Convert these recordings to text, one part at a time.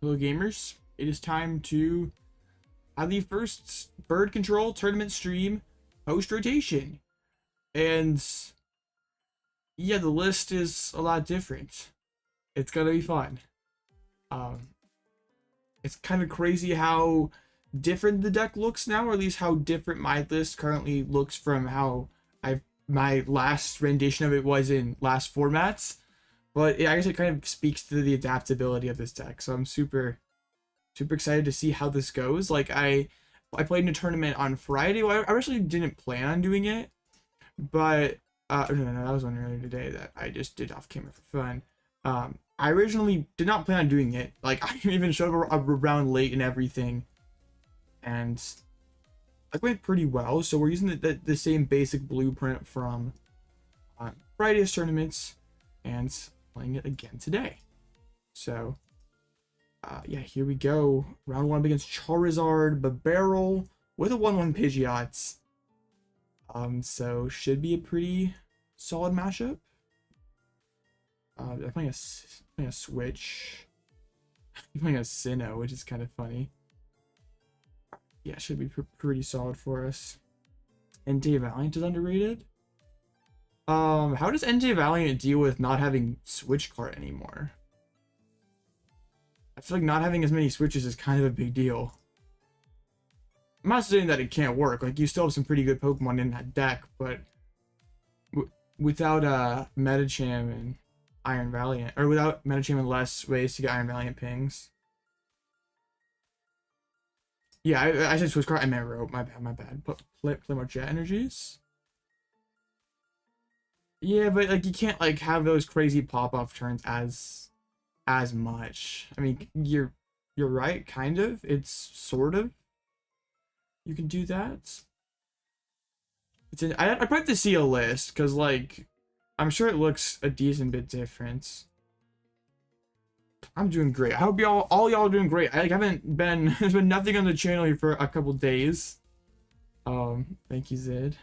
Hello gamers, it is time to have the first bird control tournament stream post rotation. And yeah, the list is a lot different. It's gonna be fun. It's kind of crazy how different the deck looks now, or at least how different my list currently looks from how my last rendition of it was in last formats. But I guess it kind of speaks to the adaptability of this deck. So I'm super excited to see how this goes. Like I played in a tournament on Friday. Well, I actually didn't plan on doing it, but no, that was one earlier today that I just did off camera for fun. I originally did not plan on doing it. Like I even showed up around late and everything, and it went pretty well. So we're using the same basic blueprint from Friday's tournaments and playing it again today. So yeah, here we go. Round 1 against Charizard, Barrel with a 1/1 Pidgeot. So should be a pretty solid matchup. They're playing a Switch. I'm playing a Sinnoh, which is kind of funny. Yeah, should be pretty solid for us. NJ Valiant is underrated. How does NJ Valiant deal with not having Switch cart anymore? I feel like not having as many switches is kind of a big deal. I'm not saying that it can't work. Like, you still have some pretty good Pokemon in that deck, but without Medicham and Iron Valiant, or without Medicham and less ways to get Iron Valiant pings. Yeah, I said Switch card. I meant Rope. My bad. Play more Jet Energies. Yeah, but like you can't like have those crazy pop-off turns as much. I mean, you're right, kind of. It's sort of. You can do that. I'd like to see a list, because like I'm sure it looks a decent bit different. I'm doing great. I hope all y'all are doing great. I like haven't been there's been nothing on the channel here for a couple days. Thank you, Zid.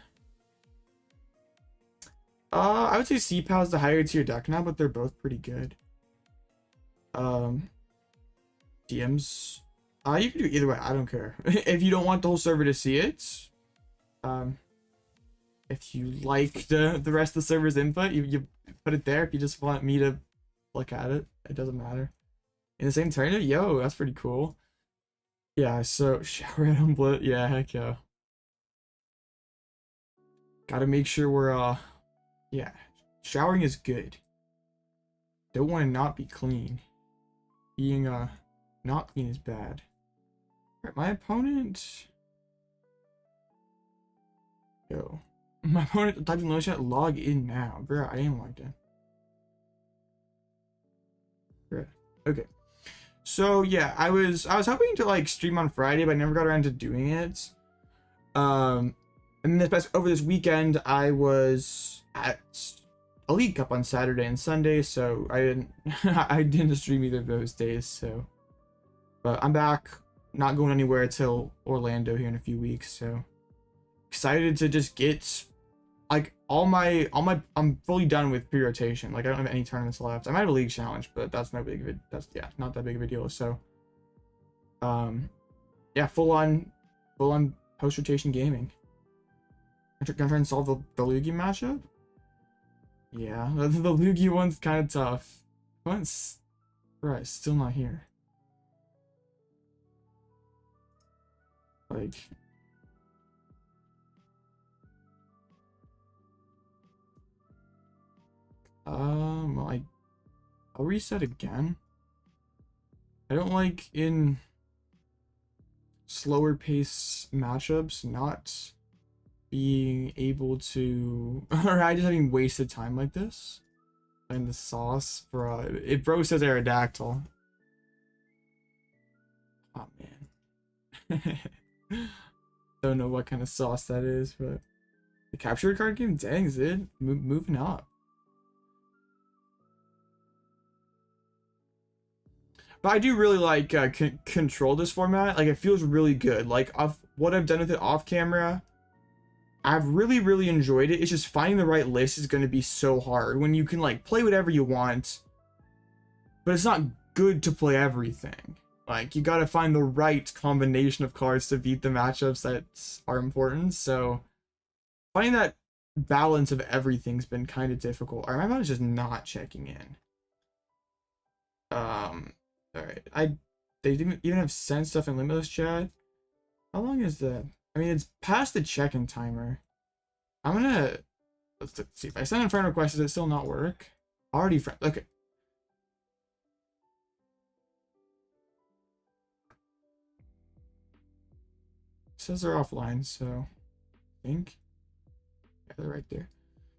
I would say C-PAL is the higher tier deck now, but they're both pretty good. DMs, you can do either way. I don't care. If you don't want the whole server to see it, if you like the rest of the server's input, you put it there. If you just want me to look at it, it doesn't matter. In the same tournament, yo, that's pretty cool. Yeah, so shower and Blitz, yeah, heck yeah. Gotta make sure we're yeah, showering is good. Don't want to not be clean. Being not clean is bad. Alright, my opponent. Yo. My opponent typing low chat, log in now. Bro, I am logged in. Bro. Okay. So yeah, I was hoping to like stream on Friday, but I never got around to doing it. And over this weekend, I was at Elite Cup on Saturday and Sunday, so I didn't stream either of those days. So, but I'm back, not going anywhere till Orlando here in a few weeks. So excited to just get like I'm fully done with pre-rotation. Like I don't have any tournaments left. I might have a league challenge, but that's not big of it. That's not that big of a deal. So, yeah, full on post-rotation gaming. Gonna try and solve the Lugia matchup? Yeah, the Lugia one's kind of tough. One's right, still not here. Like, well, I'll reset again. I don't like in slower pace matchups not being able to, or I just having wasted time like this. And the sauce for it bro says Aerodactyl. Oh man. Don't know what kind of sauce that is, but the capture card game, dang, Zid, moving up. But I do really like control this format. Like it feels really good. Like of what I've done with it off camera, I've really enjoyed it. It's just finding the right list is going to be so hard when you can like play whatever you want, but it's not good to play everything. Like, you gotta find the right combination of cards to beat the matchups that are important. So finding that balance of everything's been kind of difficult. Alright, my opponent's just not checking in. Alright. They didn't even have send stuff in Limitless chat. How long is that? I mean, it's past the check-in timer. I'm gonna... Let's see. If I send in friend request, does it still not work? Already friend... Okay. It says they're offline, so... I think... Yeah, they're right there.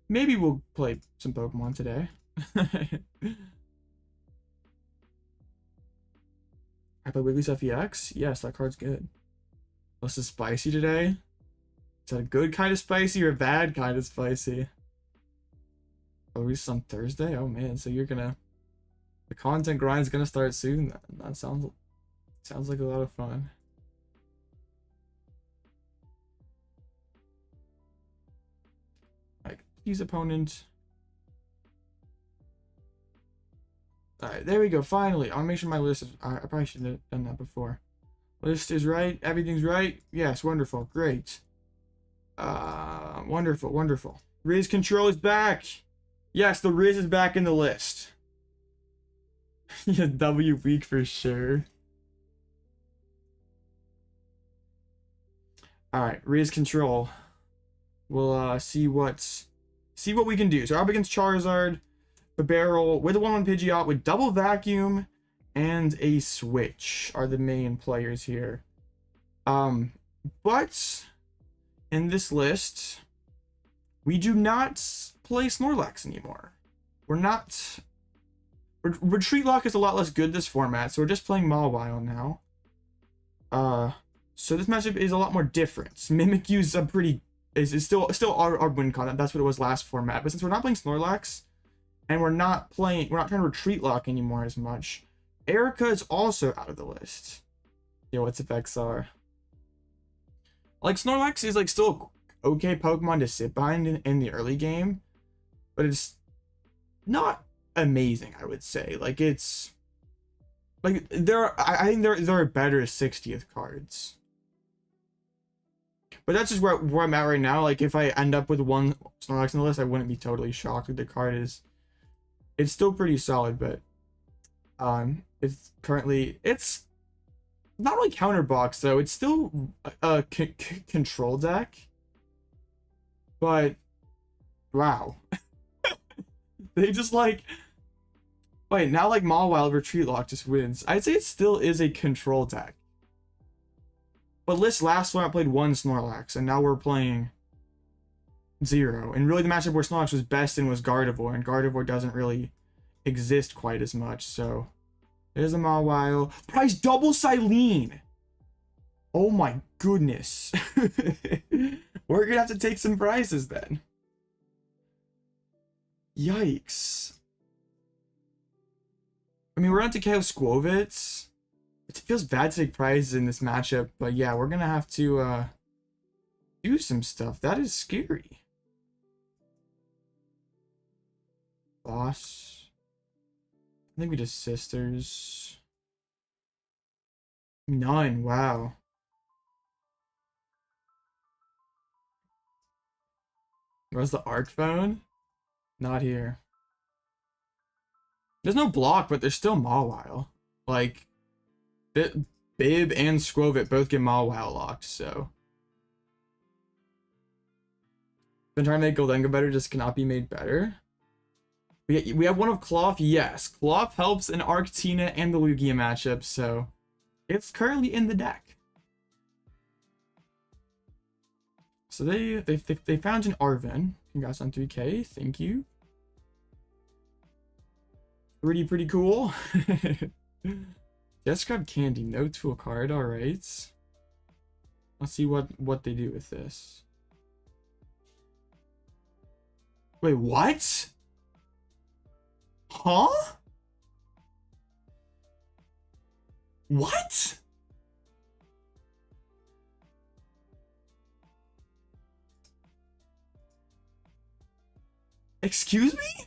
Maybe we'll play some Pokemon today. I play Wigglytuff EX? Yes, that card's good. This is spicy today. Is that a good kind of spicy or a bad kind of spicy? Oh, this is on Thursday? Oh man, so you're gonna... The content grind's gonna start soon. That sounds like a lot of fun. Like, his opponent. Alright, there we go, finally. I wanna make sure my list is... I probably shouldn't have done that before. List is right, everything's right. Yes, wonderful, great. Wonderful, wonderful. Riz Control is back! Yes, the Riz is back in the list. Yeah, W week for sure. Alright, Riz Control. We'll see what we can do. So up against Charizard, the barrel with a 1-1 Pidgeot with double vacuum and a switch are the main players here. But in this list, we do not play Snorlax anymore. Retreat Lock is a lot less good this format, so we're just playing Mawile now. So this matchup is a lot more different. Mimikyu's a pretty... is still our win con. That's what it was last format. But since we're not playing Snorlax, and we're not trying to Retreat Lock anymore as much, Erica is also out of the list. Yo, what's up, XR? Like, Snorlax is, like, still okay Pokemon to sit behind in the early game, but it's not amazing, I would say. Like, it's... Like, I think there are better 60th cards. But that's just where I'm at right now. Like, if I end up with one Snorlax in the list, I wouldn't be totally shocked. Like, the card is... It's still pretty solid, but... It's currently... It's not really counterbox, though. It's still a control deck. But... Wow. They just, like... Wait, now, like, Mawile Retreat Lock just wins. I'd say it still is a control deck. But last one I played one Snorlax, and now we're playing 0. And really the matchup where Snorlax was best in was Gardevoir, and Gardevoir doesn't really exist quite as much, so... There's a Mawile. Price double Cyllene! Oh my goodness. We're gonna have to take some prizes then. Yikes. I mean, we're on to KO Squovitz. It feels bad to take prizes in this matchup, but yeah, we're gonna have to do some stuff. That is scary. Boss. I think we just sisters. None, wow. Where's the Arc phone? Not here. There's no block, but there's still Mawile. Like, Bib and Squovit both get Mawile locked, so. Been trying to make Goldenga better, just cannot be made better. We have one of Klawf, yes. Klawf helps in Arctina and the Lugia matchup, so it's currently in the deck. So they found an Arven. Congrats on 3K, thank you. Pretty cool. Just grab candy, no tool card, alright. Let's see what they do with this. Wait, what? Huh? What? Excuse me?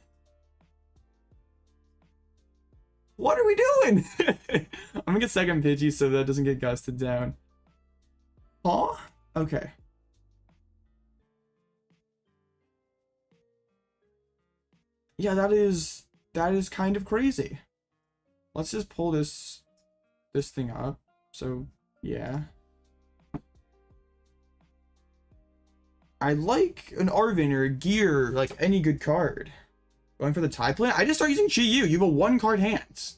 What are we doing? I'm gonna get second Pidgey so that doesn't get gusted down. Huh? Okay. Yeah, that is kind of crazy. Let's just pull this thing up. So, yeah. I like an Arven or a Gear, like any good card. Going for the tie plan? I just start using Chi Yu. You have a 1-card hand.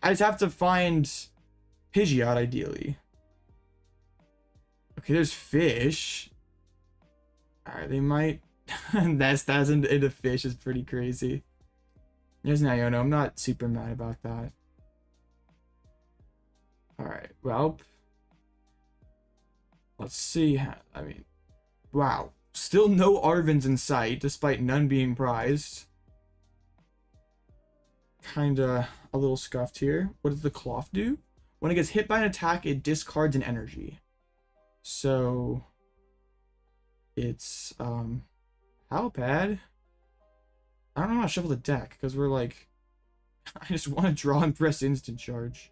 I just have to find Pidgeot, ideally. Okay, there's fish. Alright, they might... that's into fish is pretty crazy. There's an Iono. I'm not super mad about that. Alright, well... let's see. I mean... wow. Still no Arvens in sight, despite none being prized. Kinda a little scuffed here. What does the Klawf do? When it gets hit by an attack, it discards an energy. So... it's, Pal Pad? I don't know how to shuffle the deck, because we're like... I just want to draw and press instant charge.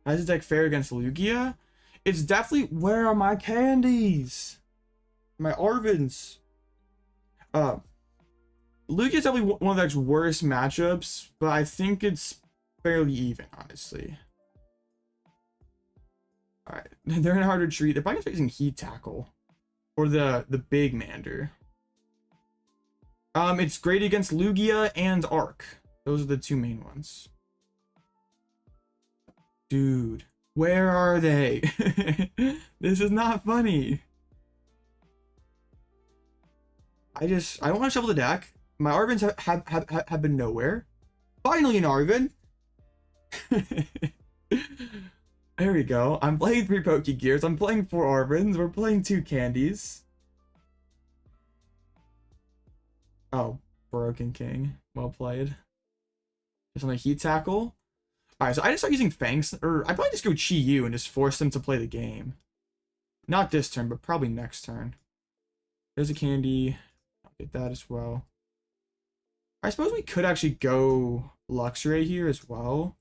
How does the deck fare against Lugia? It's definitely... where are my candies? My Arvens. Lugia's definitely one of the deck's worst matchups, but I think it's fairly even, honestly. Alright, they're in a hard retreat. They're probably using Heat Tackle. Or the big Mander. It's great against Lugia and Arc. Those are the two main ones. Dude, where are they? This is not funny. I don't want to shuffle the deck. My Arvens have been nowhere. Finally an Arven. There we go. I'm playing 3 Pokégears. I'm playing 4 Arvens. We're playing 2 candies. Oh, Broken King. Well played. Just on the Heat Tackle. Alright, so I just start using Fangs, or I probably just go Chi Yu and just force them to play the game. Not this turn, but probably next turn. There's a candy. I'll get that as well. I suppose we could actually go Luxray here as well.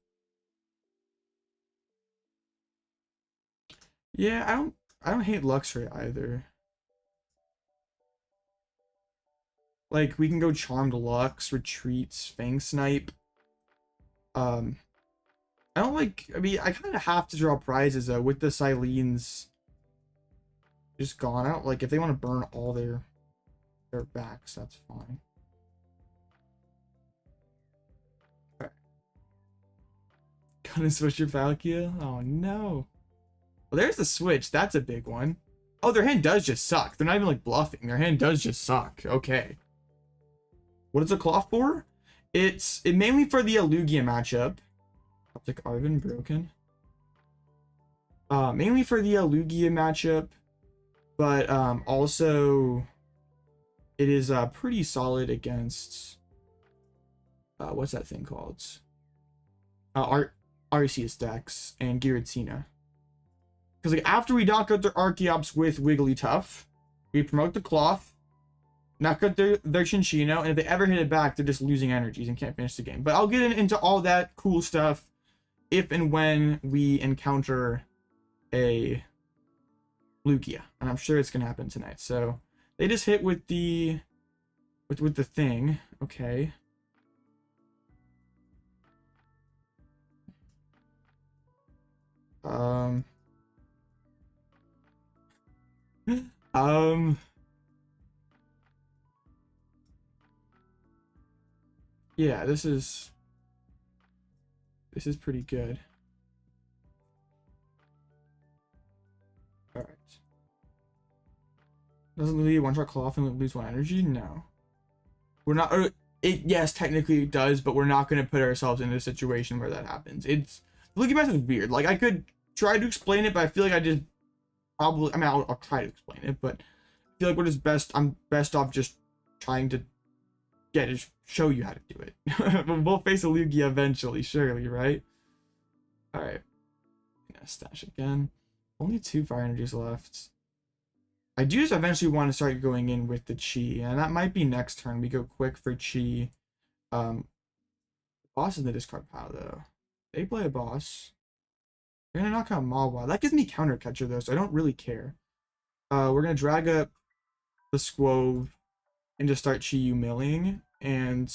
Yeah, I don't hate Luxray either. Like, we can go Charmed Lux, Retreats, Fang Snipe. I don't like... I mean, I kind of have to draw prizes, though, with the Cylene's just gone out. Like, if they want to burn all their backs, that's fine. Okay. Gonna switch your Palkia? Oh, no. Well, there's the switch. That's a big one. Oh, their hand does just suck. They're not even, like, bluffing. Their hand does just suck. Okay. What is a Klawf for? It's mainly for the Lugia matchup. Optic Arven broken. Mainly for the Lugia matchup, but also it is pretty solid against what's that thing called? Arceus decks and Giratina. Because like after we knock out their Archeops with Wigglytuff, we promote the Klawf, knock out their Chinchino, and if they ever hit it back, they're just losing energies and can't finish the game. But I'll get into all that cool stuff if and when we encounter a Lugia. And I'm sure it's gonna happen tonight. So they just hit with the thing. Okay. Yeah, this is pretty good. All right. Doesn't Lugia one-shot Klawf and lose 1 energy? No. We're not. Yes, technically it does, but we're not going to put ourselves in a situation where that happens. It's the Lugia match is weird. Like I could try to explain it, but I feel like I just probably. I mean, I'll try to explain it, but I feel like I'm best off just trying to just show you how to do it. We'll face a Lugia eventually, surely, right? Alright. Gonna stash again. Only 2 fire energies left. I do just eventually want to start going in with the Chi, and that might be next turn. We go quick for Chi. Boss is the discard pile, though. They play a boss. They're gonna knock out Mawile. That gives me counter catcher though, so I don't really care. We're gonna drag up the Squove and just start Chi-Yu milling, and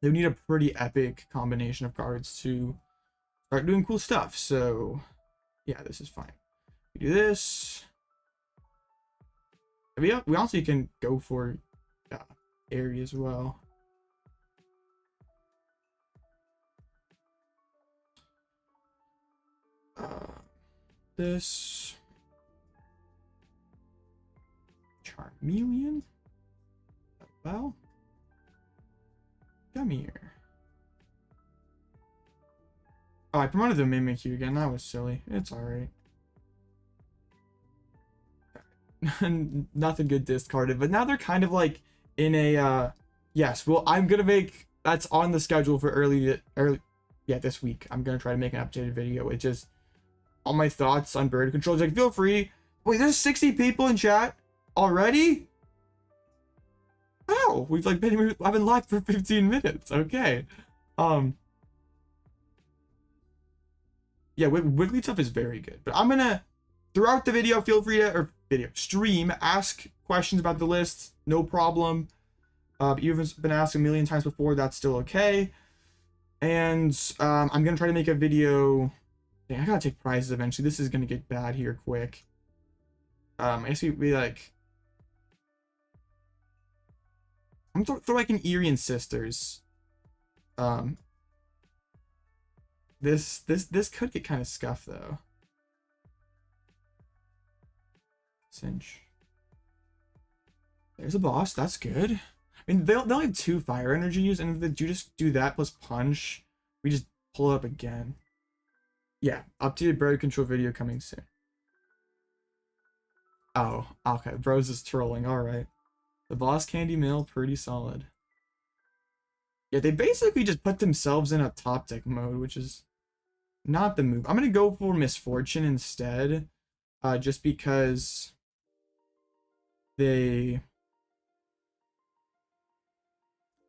they need a pretty epic combination of cards to start doing cool stuff. So yeah, this is fine. We do this. We also can go for Eri as well. This Charmeleon. Well, come here. Oh, I promoted the Mimikyu again. That was silly. It's alright. Nothing good discarded, but now they're kind of like in a yes, well, I'm gonna make that's on the schedule for early this week. I'm gonna try to make an updated video with just all my thoughts on bird control. Like, feel free. Wait, there's 60 people in chat already. Wow, I've been live for 15 minutes. Okay. Yeah, Wigglytuff is very good, but I'm gonna throughout the video, feel free to stream, ask questions about the list, no problem. You've been asked a million times before, that's still okay. And I'm gonna try to make a video. Dang, I gotta take prizes eventually. This is gonna get bad here quick. I guess we'd be like, I'm gonna throw like an Eri and Sisters. This could get kind of scuffed though. Cinch. There's a boss. That's good. I mean, they only have 2 fire energies, and if you just do that plus punch, we just pull it up again. Yeah, updated bird control video coming soon. Oh, okay. Bros is trolling. All right. The boss candy mill, pretty solid. Yeah, they basically just put themselves in a top deck mode, which is not the move. I'm gonna go for Misfortune instead, just because they.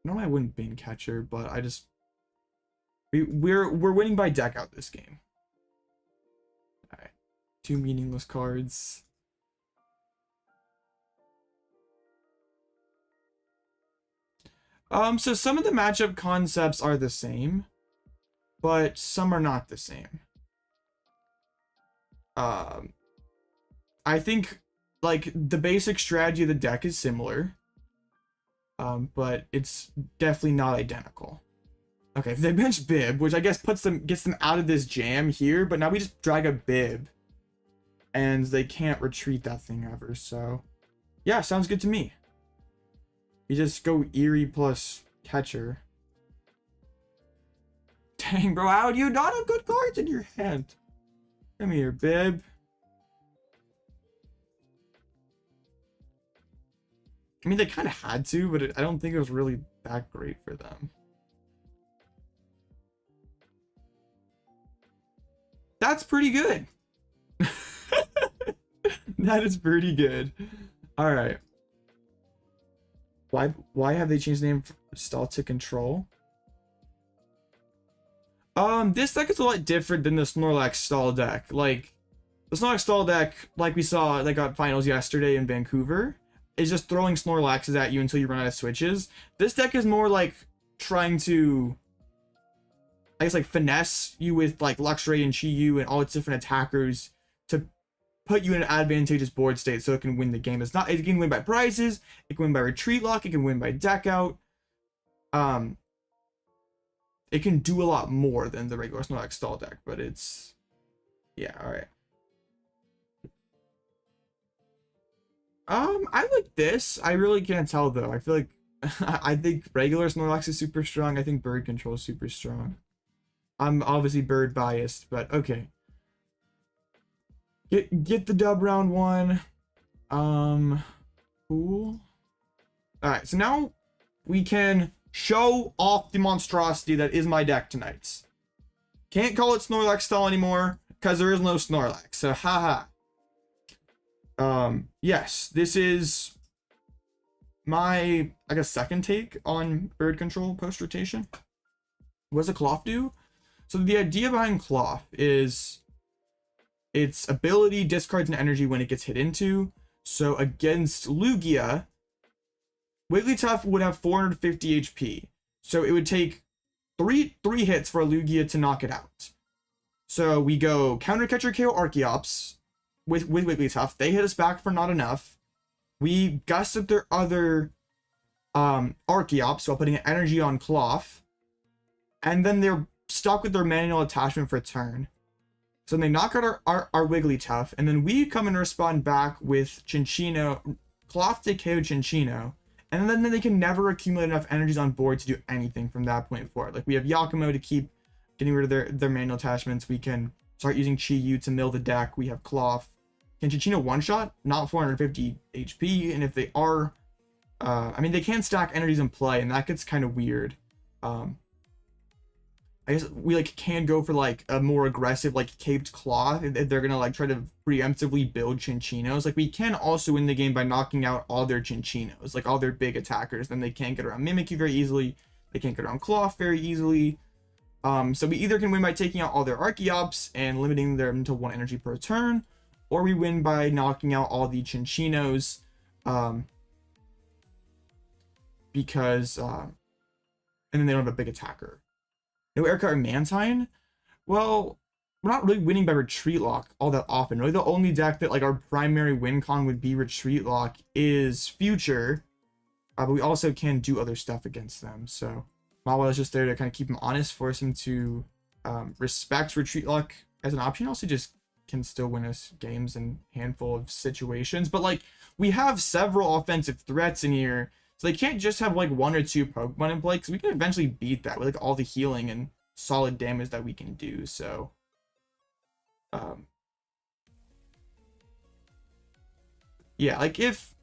Normally I wouldn't bin catcher, but I just we're winning by deck out this game. All right, 2 meaningless cards. So some of the matchup concepts are the same, but some are not the same. I think like the basic strategy of the deck is similar, but it's definitely not identical. Okay, they bench Bib, which I guess gets them out of this jam here, but now we just drag a Bib, and they can't retreat that thing ever. So, yeah, sounds good to me. You just go Eri plus catcher. Dang, bro, how do you not have good cards in your hand? Come here, Bib. I mean, they kind of had to, but I don't think it was really that great for them. That's pretty good. That is pretty good. All right. Why have they changed the name from Stall to Control? This deck is a lot different than the Snorlax Stall deck. Like, the Snorlax Stall deck, like we saw, like got finals yesterday in Vancouver, is just throwing Snorlaxes at you until you run out of switches. This deck is more like trying to, I guess, like finesse you with like Luxray and Chi-Yu and all its different attackers to put you in an advantageous board state so it can win the game. It can win by prizes, it can win by retreat lock, it can win by deck out. It can do a lot more than the regular Snorlax Stall deck, but it's, yeah, alright. I like this. I really can't tell though. I feel like I think regular Snorlax is super strong. I think bird control is super strong. I'm obviously bird biased, but okay. Get the dub round 1. Cool. Alright, so now we can show off the monstrosity that is my deck tonight. Can't call it Snorlax Stall anymore because there is no Snorlax. So haha. Yes, this is my, I guess, second take on bird control post rotation. What does a Klawf do? So the idea behind Klawf is its ability discards an energy when it gets hit into. So against Lugia, Wigglytuff would have 450 HP. So it would take three hits for a Lugia to knock it out. So we go Counter Catcher KO Archeops with Wigglytuff. They hit us back for not enough. We gust up their other Archeops while putting an energy on Klawf. And then they're stuck with their manual attachment for a turn. So they knock out our Wigglytuff, and then we come and respond back with Chinchino, Klawf to KO Chinchino, and then they can never accumulate enough energies on board to do anything from that point forward. Like, we have Giacomo to keep getting rid of their manual attachments. We can start using Chi-Yu to mill the deck. We have Klawf. Can Chinchino one-shot? Not 450 HP, and if they are, I mean, they can stack energies in play, and that gets kind of weird. I guess we like can go for like a more aggressive like caped Klawf if they're gonna like try to preemptively build Chinchinos. Like, we can also win the game by knocking out all their Chinchinos, like all their big attackers. Then they can't get around Mimikyu very easily. They can't get around Klawf very easily. So we either can win by taking out all their Archeops and limiting them to 1 energy per turn, or we win by knocking out all the Chinchinos, because and then they don't have a big attacker. No Erica or Mantine? Well, we're not really winning by Retreat Lock all that often. Really, the only deck that like our primary win con would be Retreat Lock is Future, but we also can do other stuff against them. So Mawile is just there to kind of keep him honest, force him to respect Retreat Lock as an option. Also, just can still win us games in a handful of situations. But like, we have several offensive threats in here. So they can't just have like 1 or 2 Pokemon in play, because we can eventually beat that with like all the healing and solid damage that we can do. So yeah, like if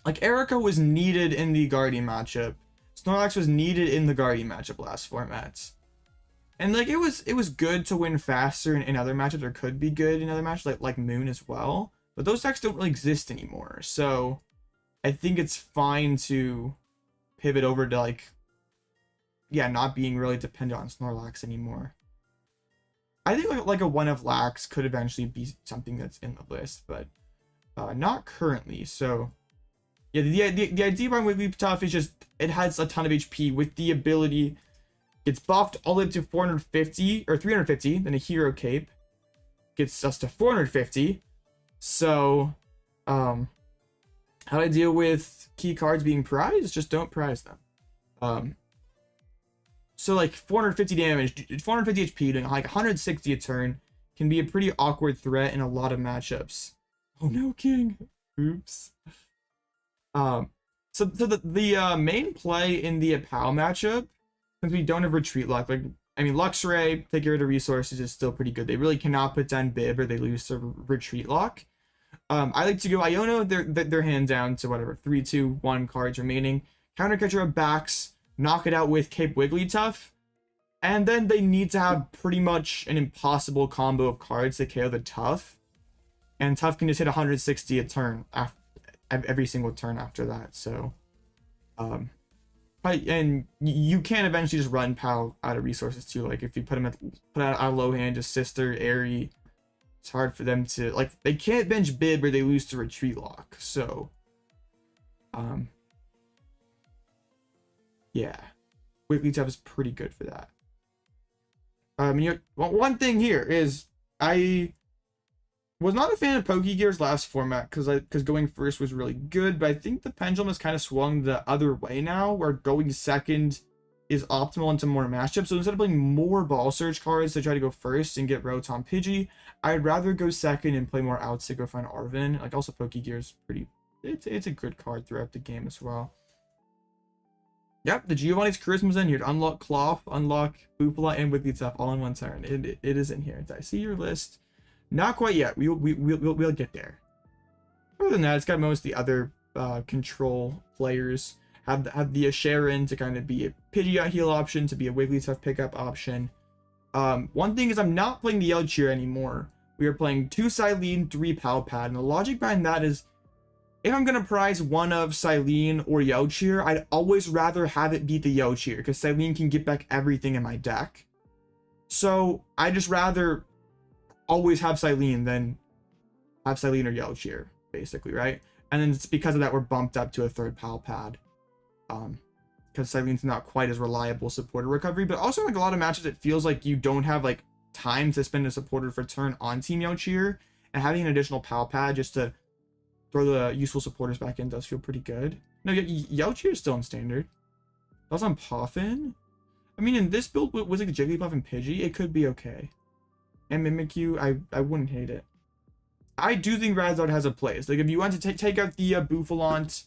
like Erica was needed in the Guardian matchup, Snorlax was needed in the Guardian matchup last formats, and like it was good to win faster in other matchups, or could be good in other matchups like Moon as well, but those decks don't really exist anymore. So I think it's fine to pivot over to like, yeah, not being really dependent on Snorlax anymore. I think like a one of Lax could eventually be something that's in the list, but not currently. So yeah, the idea behind Wigglytuff is just it has a ton of HP with the ability. It's buffed all the way up to 450 or 350, then a Hero Cape gets us to 450. So how to deal with key cards being prized? Just don't prize them. So like 450 damage, 450 HP, doing like 160 a turn can be a pretty awkward threat in a lot of matchups. Oh no, King! Oops. So the main play in the PAL matchup, since we don't have Retreat Lock, like, I mean, Luxray, take care of the resources, is still pretty good. They really cannot put down Bib or they lose to Retreat Lock. I like to go Iono, their hand down to whatever, 3, 2, 1 cards remaining. Counter Catcher up backs, knock it out with Cape Wigglytuff, and then they need to have pretty much an impossible combo of cards to KO the Tuff, and Tuff can just hit 160 a turn after every single turn after that. So and you can eventually just run PAL out of resources too. Like if you put out a low hand, just Sister, Eri, it's hard for them to, like, they can't bench Bib or they lose to Retreat Lock. So yeah, Wigglytuff is pretty good for that. One thing here is I was not a fan of Pokégear's last format because going first was really good, but I think the pendulum has kind of swung the other way now, where going second is optimal into more matchups. So instead of playing more Ball Surge cards to try to go first and get Rotom Pidgey, I'd rather go second and play more outs to go find Arven. Like, also Pokégear is pretty, it's a good card throughout the game as well. Yep, the Giovanni's Charisma's in here to unlock Klawf, unlock Bouffalant, and Wigglytuff all in one turn. It is in here. I see your list. Not quite yet. We'll get there. Other than that, it's got most of the other control players. Have the Cheren to kind of be a Pidgeot heal option, to be a Wigglytuff pickup option. One thing is I'm not playing the Yaocheer anymore. We are playing 2 Cyllene, 3 Pal Pad, and the logic behind that is, if I'm gonna prize one of Cyllene or Yaocheer, I'd always rather have it beat the Yaocheer, because Cyllene can get back everything in my deck. So I just rather always have Cyllene than have Cyllene or Yellow Cheer, basically, right? And then it's because of that we're bumped up to a third Pal Pad. Because Cylene's not quite as reliable supporter recovery, but also like a lot of matches it feels like you don't have like time to spend a supporter for turn on Team Yellow Cheer, and having an additional Pal Pad just to throw the useful supporters back in does feel pretty good. No, Yellow Cheer is still in standard. That's on Poffin. I mean, in this build with like Jigglypuff and Pidgey, it could be okay. And Mimikyu, I wouldn't hate it. I do think Radzard has a place. Like if you want to take out the Bouffalant,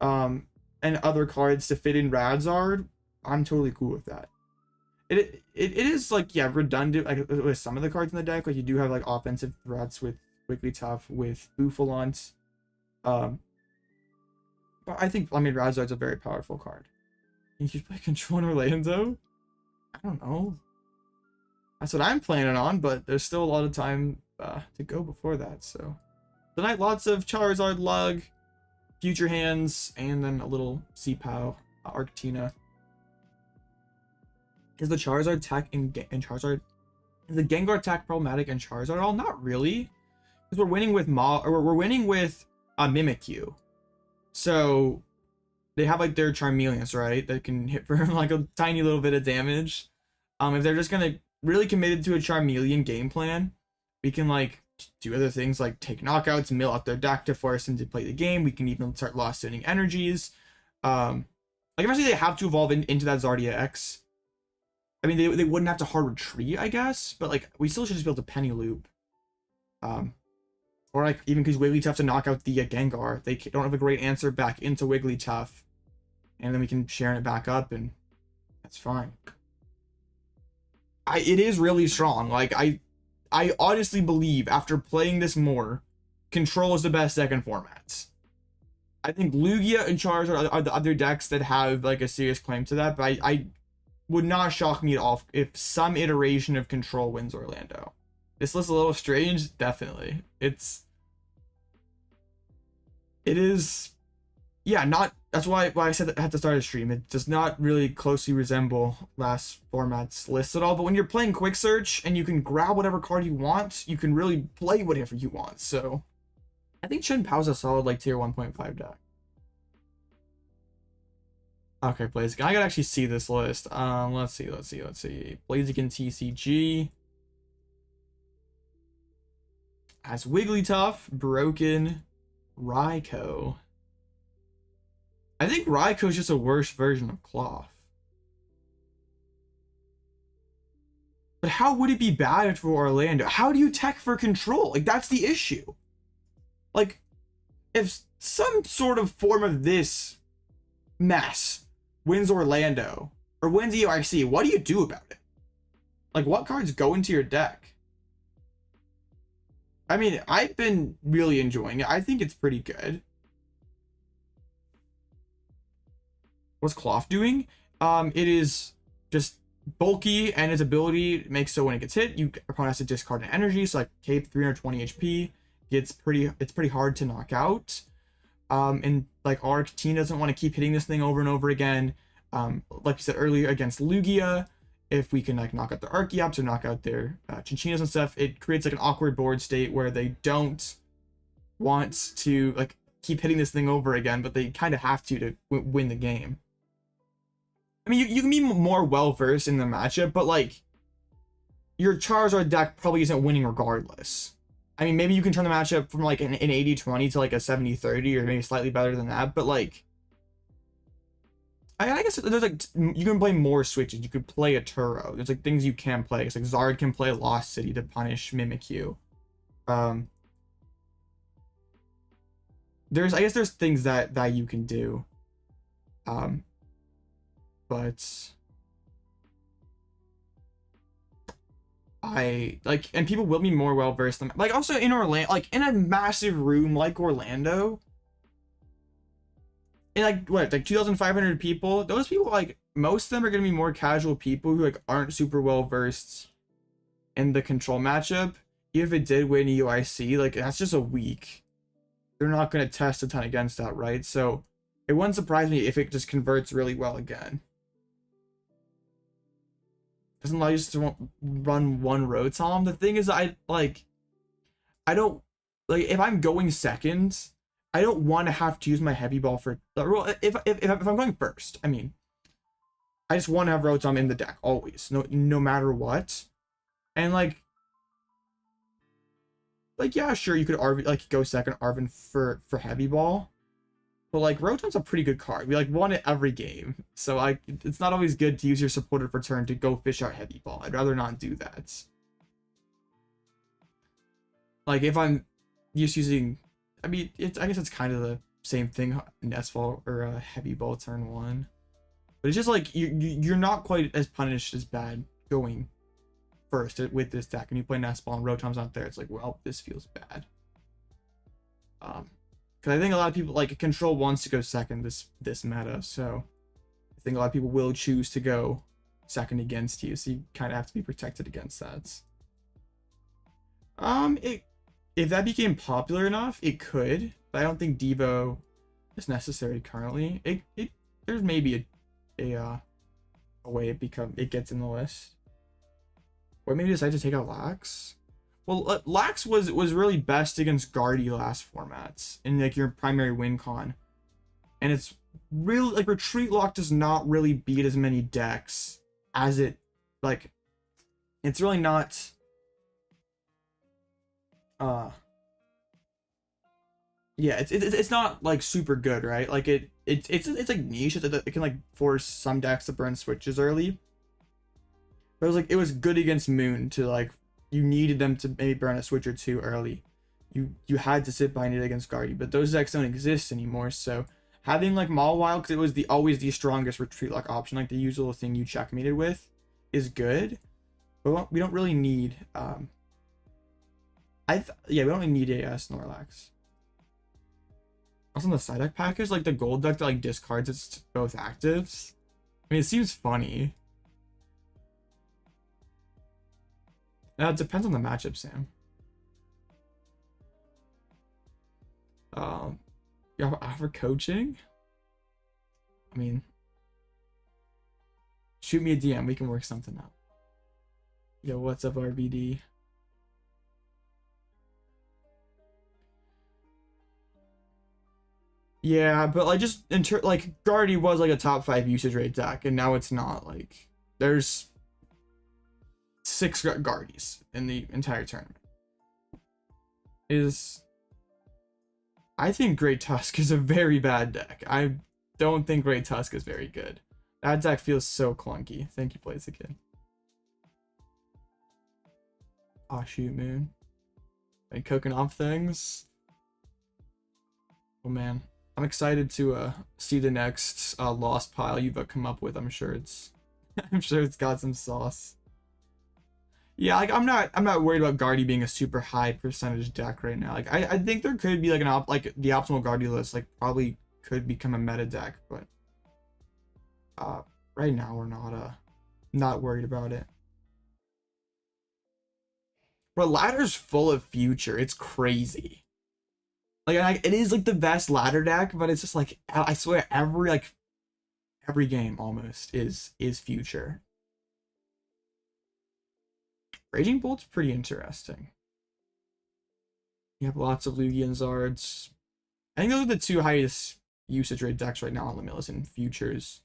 and other cards to fit in Radzard, I'm totally cool with that. It is like, yeah, redundant like with some of the cards in the deck. Like you do have like offensive threats with Wigglytuff, with Bouffalant. But I think, I mean, Radzard's a very powerful card. You should play Control in Orlando? I don't know. That's what I'm planning on, but there's still a lot of time to go before that. So tonight, lots of Charizard Lug, Future Hands, and then a little C-Pow, Arctina. Is the Charizard tech and Charizard, is the Gengar tech problematic and Charizard at all? Not really, because we're winning with we're winning with Mimikyu. So they have like their Charmeleons, right? That can hit for like a tiny little bit of damage. If they're just gonna really committed to a Charmeleon game plan, we can like do other things like take knockouts, mill out their deck to force them to play the game. We can even start lost sending energies. Like eventually they have to evolve into that Zardia X. I mean, they wouldn't have to hard retreat, I guess, but like we still should just be able to penny loop. Or like even because Wigglytuff to knock out the Gengar, they don't have a great answer back into Wigglytuff, and then we can Cheren it back up, and that's fine. It is really strong. Like I honestly believe after playing this more, Control is the best deck in formats. I think Lugia and Charizard are the other decks that have like a serious claim to that, but I would not shock me at all if some iteration of Control wins Orlando. This list is a little strange, definitely. It is, yeah, not, that's why I said that I had to start a stream. It does not really closely resemble last format's list at all, but when you're playing Quick Search and you can grab whatever card you want, you can really play whatever you want. So I think Chen Pao's a solid like tier 1.5 deck. Okay, Blaziken. I gotta actually see this list. Let's see. Blaziken TCG has Wigglytuff, Broken, Raikou. I think Raikou is just a worse version of Klawf. But how would it be bad for Orlando? How do you tech for Control? Like, that's the issue. Like, if some sort of form of this mess wins Orlando, or wins EOIC, what do you do about it? Like, what cards go into your deck? I mean, I've been really enjoying it. I think it's pretty good. What's Klawf doing? It is just bulky, and its ability makes so when it gets hit, your opponent has to discard an energy. So like Cape 320 HP, it's pretty hard to knock out. And like Arctina doesn't want to keep hitting this thing over and over again. Like you said earlier, against Lugia, if we can like knock out their Archeops or knock out their Chinchinas and stuff, it creates like an awkward board state where they don't want to like keep hitting this thing over again, but they kind of have to win the game. I mean, you can be more well-versed in the matchup, but like your Charizard deck probably isn't winning regardless. I mean, maybe you can turn the matchup from like an 80-20 to like a 70-30 or maybe slightly better than that, but like I guess there's like, you can play more switches. You could play a Turo. There's like things you can play. It's like Zard can play Lost City to punish Mimikyu. I guess there's things that you can do. But I like, and people will be more well versed than like also in Orlando, like in a massive room like Orlando, and like what, like 2,500 people. Those people, like most of them are gonna be more casual people who like aren't super well versed in the Control matchup. Even if it did win UIC, like that's just a week. They're not gonna test a ton against that, right? So it wouldn't surprise me if it just converts really well again. doesn't allow you to run one Rotom. The thing is, I don't like if I'm going second, I don't want to have to use my heavy ball for if I'm going first. I mean, I just want to have Rotom in the deck always, no matter what. And like yeah, sure, you could Arven, like go second Arven for heavy ball, but like Rotom's a pretty good card. We like want it every game, so like it's not always good to use your supporter for turn to go fish out heavy ball. I'd rather not do that. Like if I'm just using, I mean, I guess it's kind of the same thing, Nest Ball or heavy ball turn 1, but it's just like you're not quite as punished as bad going first with this deck, and you play Nest Ball and Rotom's not there. It's like, well, this feels bad. Because I think a lot of people like Control wants to go second this meta, so I think a lot of people will choose to go second against you, so you kind of have to be protected against that. If that became popular enough, it could, but I don't think Devo is necessary currently. There's maybe a way it gets in the list. Or maybe decide to take out Lax. Well, Lax was really best against Guardy last formats in like your primary win con, and it's really like Retreat Lock does not really beat as many decks as it like. It's really not. Yeah, it's not like super good, right? Like it's like niche. It can like force some decks to burn switches early. But it was good against Moon to like, you needed them to maybe burn a switch or two early. You had to sit behind it against Guardy, but those decks don't exist anymore. So having like Mawile, because it was always the strongest Retreat Lock option, like the usual thing you checkmated with, is good. But we don't really need we don't really need a Snorlax. Also, the side deck package, like the gold deck that like discards its both actives. I mean, it seems funny. It depends on the matchup, Sam. You offer coaching? I mean, shoot me a DM. We can work something out. Yo, what's up, RBD? Yeah, but like just like Guardy was like a top 5 usage rate deck, and now it's not. Like there's 6 Guardies in the entire tournament. I think Great Tusk is a very bad deck. I don't think Great Tusk is very good. That deck feels so clunky. Thank you, Plays Again. Oh shoot, Moon. Are you cooking off things? Oh man, I'm excited to see the next lost pile you've come up with. I'm sure it's got some sauce. Yeah, like I'm not worried about Guardy being a super high percentage deck right now. Like I think there could be like the optimal Guardy list like probably could become a meta deck, but right now we're not worried about it. But ladder's full of future. It's crazy. Like it is like the best ladder deck, but it's just like I swear every game almost is future. Raging Bolt's pretty interesting. You have lots of Lugia and Zards. I think those are the 2 highest usage rate decks right now on Limitless, and Futures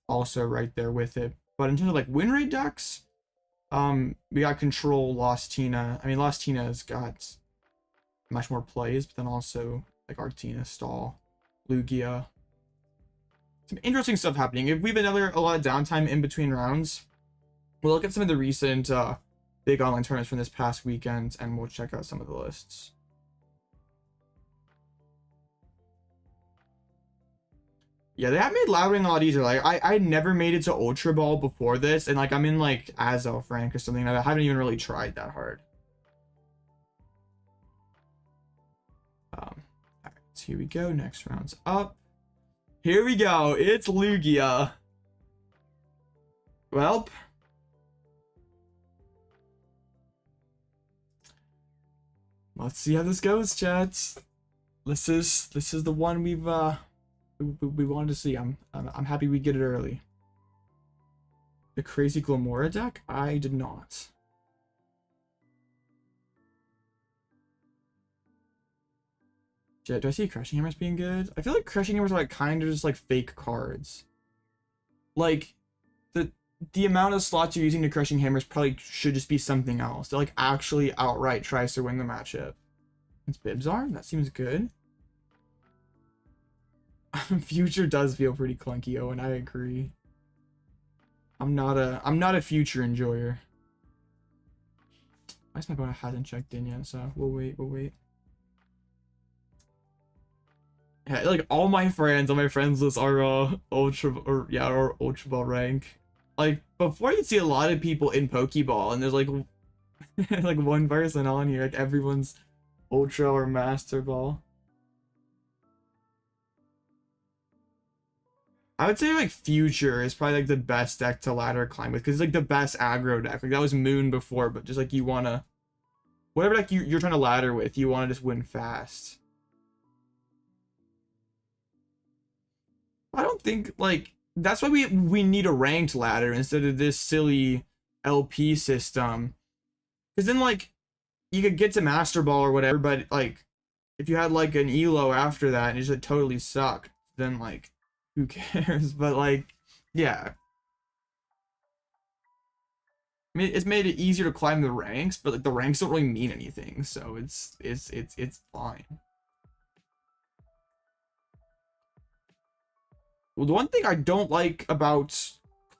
also right there with it. But in terms of like win rate decks, we got Control, Lost Tina. I mean, Lost Tina has got much more plays, but then also like Artina, Stall, Lugia. Some interesting stuff happening. If we've been a lot of downtime in between rounds, we'll look at some of the recent big online tournaments from this past weekend, and we'll check out some of the lists. Yeah, they have made Loudring a lot easier. Like I never made it to Ultra Ball before this, and like I'm in like Azelf rank or something. I haven't even really tried that hard. Alright, so here we go. Next round's up. Here we go. It's Lugia. Welp. Let's see how this goes, chats. This is the one we wanted to see. I'm happy we get it early. the crazy Glamora deck? I did not. Do I see Crushing Hammers being good? I feel like Crushing Hammers are like kind of just like fake cards. Like the amount of slots you're using to Crushing Hammers probably should just be something else that like actually outright tries to win the matchup. It's Bibzar? That seems good. Future does feel pretty clunky, Owen. I agree. I'm not a future enjoyer. Why is my opponent hasn't checked in yet? So we'll wait. Yeah, like all my friends on my friends list are ultra ball rank. Like before, you'd see a lot of people in Pokeball, and there's like like one person on here. Like everyone's ultra or master ball. I would say like Future is probably like the best deck to ladder climb with because it's like the best aggro deck. Like that was Moon before, but just like you wanna whatever deck you're trying to ladder with, you wanna just win fast. I don't think like that's why we need a ranked ladder instead of this silly LP system. Because then like you could get to Master Ball or whatever, but like if you had like an ELO after that and it just like, totally sucked, then like who cares? But like yeah. I mean it's made it easier to climb the ranks, but like the ranks don't really mean anything, so it's fine. Well, the one thing I don't like about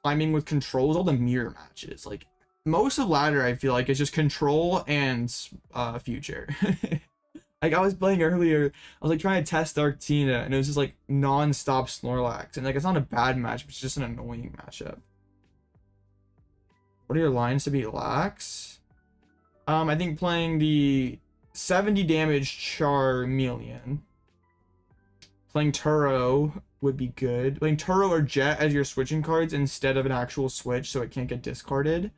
climbing with control is all the mirror matches. Like most of ladder, I feel like is just control and future. Like I was playing earlier, I was like trying to test Arctina, and it was just like non-stop Snorlax, and like it's not a bad match, but it's just an annoying matchup. What are your lines to beat Lax? I think playing the 70 damage Charmeleon. Playing Turo would be good. Playing Turo or Jet as your switching cards instead of an actual switch so it can't get discarded.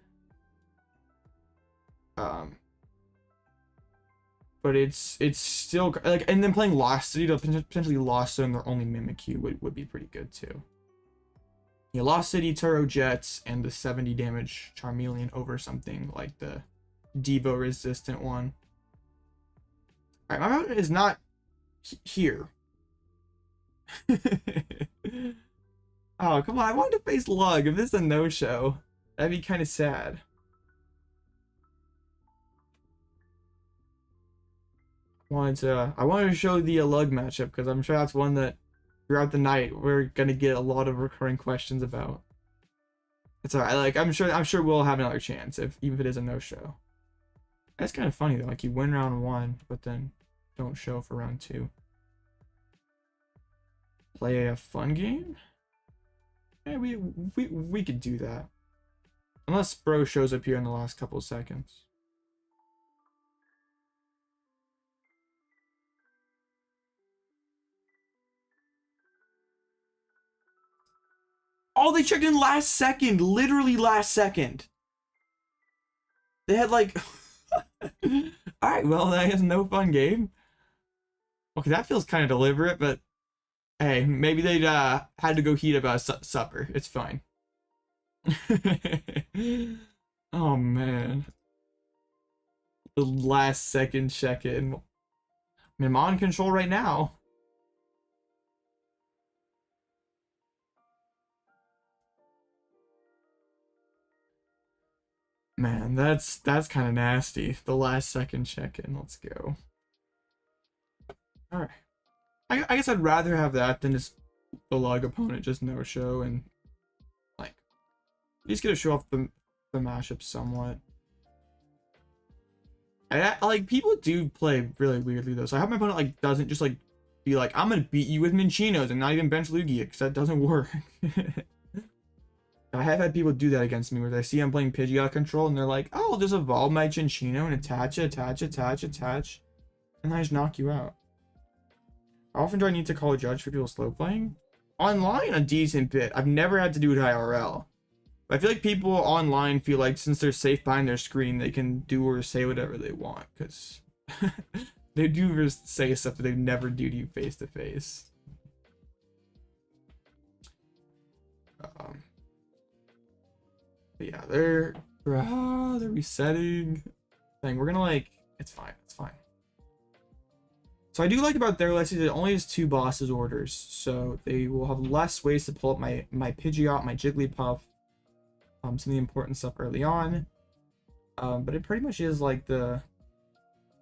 But it's still like, and then playing Lost City to potentially Lost Zone their only Mimikyu would be pretty good too. Yeah, Lost City, Turo, Jets, and the 70 damage Charmeleon over something like the Devo resistant one. Alright, my opponent is not here. Oh, come on. I wanted to face Lug. If this is a no-show, that'd be kind of sad. I wanted to show the Lug matchup because I'm sure that's one that throughout the night we're gonna get a lot of recurring questions about. It's alright. Like I'm sure we'll have another chance even if it is a no-show. That's kind of funny though. Like you win round 1, but then don't show for round 2. Play a fun game? Yeah, we could do that. Unless Bro shows up here in the last couple of seconds. Oh, they checked in last second. Literally last second. They had like... Alright, well, that is no fun game. Okay, that feels kind of deliberate, but... Hey, maybe they'd had to go heat up a supper. It's fine. Oh, man. The last second check-in. I mean, I'm on control right now. Man, that's kind of nasty. The last second check-in. Let's go. All right. I guess I'd rather have that than just the Lug opponent just no show and like at least get to show off the mashup somewhat. Like people do play really weirdly though, so I hope my opponent like doesn't just like be like I'm gonna beat you with Minchinos and not even bench Lugia because that doesn't work. I have had people do that against me where they see I'm playing Pidgeot control and they're like, oh, I'll just evolve my Chinchino and attach, and then I just knock you out. How often do I need to call a judge for people slow playing? Online, a decent bit. I've never had to do it IRL. But I feel like people online feel like since they're safe behind their screen, they can do or say whatever they want. Because they do say stuff that they never do to you face to face. But yeah, they're resetting. Thing we're gonna like. It's fine. It's fine. So I do like about their list is it only has 2 bosses orders, so they will have less ways to pull up my Pidgeot, my Jigglypuff, some of the important stuff early on. But it pretty much is like the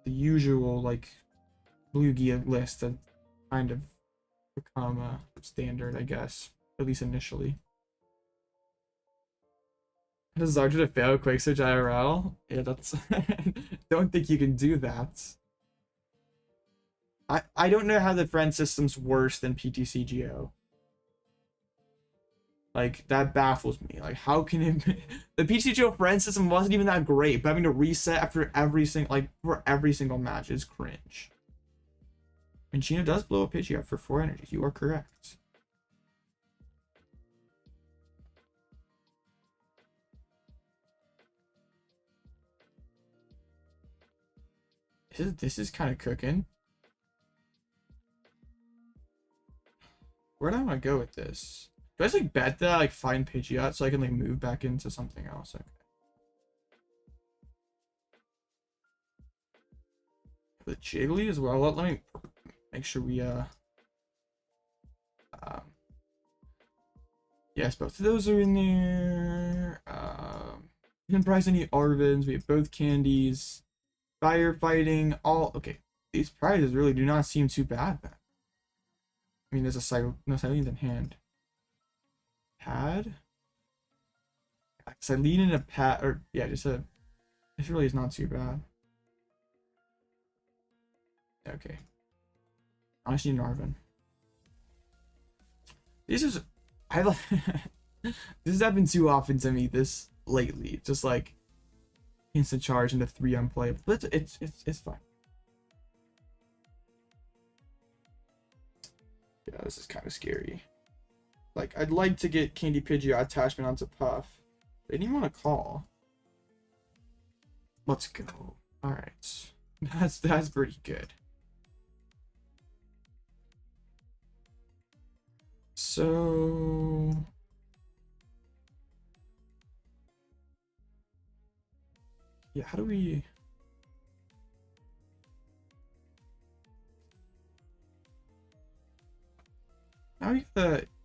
usual like blue gear list that kind of become standard, I guess, at least initially. Does Zarja to fail quick switch IRL? Yeah, that's don't think you can do that. I don't know how the friend system's worse than PTCGO. Like, that baffles me. Like, how can it be? The PTCGO friend system wasn't even that great, but having to reset after every single, like, for every single match is cringe. And Chino does blow a Pidgeot for 4 energies. You are correct. This is kind of cooking. Where do I want to go with this? Do I just like bet that I like find Pidgeot so I can like move back into something else? Okay. The Jiggly as well. Let me make sure we yes, both of those are in there. We can prize any Arvens. We have both candies. Firefighting, all okay. These prizes really do not seem too bad then. I mean, there's a no Cyllene in hand. Pad? Cyllene and a pad, or yeah, just a. This really is not too bad. Okay. I just need an Arven. This is, I like. This has happened too often to me this lately. Just like instant charge into 3 unplayable, but it's fine. Yeah, this is kind of scary. Like, I'd like to get Candy Pidgeot attachment onto Puff. They didn't want to call. Let's go. All right, that's pretty good. So yeah, how do we? Now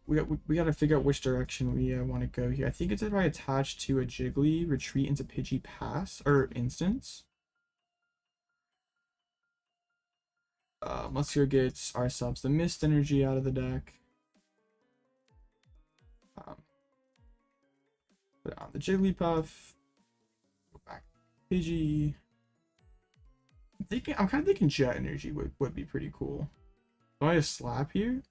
we gotta figure out which direction we want to go here. I think it's if I attach to a Jiggly, retreat into Pidgey PAF or instance. Let's go get ourselves the Mist Energy out of the deck. Put it on the Jigglypuff. Go back to Pidgey. I'm kind of thinking Jet Energy would be pretty cool. Do I just slap here?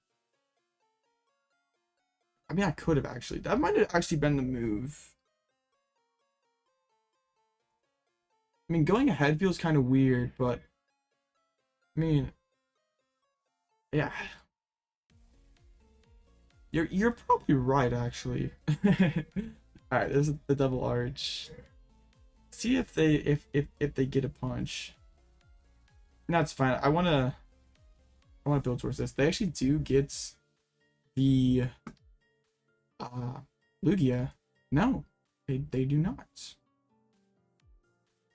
I mean, I could have actually. That might have actually been the move. I mean, going ahead feels kind of weird, but I mean, yeah. You're probably right, actually. All right, this is the double arch. See if they get a punch. That's fine. I wanna build towards this. They actually do get the Lugia. No, they do not.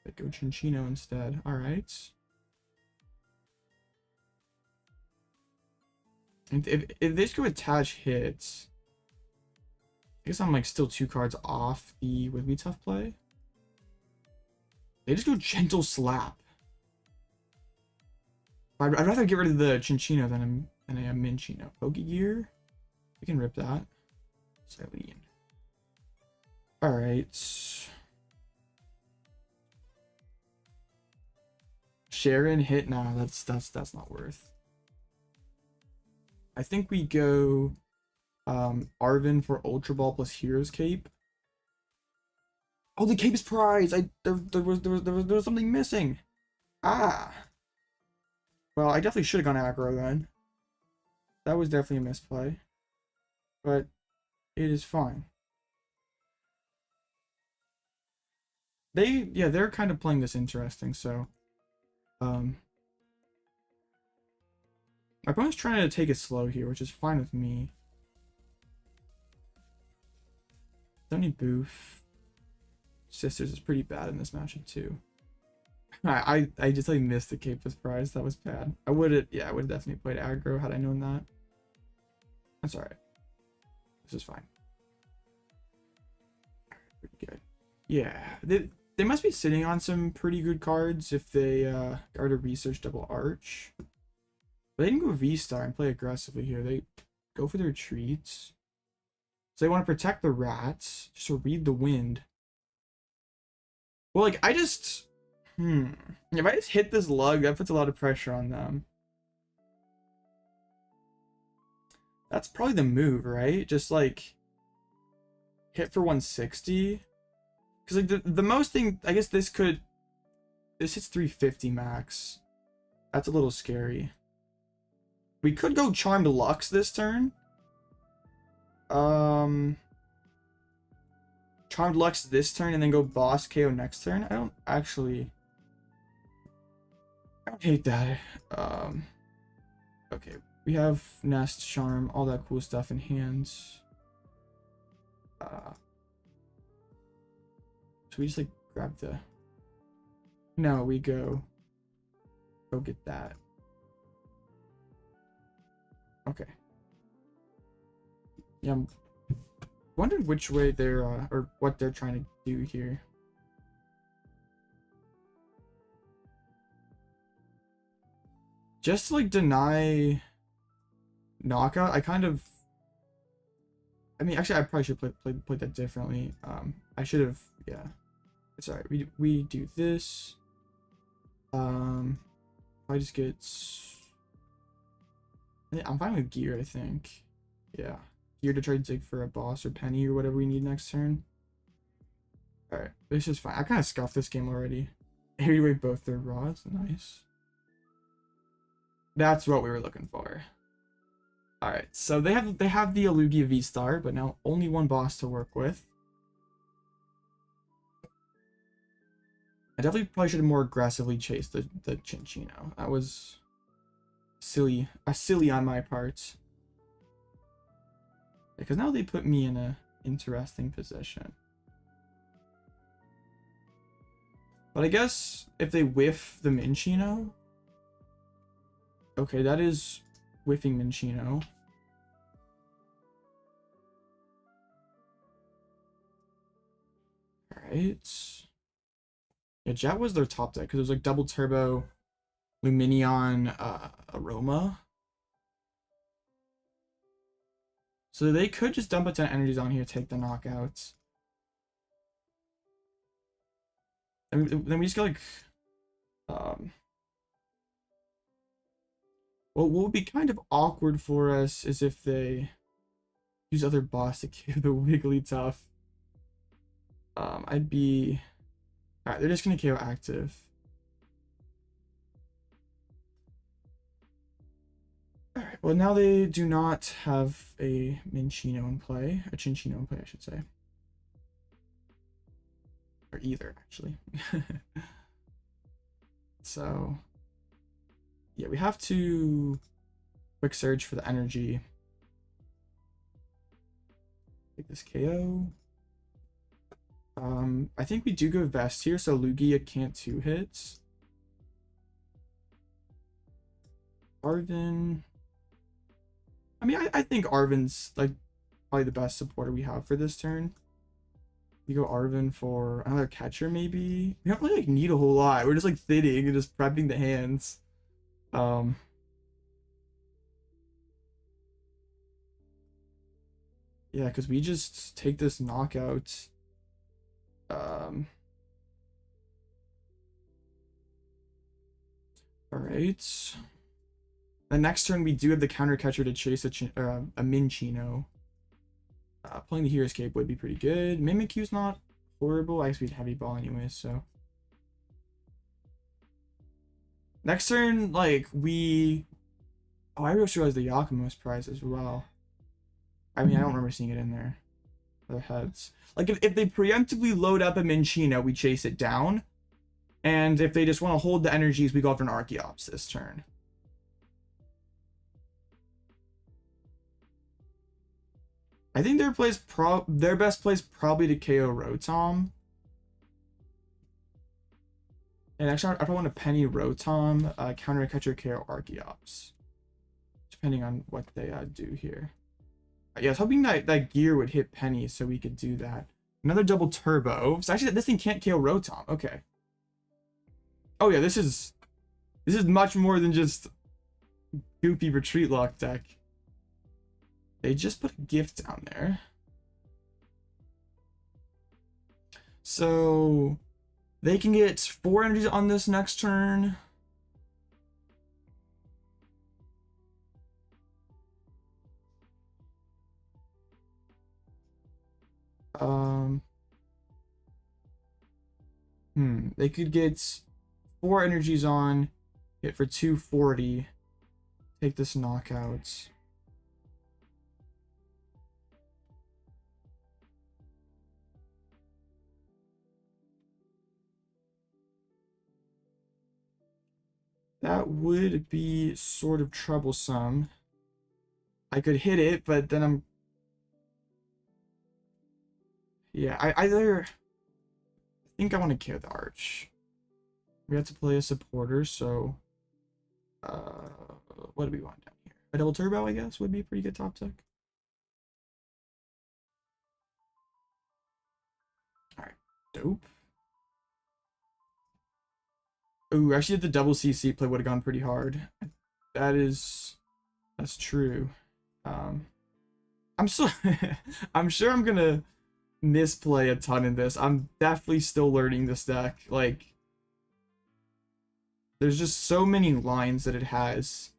They go Chinchino instead. All right. And if this go attach hits, I guess I'm like still 2 cards off the Wigglytuff play. They just go Gentle Slap. I'd rather get rid of the Chinchino than a Minchino. Pokégear, we can rip that. Cyllene. All right. Cheren hit. Nah, that's not worth. I think we go Arven for Ultra Ball plus Hero's Cape. Oh, the Cape's prize. There was something missing. Ah. Well, I definitely should have gone aggro then. That was definitely a misplay. But it is fine. They're kind of playing this interesting, so my opponent's trying to take it slow here, which is fine with me. Don't need Boof. Sisters is pretty bad in this matchup too. I just like missed the cape with prize. That was bad. I would have definitely played aggro had I known that. That's alright. This is fine. Pretty good. Yeah. They must be sitting on some pretty good cards if they guard a research double arch. But they didn't go V-Star and play aggressively here. They go for their treats. So they want to protect the rats. Just to read the wind. Well, like, I just... If I just hit this lug, that puts a lot of pressure on them. That's probably the move, right? Just, like, hit for 160. Because, like, the most thing... I guess this could... This hits 350 max. That's a little scary. We could go Charmed Lux this turn. Charmed Lux this turn and then go Boss KO next turn. I don't hate that. Okay, we have Nest, Charm, all that cool stuff in hands. So we just like grab the... No, we go get that. Okay. Yeah, I'm wondering which way they're or what they're trying to do here. Just to like deny knockout, I mean, actually I probably should play that differently. I should have, yeah. It's alright. We do this. I just get... I'm fine with gear, I think. Yeah. Gear to try to dig for a boss or penny or whatever we need next turn. Alright, this is fine. I kind of scuffed this game already. Anyway, both their rods. Nice. That's what we were looking for. Alright, so they have the Alugia V-Star, but now only one boss to work with. I definitely probably should have more aggressively chased the Chinchino. That was silly on my part. Because now they put me in a interesting position. But I guess if they whiff the Minchino... Okay, that is whiffing Minchino. Alright. Yeah, Jet was their top deck because it was like double turbo, Luminion, Aroma. So they could just dump a ton of energies on here, take the knockouts. And then we just get like, well, what would be kind of awkward for us is if they use other boss to kill the Wigglytuff. I'd be... Alright, they're just gonna KO active. Alright, well now they do not have a Minchino in play. A Chinchino in play, I should say. Or either, actually. So... Yeah, we have to quick surge for the energy. Take this KO. I think we do go Vest here, so Lugia can't 2 hits. Arven. I mean, I think Arven's like probably the best supporter we have for this turn. We go Arven for another catcher, maybe. We don't really like need a whole lot. We're just like sitting and just prepping the hands. Yeah, because we just take this knockout. Alright. The next turn we do have the counter catcher to chase a Minchino. Playing the Hero's Cape would be pretty good. Mimikyu's not horrible. I guess we'd heavy ball anyway, so. Next turn, like, we... Oh, I just realized the Giacomo's prize as well. I mean, I don't remember seeing it in there. Their heads. Like, if they preemptively load up a Minchino, we chase it down. And if they just want to hold the energies, we go after an Archeops this turn. I think their best play is probably to KO Rotom. And actually, I probably want a Penny Rotom, Counter Catcher, KO Archeops, depending on what they do here. Yeah, I was hoping that gear would hit Penny so we could do that. Another double turbo. So actually, this thing can't KO Rotom. Okay. Oh yeah, this is much more than just goofy retreat lock deck. They just put a gift down there. So they can get 4 energies on this next turn. They could get 4 energies on, hit for 240, take this knockout. That would be sort of troublesome. I could hit it, but then I'm... Yeah, I think I want to KO the Arch. We have to play a supporter, so... what do we want down here? A double turbo, I guess, would be a pretty good top deck. Alright, dope. Ooh, actually the double CC play would have gone pretty hard. That's true. I'm so I'm sure I'm gonna misplay a ton in this. I'm definitely still learning this deck. Like, there's just so many lines that it has.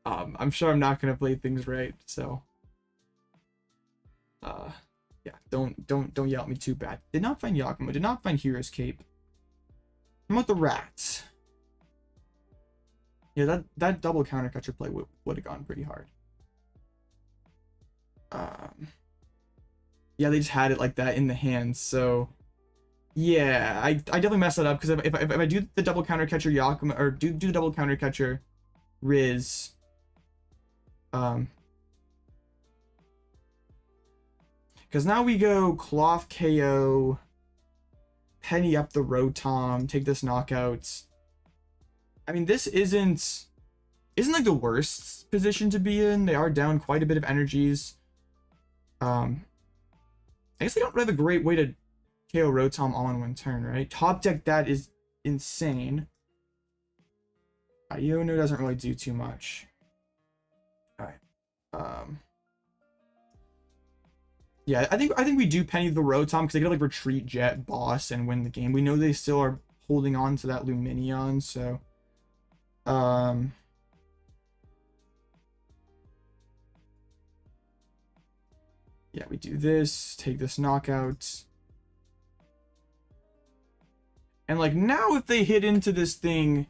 I'm sure I'm not gonna play things right, so yeah, don't yell at me too bad. Did not find Giacomo, did not find Hero's Cape. I'm with the rats. Yeah, that double counter catcher play would have gone pretty hard. Yeah, they just had it like that in the hands, so yeah, I definitely messed that up, because if I do the double counter catcher Giacomo, or do the double counter catcher Riz, because now we go Klawf KO, Penny up the Rotom, take this knockout. I mean, this isn't like the worst position to be in. They are down quite a bit of energies. I guess they don't have a great way to KO Rotom all in one turn, right? Top deck that is insane. Iono doesn't really do too much. Alright. Yeah, I think we do Penny the Rotom because they could like retreat Jet Boss and win the game. We know they still are holding on to that Luminion, so yeah, we do this, take this knockout. And like now if they hit into this thing,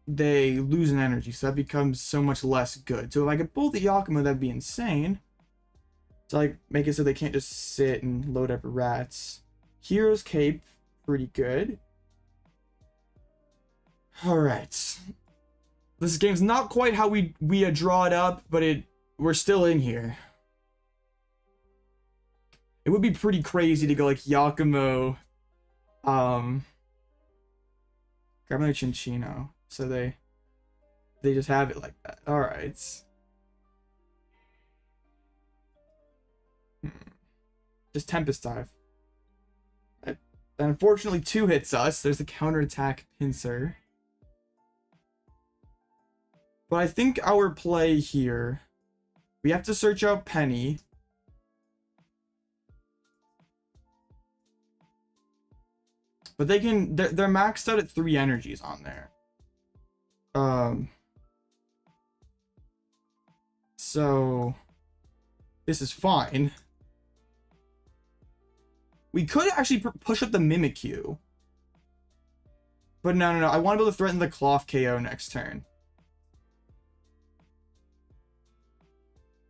they lose an energy, so that becomes so much less good. So if I could pull the Giacomo, that'd be insane. So like make it so they can't just sit and load up rats. Hero's Cape, pretty good. Alright. This game's not quite how we draw it up, but we're still in here. It would be pretty crazy to go like Giacomo, grab another Chinchino. So they just have it like that. Alright. Just Tempest Dive. That unfortunately 2 hits us. There's a counterattack pincer. But I think our play here, we have to search out Penny. But they're maxed out at 3 energies on there. So this is fine. We could actually push up the Mimikyu. But no. I want to be able to threaten the Klawf KO next turn.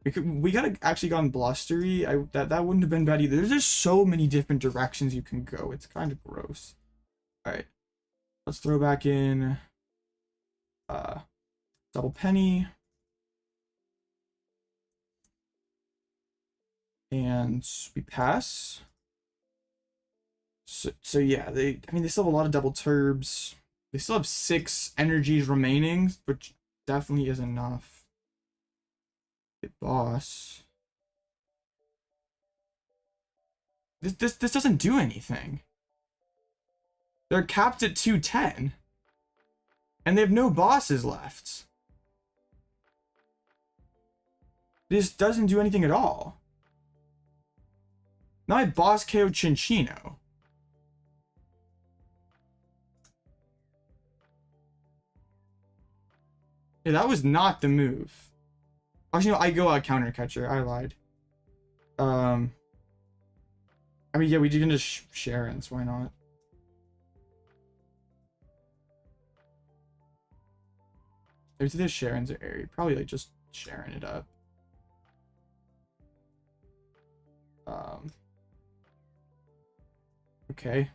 We gotta actually gone blustery. That wouldn't have been bad either. There's just so many different directions you can go. It's kind of gross. Alright. Let's throw back in double Penny. And we pass. So yeah, I mean, they still have a lot of double turbs. They still have 6 energies remaining, which definitely is enough. Hit boss. This doesn't do anything. They're capped at 210. And they have no bosses left. This doesn't do anything at all. Now I boss KO Chinchino. Yeah, that was not the move. Actually, no, I go out counter catcher. I lied. I mean, yeah, we did into Cheren's. Why not? There's either Cheren's or Eri. Probably like just Cheren it up. Okay.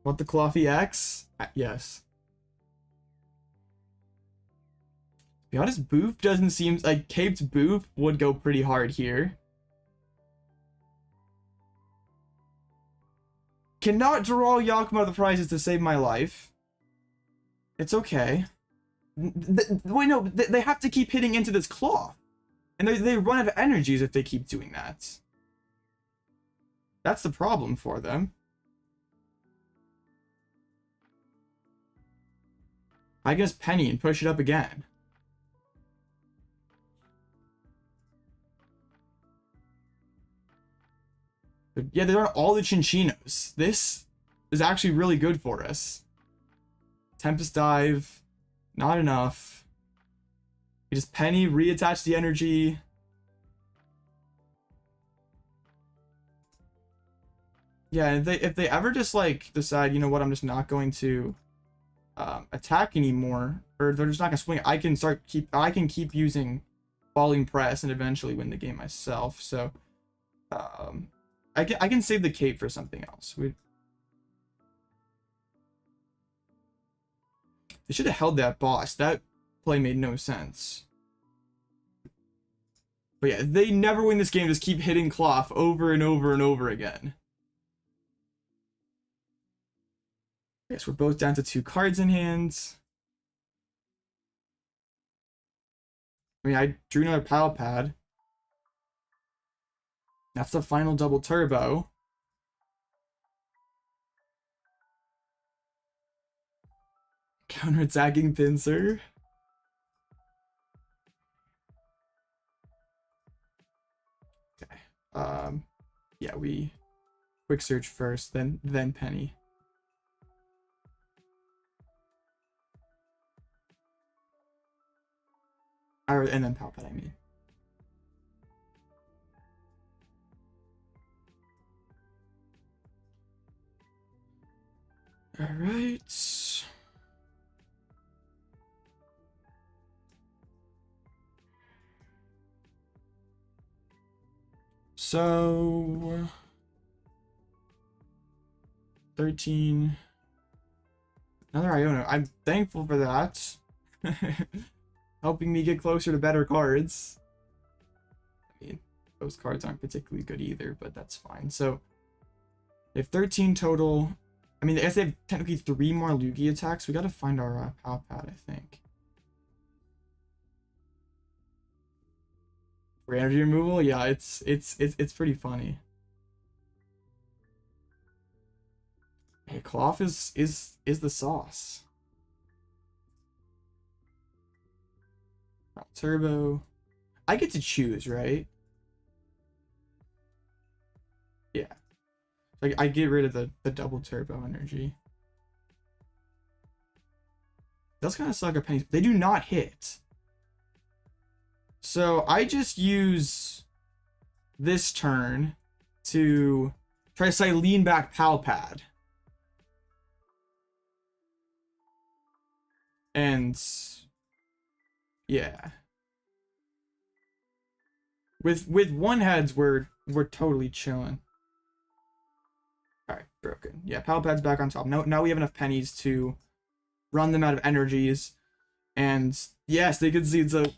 Want the Klawf EX? Yes. To be honest, Boof doesn't seem like Caped Boof would go pretty hard here. Cannot draw Giacomo the prizes to save my life. It's okay. Wait, no, they have to keep hitting into this Klawf. And they run out of energies if they keep doing that. That's the problem for them. I guess Penny and push it up again. But yeah, there are all the Chinchinos. This is actually really good for us. Tempest Dive. Not enough. You just Penny, reattach the energy. Yeah, if they ever just like decide, you know what, I'm just not going to attack anymore, or they're just not gonna swing, I can keep using Falling Press and eventually win the game myself. So I can save the cape for something else. They should have held that boss. That play made no sense. But yeah, they never win this game. Just keep hitting Klawf over and over and over again. Yes, we're both down to 2 cards in hands. I mean, I drew another Pal Pad. That's the final double turbo. Counterattacking Pinsir. Okay. Yeah, we quick search first, then Penny. And then Pal Pad, I mean. All right. So 13. Another Iono. I'm thankful for that. Helping me get closer to better cards. I mean, those cards aren't particularly good either, but that's fine. So if 13 total, I mean, I guess they have technically 3 more Lugia attacks. We gotta find our Pal Pad, I think. For energy removal, yeah, it's pretty funny. Hey, Klawf is the sauce. Turbo. I get to choose, right? Yeah. Like I get rid of the double turbo energy. That's kind of suck a penny. They do not hit. So I just use this turn to try to Cyllene back Pal Pad. And yeah. With one heads we're totally chilling. Alright, broken. Yeah, Pal Pad's back on top. Now we have enough pennies to run them out of energies. And yes, they can see it's a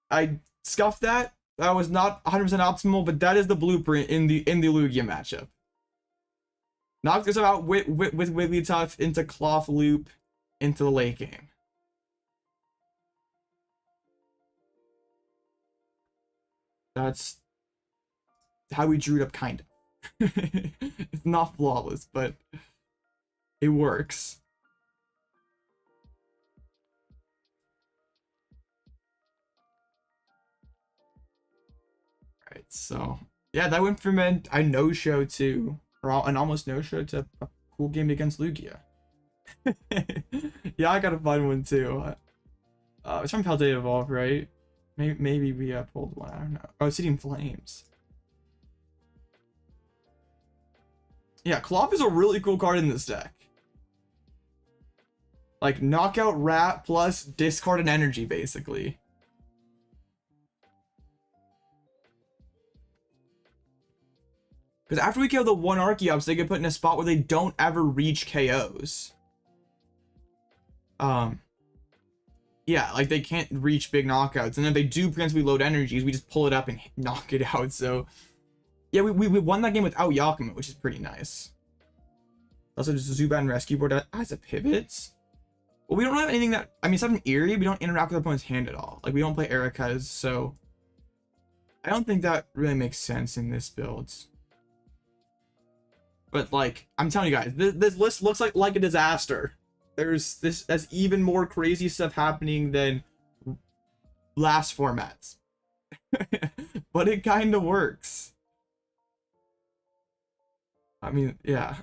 I scuffed that. That was not 100% optimal, but that is the blueprint in the Lugia matchup. Knocked us out with Wigglytuff into Klawf loop into the late game. That's how we drew it up, kind of. It's not flawless, but it works. Alright, so yeah, that went from a no-show to, or an almost no-show to a cool game against Lugia. Yeah, I got a fun one too. It's from Pal Pad Evolve, right? Maybe we pulled one. I don't know. Oh, it's City in Flames. Yeah, Klawf is a really cool card in this deck. Like, knockout rat plus discard an energy, basically. Because after we kill the one Archeops, they get put in a spot where they don't ever reach KOs. Yeah, like they can't reach big knockouts, and if they do potentially load energies, we just pull it up and knock it out. So yeah, we won that game without Giacomo, which is pretty nice. Also, just a Zubat rescue board that has a pivot. Well, we don't have anything that, I mean, aside from Eri, we don't interact with our opponent's hand at all. Like, we don't play Erika's, so I don't think that really makes sense in this build. But like, I'm telling you guys, this list looks like a disaster. There's even more crazy stuff happening than last formats. But it kind of works. I mean, yeah.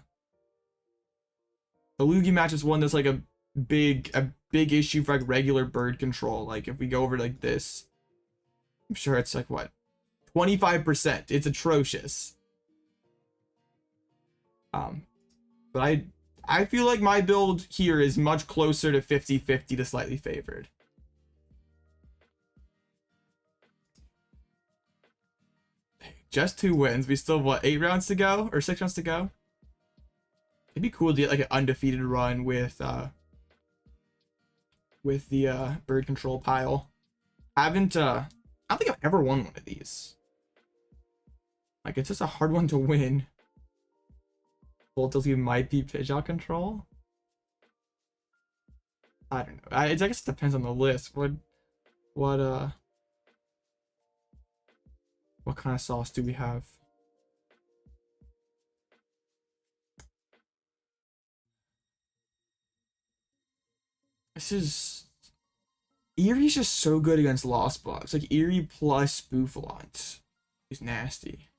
The Lugia match is one that's like a big issue for like regular bird control. Like if we go over like this, I'm sure it's like what, 25%. It's atrocious. But I feel like my build here is much closer to 50-50 to slightly favored. Just 2 wins. We still have, what, 8 rounds to go? Or 6 rounds to go? It'd be cool to get like an undefeated run with the bird control pile. I don't think I've ever won one of these. Like, it's just a hard one to win. Voltility might be Pidgeot control. I don't know. I guess it depends on the list. What kind of sauce do we have? This is, Eri's just so good against Lost Box. Like Eri plus Bouffalant is nasty.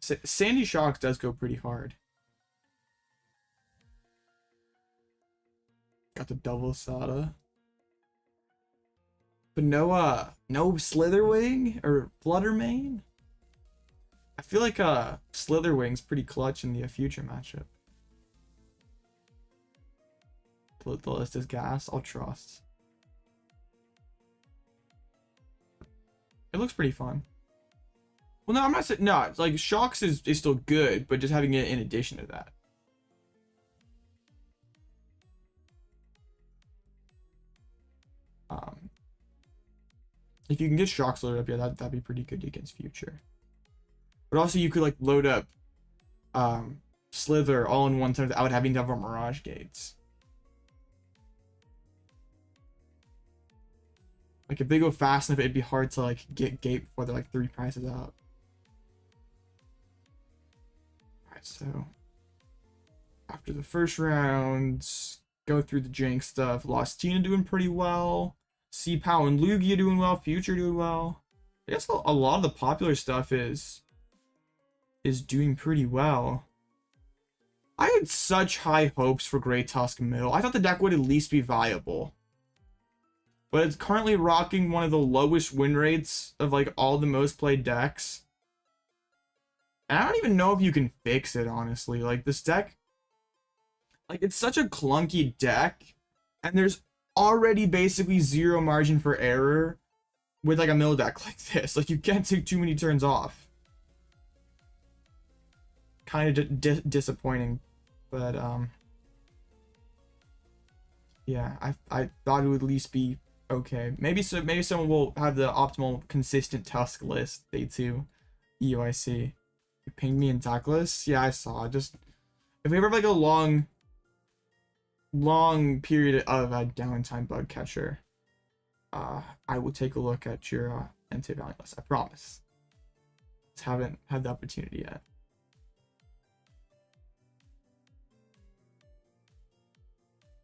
Sandy Shocks does go pretty hard. Got the double Sada. But no Slitherwing or Fluttermane. I feel like Slitherwing's pretty clutch in the future matchup. The list is gas. I'll trust. It looks pretty fun. Well, no, I'm not saying no. It's like Shocks is still good, but just having it in addition to that. If you can get Shocks loaded up, yeah, that'd be pretty good against future. But also, you could like load up Slither all in one time without having to have a Mirage Gates. Like if they go fast enough, it'd be hard to like get gate before they're like 3 prizes out. Alright, so after the first round, go through the jank stuff. Lost Tina doing pretty well. C-Pow and Lugia doing well. Future doing well. I guess a lot of the popular stuff is doing pretty well. I had such high hopes for Great Tusk Mill. I thought the deck would at least be viable. But it's currently rocking one of the lowest win rates of like all the most played decks. And I don't even know if you can fix it, honestly. Like this deck, like it's such a clunky deck, and there's already basically zero margin for error with like a mill deck like this. Like you can't take too many turns off. Kind of disappointing, but yeah, I thought it would at least be okay. Maybe someone will have the optimal consistent Tusk list. Day 2 EOIC. You pinged me in Douglas. Yeah, I saw. if we ever have like a long period of a downtime bug catcher, I will take a look at your anti-value list. I promise. Just haven't had the opportunity yet.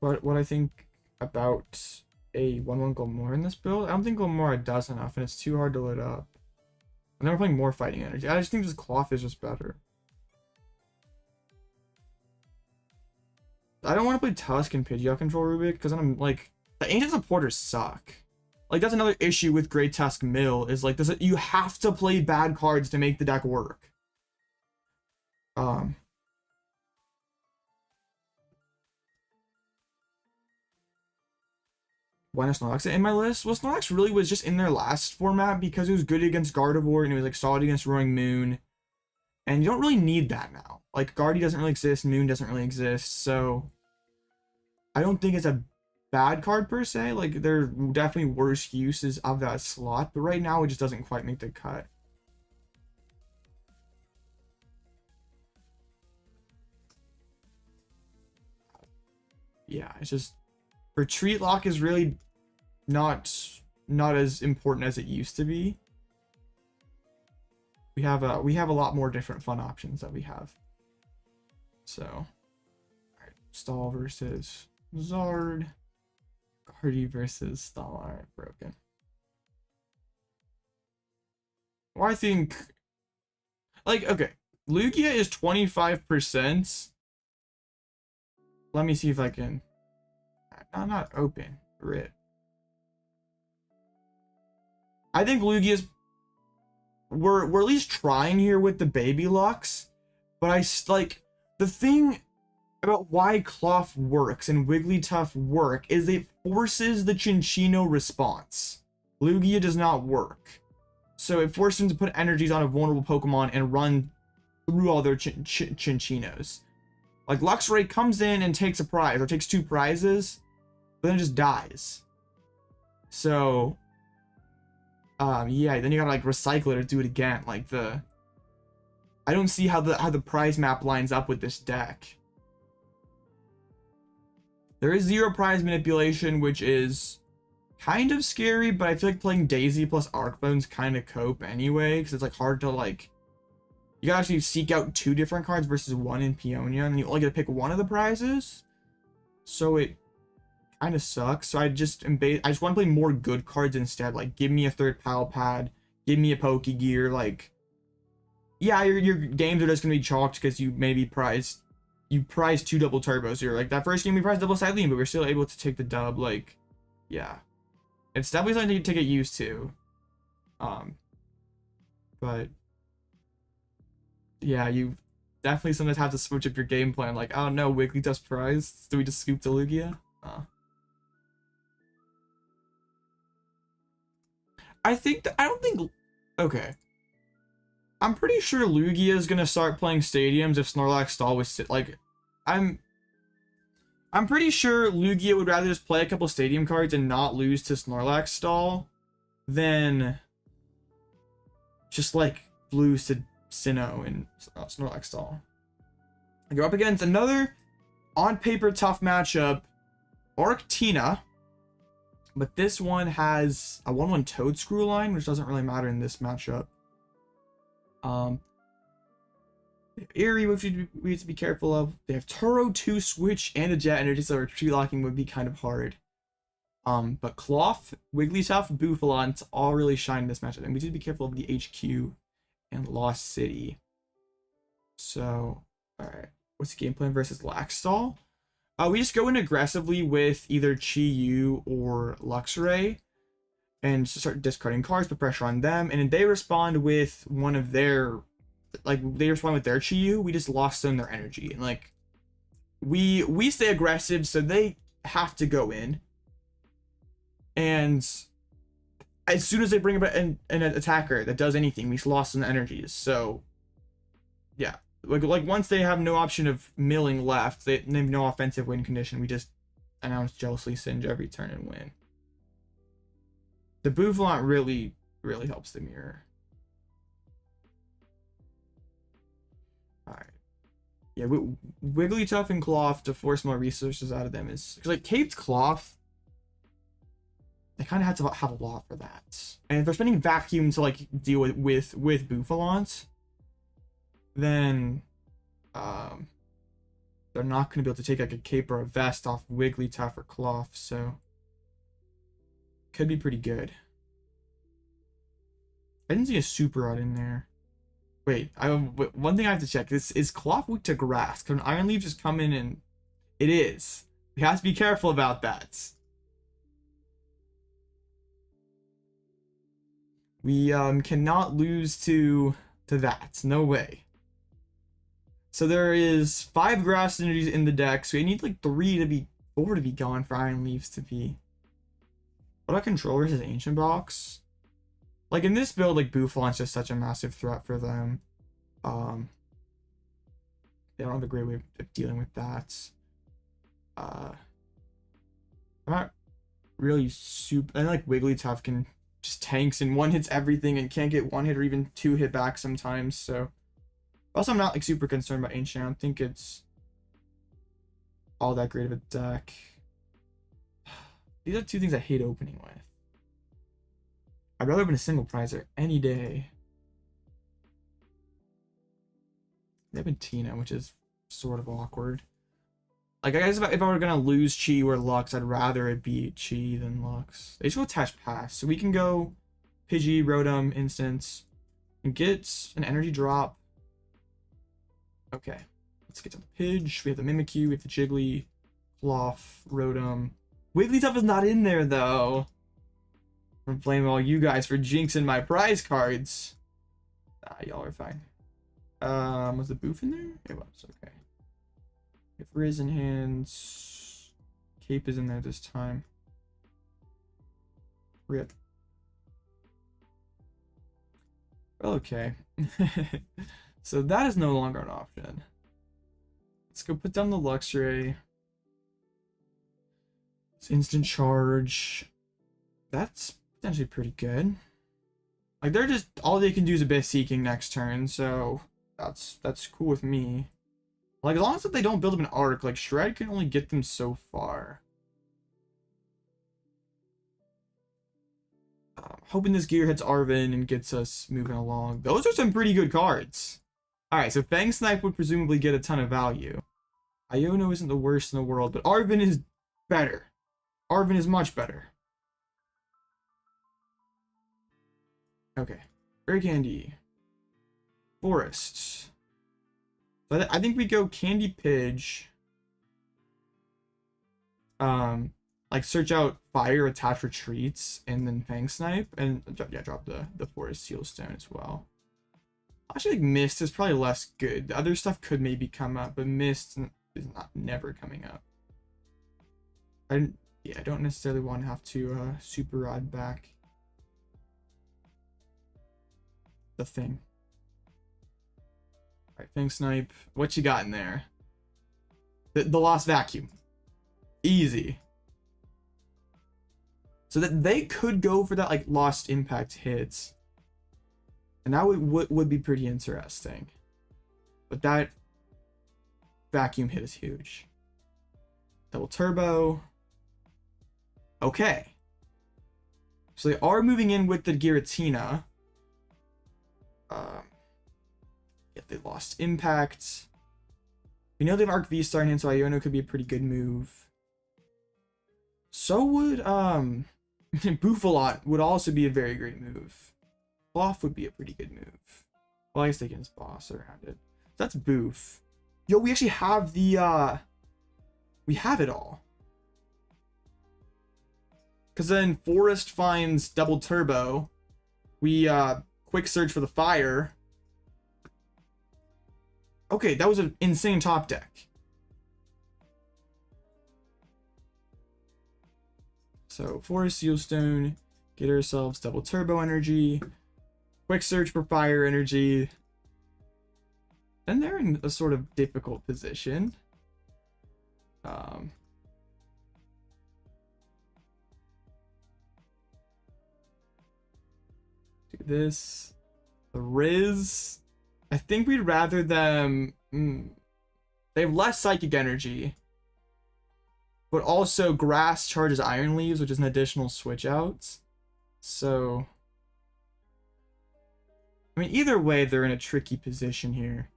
What I think about a 1/1 Glamora in this build, I don't think Glamora does enough, and it's too hard to load up. And then we're playing more fighting energy. I just think this Klawf is just better. I don't want to play Tusk and Pidgeot control Rubik because I'm like, the ancient supporters suck. Like, that's another issue with Great Tusk Mill, is like, you have to play bad cards to make the deck work. Why not Snorlax in my list? Well, Snorlax really was just in their last format because it was good against Gardevoir and it was like solid against Roaring Moon. And you don't really need that now. Like, Guardy doesn't really exist, Moon doesn't really exist, so I don't think it's a bad card per se. Like, there are definitely worse uses of that slot, but right now it just doesn't quite make the cut. Yeah, it's just, Retreat Lock is really not as important as it used to be. We have a lot more different fun options that we have. So, all right, Stall versus Zard, Guardy versus Stall. All right, broken. Well, I think, like, okay, Lugia is 25%. Let me see if I can. Not open. Rip. I think Lugia's. We're at least trying here with the baby locks, but I like the thing about why Klawf works and Wigglytuff work is it forces the Chinchino response. Lugia does not work, so it forces them to put energies on a vulnerable Pokemon and run through all their Chinchinos. Like, Luxray comes in and takes a prize or takes 2 prizes, but then it just dies. So, yeah, then you gotta like recycle it or do it again. Like, I don't see how the prize map lines up with this deck. There is 0 prize manipulation, which is kind of scary, but I feel like playing Daisy plus Arcbone's kind of cope anyway, because it's like hard to like, you gotta actually seek out 2 different cards versus 1 in Peonia, and you only get to pick one of the prizes. So it kind of sucks. So I just want to play more good cards instead. Like, give me a 3rd Pal Pad, give me a Pokégear. Like, yeah, your games are just gonna be chalked because you maybe prized 2 double turbos here. Like, that first game we prized double Cyllene, but we're still able to take the dub. Like, yeah, it's definitely something to get used to. But yeah, you definitely sometimes have to switch up your game plan. Like, oh no, Wigglytuff's prize. Do we just scoop the Lugia? I don't think, okay. I'm pretty sure Lugia is gonna start playing stadiums if Snorlax Stall was like, I'm pretty sure Lugia would rather just play a couple stadium cards and not lose to Snorlax Stall than just like lose to Sinnoh and Snorlax Stall. I go up against another on paper tough matchup, Arctina. But this one has a 1/1 Toadscrew line, which doesn't really matter in this matchup. Eri, which we need to be careful of. They have Turo 2 Switch and a Jet Energy, so retreat locking would be kind of hard. But Klawf, Wigglytuff, Bouffalant all really shine in this matchup, and we need to be careful of the HQ and Lost City. So, alright. What's the game plan versus Laxstall? We just go in aggressively with either Chi-Yu or Luxray and start discarding cards, put pressure on them, and then they respond with one of their, like, they respond with their Chi-Yu. We just lost them their energy, and like, we stay aggressive, so they have to go in. And as soon as they bring about an attacker that does anything, we lost some energies. So yeah, like once they have no option of milling left, they have no offensive win condition, we just announce Jealously Singe every turn and win. The Bouffalant really helps the mirror. Alright. Yeah, Wigglytuff and Klawf to force more resources out of them is because like Caped Klawf, they kind of had to have a lot for that. And if they're spending Vacuum to like deal with Bouffalant, then they're not going to be able to take like a Cape or a Vest off Wigglytuff or Klawf, so could be pretty good. I didn't see a Super Rod in there. Wait, one thing I have to check is Klawf weak to grass? Can an Iron Leaf just come in and it is? We have to be careful about that. We cannot lose to that. No way. So there is 5 grass energies in the deck, so we need like 4 to be gone for Iron Leaves to be. What about Control versus Ancient Box? Like in this build, like Bouffalant's just such a massive threat for them. They don't have a great way of dealing with that. I'm not really super. I like Wigglytuff can just tanks and one hits everything and can't get 1 hit or even 2 hit back sometimes. So also I'm not like super concerned about Ancient. I don't think it's all that great of a deck. These are 2 things I hate opening with. I'd rather open a single prizer any day. They have a Tina, which is sort of awkward. Like, I guess if I were gonna lose Chi or Lux, I'd rather it be Chi than Lux. They should attach pass, so we can go Pidgey, Rotom, Instance, and get an energy drop. Okay, let's get to the Pidge. We have the Mimikyu, we have the Jiggly, Klawf, Rotom. Wigglytuff is not in there though. I'm blaming all you guys for jinxing my prize cards. Y'all are fine. Was the Boof in there? It was, okay. If Risen Hands. Cape is in there this time. Rip. Okay. So that is no longer an option. Let's go put down the Luxray. It's instant charge. That's potentially pretty good. Like they're just all they can do is Abyss Seeking next turn, so that's cool with me. Like as long as they don't build up an arc, like Shred can only get them so far. Hoping this gear hits Arven and gets us moving along. Those are some pretty good cards. Alright, so Fang Snipe would presumably get a ton of value. Iono isn't the worst in the world, but Arven is better. Arven is much better. Okay. Rare Candy. Forest. So I think we go Candy Pidge. Like search out Fire, attach retreats, and then Fang Snipe, and yeah, drop the Forest Seal Stone as well. Actually, like Mist is probably less good. The other stuff could maybe come up, but Mist is never coming up. I don't necessarily want to have to Super Rod back the thing. Alright, Fang Snipe. What you got in there? The Lost Vacuum. Easy. So that they could go for that like Lost Impact hits. And that would be pretty interesting. But that Vacuum hit is huge. Double Turbo. Okay. So they are moving in with the Giratina. Yeah, they lost Impact. We know they have Arc V-Star in hand, so Iono could be a pretty good move. So would Bouffalant would also be a very great move. Klawf would be a pretty good move. Well, I guess they can just boss around it. That's Boof. Yo, we actually have the we have it all. Cause then Forest finds Double Turbo. We quick search for the Fire. Okay, that was an insane top deck. So Forest Seal Stone, get ourselves Double Turbo energy, quick search for Fire energy. And they're in a sort of difficult position. Do this. The Riz. I think we'd rather them They have less psychic energy, but also grass charges iron leaves, which is an additional switch out. So, I mean, either way, they're in a tricky position here.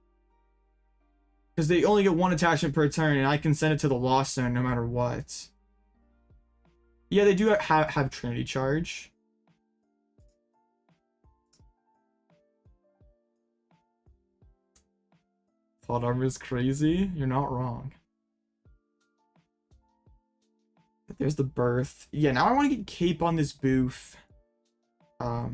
Because they only get one attachment per turn, and I can send it to the Lost Zone no matter what. Yeah, they do have Trinity Charge. Plot armor is crazy. You're not wrong. But there's the birth. Yeah, now I want to get Cape on this Boof. Yeah,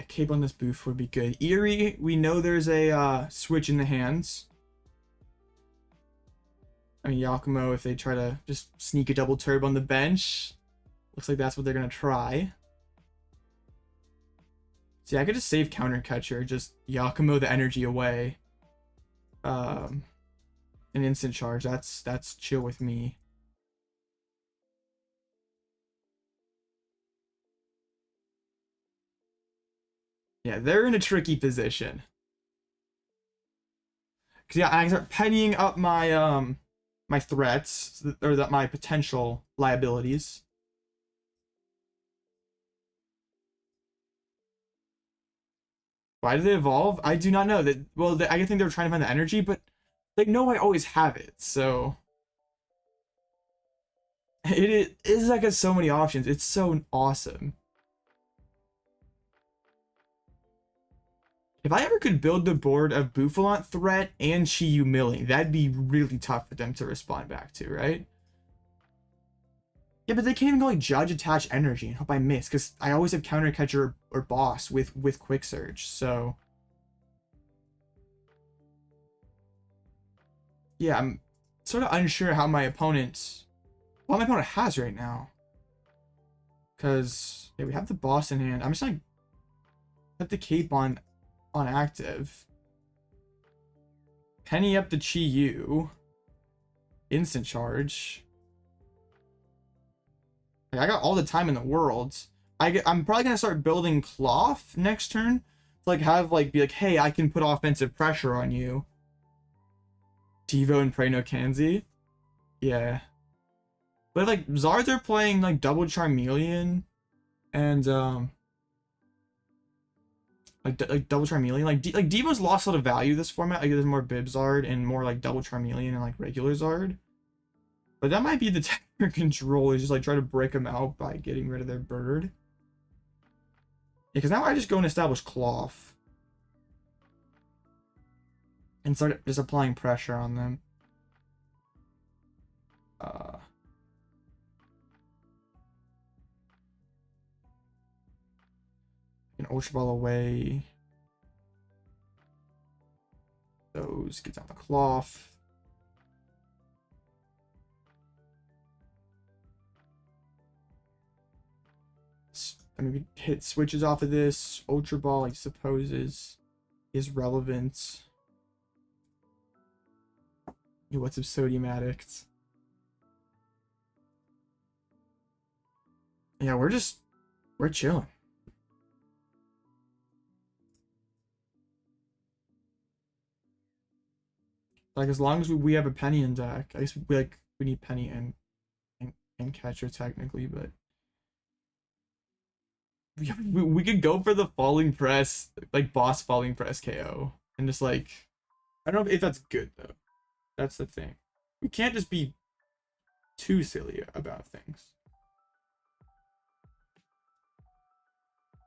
Cape on this Boof would be good. Eri, we know there's a switch in the hands. I mean, Giacomo, if they try to just sneak a double turb on the bench, looks like that's what they're going to try. See, I could just save Counter Catcher, just Giacomo the energy away. An instant charge, that's chill with me. Yeah, they're in a tricky position. Cause yeah, I start pennying up my my threats, or that my potential liabilities. Why did they evolve? I do not know. That well, I think they were trying to find the energy, but they know I always have it, so it is like so many options. It's so awesome. If I ever could build the board of Bouffalant threat and Chi-Yu milling, that'd be really tough for them to respond back to, right? Yeah, but they can't even go like Judge Attach Energy and hope I miss, because I always have Counter Catcher or Boss with Quick Surge, so yeah, I'm sort of unsure how my opponent, what my opponent has right now. Because yeah, we have the Boss in hand. I'm just gonna put the Cape on active. Penny up the Chi-Yu. Instant charge. Like, I got all the time in the world. I'm probably gonna start building Klawf next turn. To like have like be like, hey, I can put offensive pressure on you. Devo and Pray No Kanzi. Yeah. But like Zards are playing like double Charmeleon and like double Charmeleon. Like Devo's lost a lot of value this format. Like there's more Bib Zard and more like double Charmeleon and like regular Zard. But that might be the technical control, is just like try to break them out by getting rid of their bird. Yeah, because now I just go and establish Klawf. And start just applying pressure on them. An Ultra Ball away. Those, gets out the Klawf. I mean, we hit switches off of this. Ultra Ball, I suppose, is relevant. Yo, what's up, Sodium Addicts? Yeah, we're chilling. Like, as long as we have a Penny in deck, I guess we need Penny and Catcher technically, but we could go for the Falling Press, like Boss Falling Press KO, and just like, I don't know if that's good though. That's the thing. We can't just be too silly about things.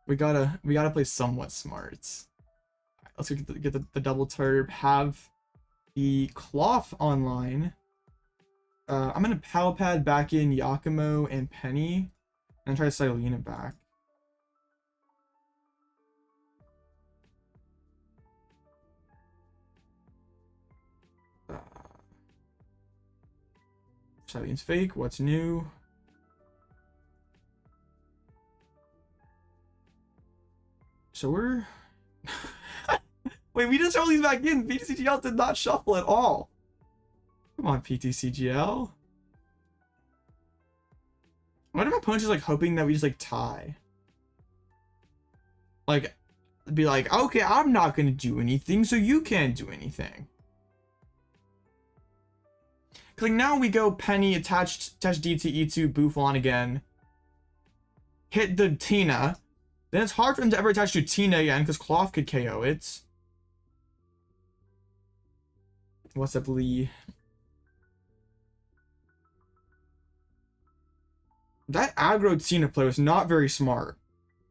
We gotta play somewhat smart. Right, let's get the double turb. Have the Klawf online. I'm gonna Pal Pad back in Giacomo and Penny, and try to Cyllene it back. Cylene's fake. What's new? So we're wait, we just throw these back in. PTCGL did not shuffle at all. Come on, PTCGL. What if my opponent's just like hoping that we just like tie? Like be like, okay, I'm not gonna do anything, so you can't do anything. Cause like now we go Penny, attach DTE to Bouffalant again. Hit the Tina. Then it's hard for him to ever attach to Tina again, because Klawf could KO it. What's up, Lee? That aggro Tina play was not very smart.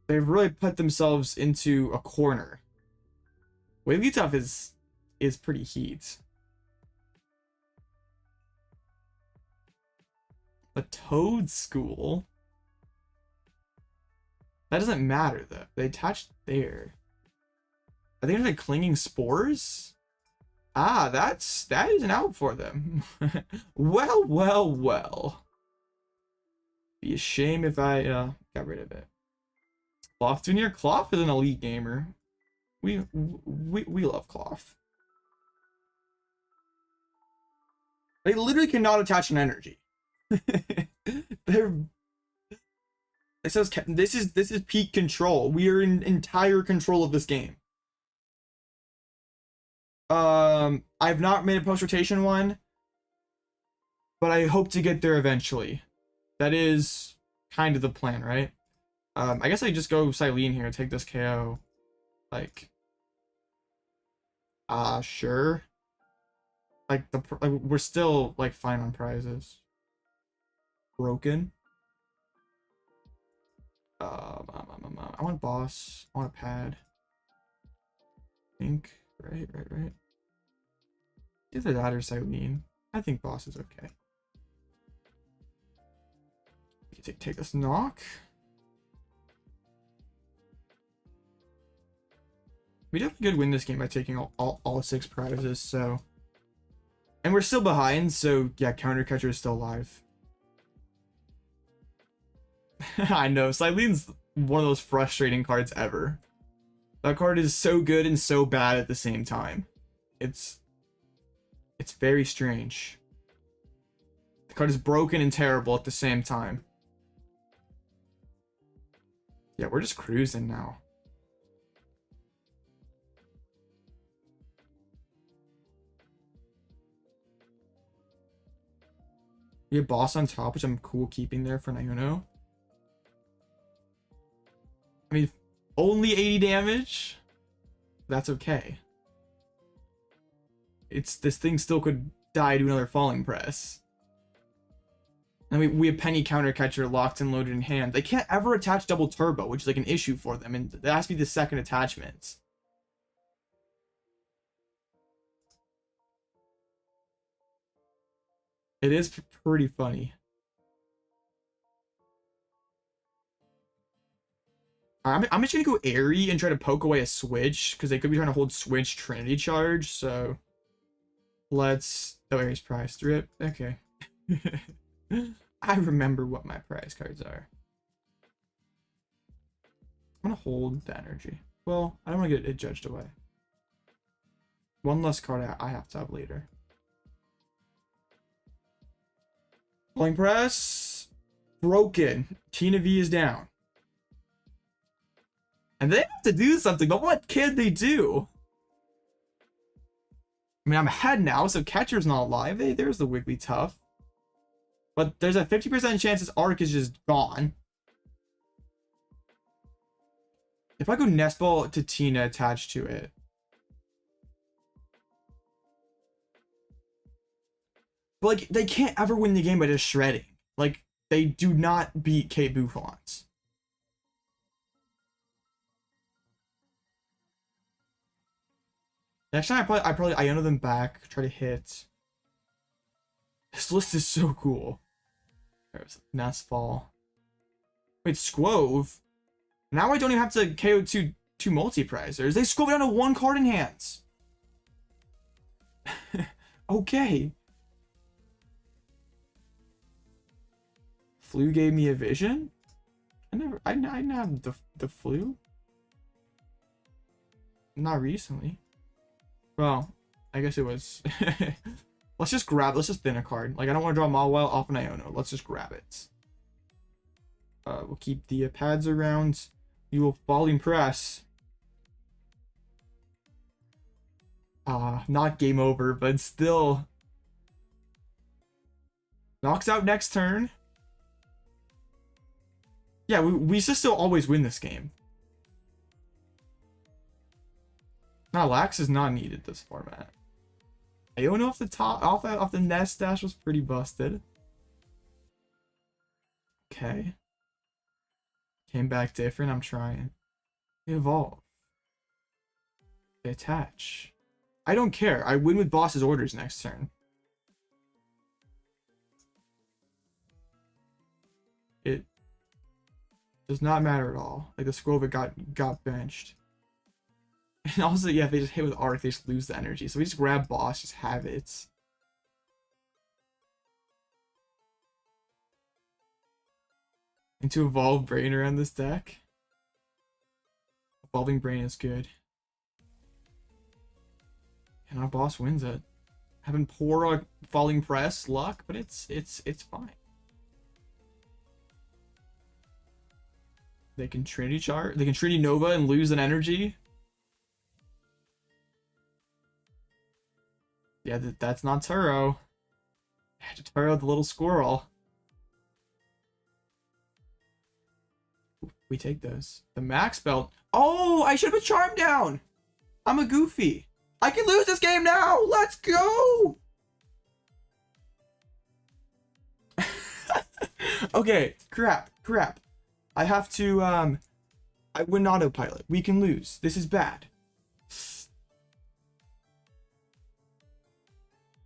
They've really put themselves into a corner. Wigglytuff is pretty heat. A Toad School? That doesn't matter though. They attached there. Are they like clinging spores? Ah, that is an out for them. Well, well, well. Be a shame if I got rid of it. Klawf Jr. Klawf is an elite gamer. We love Klawf. They literally cannot attach an energy. They're. It says this is peak control. We are in entire control of this game. I've not made a post rotation one, but I hope to get there eventually. That is kind of the plan, right? I guess I just go Cyllene here, take this KO. Like, sure. Like we're still like fine on prizes. Broken. I want boss. I want a pad. I think right. Either that or Cyllene. I think boss is okay. We can take this knock. We definitely could win this game by taking all 6 prizes, so. And we're still behind, so yeah, Counter Catcher is still alive. I know, Cylene's one of those frustrating cards ever. That card is so good and so bad at the same time. It's very strange. The card is broken and terrible at the same time. Yeah, we're just cruising now. We have boss on top, which I'm cool keeping there for Iono. I mean, only 80 damage? That's okay. This thing still could die to another falling press. And we have Penny Counter Catcher locked and loaded in hand. They can't ever attach double turbo, which is like an issue for them, and that has to be the second attachment. It is pretty funny. I'm just gonna go Eri and try to poke away a switch, because they could be trying to hold switch Trinity Charge, so let's. Oh, Eri's prize strip. Okay. I remember what my prize cards are. I'm gonna hold the energy. Well, I don't want to get it judged away. One less card I have to have later. Pulling press. Broken. Tina V is down. And they have to do something, but what can they do? I mean, I'm ahead now, so catcher's not alive. Hey, there's the Wigglytuff. But there's a 50% chance his arc is just gone. If I go Nest Ball to Tina attached to it. But, like, they can't ever win the game by just shredding. Like, they do not beat K Bouffalants. Next time I probably Iono them back, try to hit. This list is so cool. There's Nest Ball. Wait, Squove? Now I don't even have to KO two multi-prizers. They Squove down to 1 card in hands. Okay. Flu gave me a vision? I didn't have the flu. Not recently. Well, I guess it was. Let's just thin a card. Like, I don't want to draw Mawile off an Iono. Let's just grab it. We'll keep the pads around. You will falling press. Not game over, but still. Knocks out next turn. Yeah, we should still always win this game. Now, Lax is not needed this format. Iono off the top, off the Nest dash was pretty busted. Okay. Came back different, I'm trying. Evolve. Attach. I don't care. I win with boss's orders next turn. It does not matter at all. Like the Skwovet got benched. And also, yeah, if they just hit with Arc, they just lose the energy. So we just grab boss, just have it. And to evolve Brain around this deck. Evolving Brain is good. And our boss wins it. Having poor falling press luck, but it's fine. They can Trinity Chart. They can Trinity Nova and lose an energy. Yeah, that's not Turo. I had to Turo the little squirrel. We take those. The max belt. Oh, I should have put Charm down. I'm a goofy. I can lose this game now. Let's go. Okay, crap. I have to, I win autopilot. We can lose. This is bad.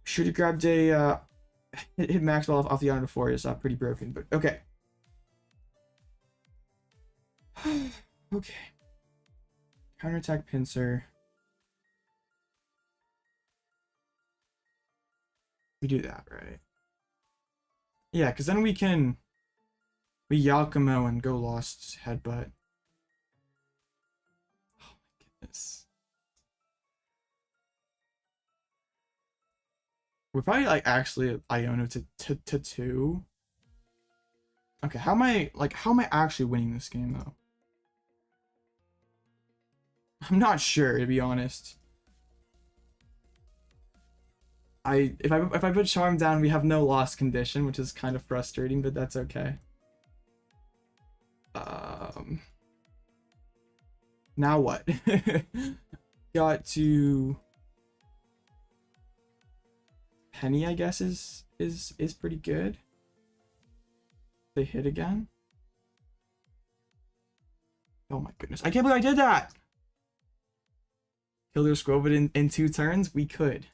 Should have grabbed a, hit max ball off the Iono before. It's not pretty broken, but okay. Okay. Counterattack Pinsir. We do that, right? Yeah, because then we can... We Giacomo and go Lost Headbutt. Oh my goodness. We're probably like actually Iono to 2. Okay, how am I actually winning this game though? I'm not sure, to be honest. If I put Charm down, we have no lost condition, which is kind of frustrating, but that's okay. Now what? Got to Penny, I guess is pretty good. They hit again. Oh my goodness! I can't believe I did that. Kill their Skwovet in 2 turns. We could.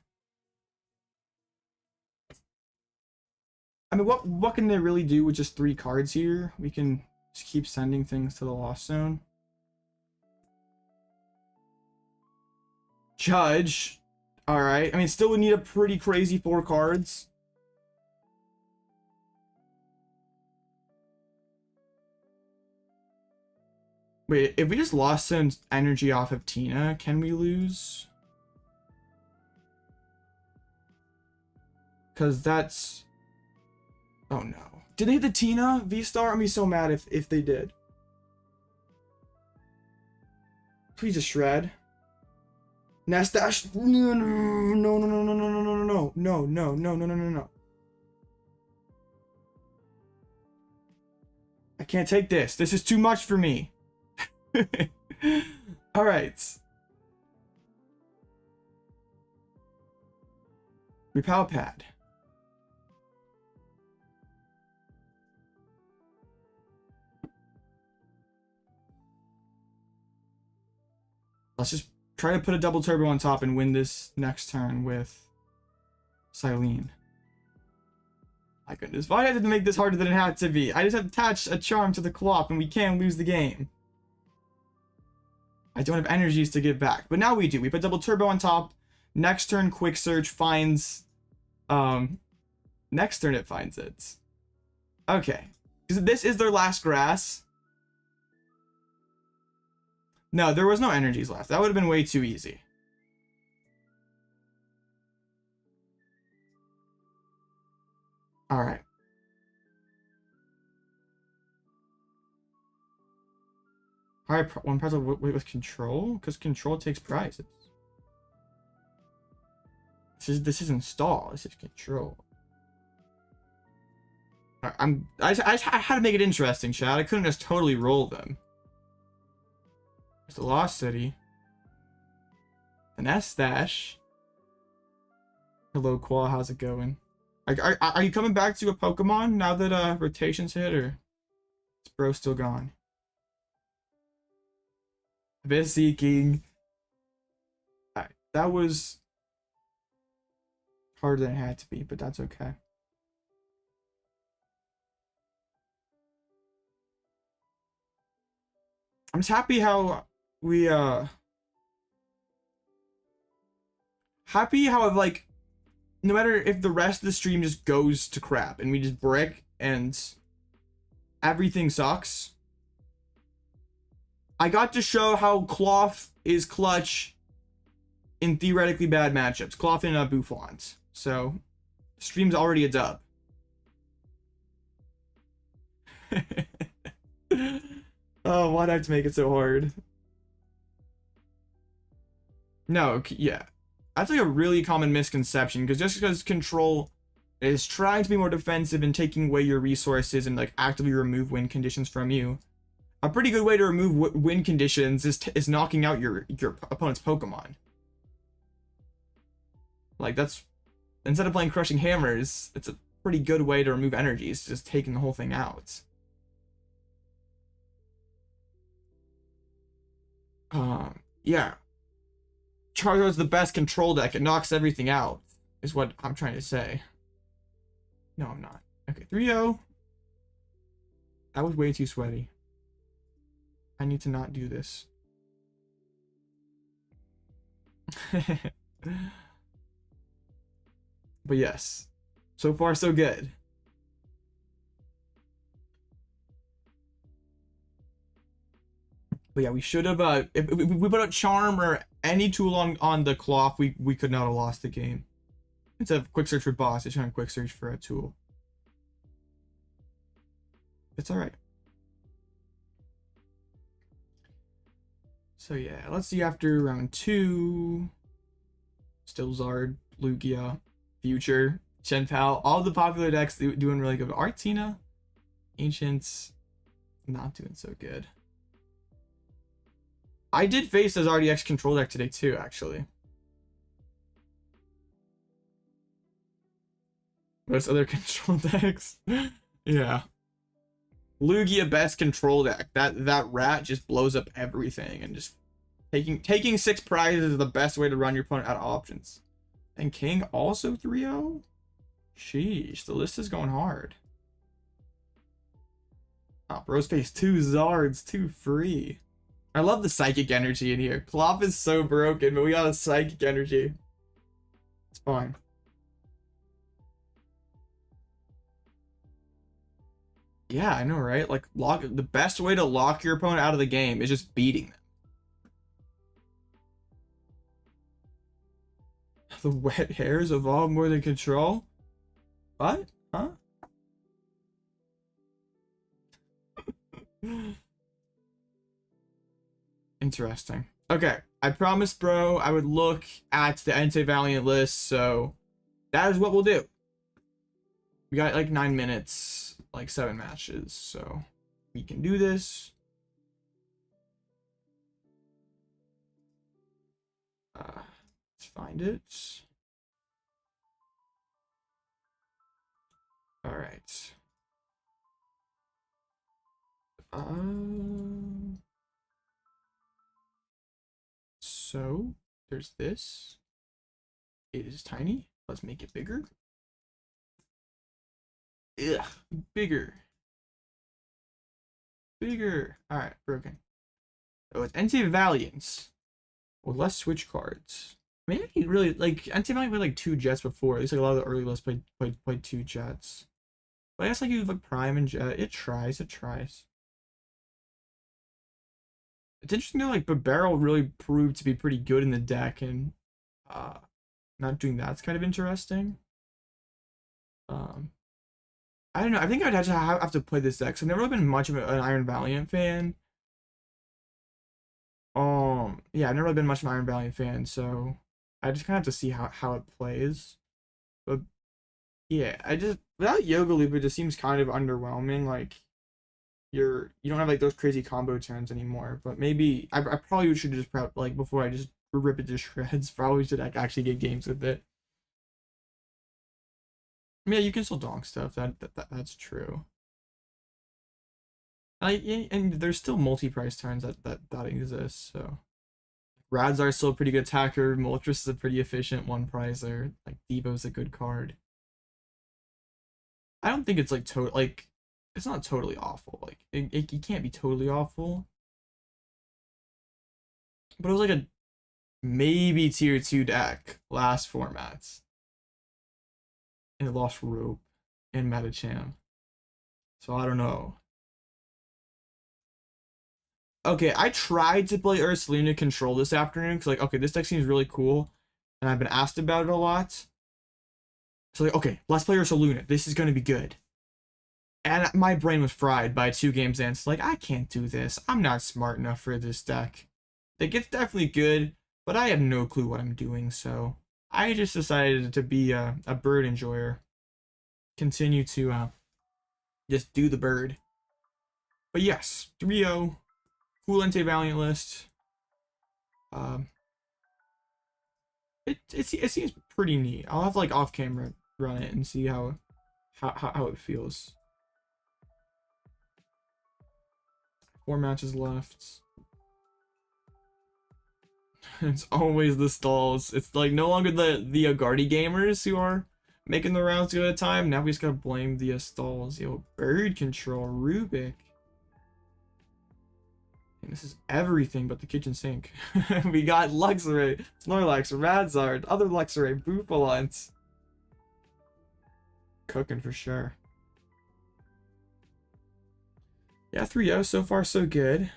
I mean, what can they really do with just 3 cards here? We can just keep sending things to the Lost Zone. Judge. Alright. I mean, still would need a pretty crazy 4 cards. Wait, if we just Lost Zone energy off of Tina, can we lose? Because that's... Oh no. Did they hit the Tina V-Star? I'd be so mad if they did. Please just shred. Nest Dash. No. I can't take this. This is too much for me. Alright. We Pal Pad. Let's just try to put a double turbo on top and win this next turn with Cyllene. My goodness, why did I have to make this harder than it had to be? I just have attached a charm to the Klawf and we can't lose the game. I don't have energies to give back, but now we do. We put double turbo on top. Next turn, quick search finds... next turn it finds it. Okay. This is their last grass. No, there was no energies left. That would have been way too easy. Alright. Alright, one puzzle with control? Because control takes prizes. This isn't stall. This is control. I had to make it interesting, Chad. I couldn't just totally roll them. There's the Lost City. The Nest Stash. Hello, Qual. How's it going? Are you coming back to a Pokemon now that rotation's hit, or is bro still gone? Abyss Seeking. Alright, that was harder than it had to be, but that's okay. I'm just happy how we happy how like no matter if the rest of the stream just goes to crap and we just brick and everything sucks, I got to show how Klawf is clutch in theoretically bad matchups. Klawf and Bouffalant. So stream's already a dub. Oh, why'd I have to make it so hard? No, yeah. That's like a really common misconception, because just because control is trying to be more defensive and taking away your resources and like actively remove win conditions from you, a pretty good way to remove win conditions is knocking out your opponent's Pokemon. Like, that's, instead of playing Crushing Hammers, it's a pretty good way to remove energies, just taking the whole thing out. Yeah. Charizard's the best control deck. It knocks everything out, is what I'm trying to say. No, I'm not. Okay, 3-0. That was way too sweaty. I need to not do this. But yes, so far so good. But yeah, we should have if we put out Charm or any tool on the Klawf, we could not have lost the game. Instead of quick search for boss, it's trying to quick search for a tool. It's alright. So yeah, let's see after round 2. Still Zard, Lugia, Future, Pal, all the popular decks doing really good. Artina, Ancients, not doing so good. I did face as RDX control deck today too, actually. Most other control decks? Yeah. Lugia best control deck. That rat just blows up everything, and just taking 6 prizes is the best way to run your opponent out of options. And King also 3-0? Sheesh, the list is going hard. Oh, bro's face 2 Zards, 2 free. I love the psychic energy in here. Klawf is so broken, but we got a psychic energy. It's fine. Yeah, I know, right? Like, the best way to lock your opponent out of the game is just beating them. The wet hairs evolve more than control? What? Huh? Interesting. Okay, I promised, bro, I would look at the Entei Valiant list, so that is what we'll do. We got like 9 minutes, like 7 matches, so we can do this. Let's find it. All right. So there's this. It is tiny. Let's make it bigger. Ugh, bigger. Bigger. All right, broken. Oh, it's Entei Valiants with less switch cards. Maybe really like Entei Valiant played like 2 Jets before. At least like a lot of the early lists played 2 Jets. But I guess like you have like Prime and Jet. It tries. It's interesting though, like Barrel really proved to be pretty good in the deck, and not doing that's kind of interesting. I don't know. I think I'd have to play this deck. So I've never really been much of an Iron Valiant fan. Yeah, I've never really been much of an Iron Valiant fan, so I just kind of have to see how it plays. But yeah, without Yoga Loop, it just seems kind of underwhelming. Like you don't have like those crazy combo turns anymore. But maybe I probably should just prep like before I just rip it to shreds. Probably should like actually get games with it. Yeah, you can still donk stuff. That's true. And there's still multi-price turns that exist. So Radzar's still a pretty good attacker. Moltres is a pretty efficient one pricer. Like Devo's a good card. I don't think it's like it's not totally awful. Like it can't be totally awful. But it was like a maybe tier 2 deck last formats. And it lost Rope and Metacham. So I don't know. Okay, I tried to play Ursaluna Control this afternoon because like, okay, this deck seems really cool. And I've been asked about it a lot. So like, okay, let's play Ursaluna. This is going to be good. And my brain was fried by 2 games in. It's like, I can't do this. I'm not smart enough for this deck. Like, it's definitely good, but I have no clue what I'm doing, so I just decided to be a bird enjoyer. Continue to just do the bird. But yes, 3-0, cool Entei Valiant list. It seems pretty neat. I'll have to, like, off camera run it and see how it feels. 4 matches left. It's always the stalls. It's like no longer the Agardi gamers who are making the rounds go at a time. Now we just gotta blame the stalls. Yo, bird control, Rubik. And this is everything but the kitchen sink. We got Luxray, Snorlax, Radzard, other Luxray, Bouffalant. Cooking for sure. Yeah, 3-0, so far so good.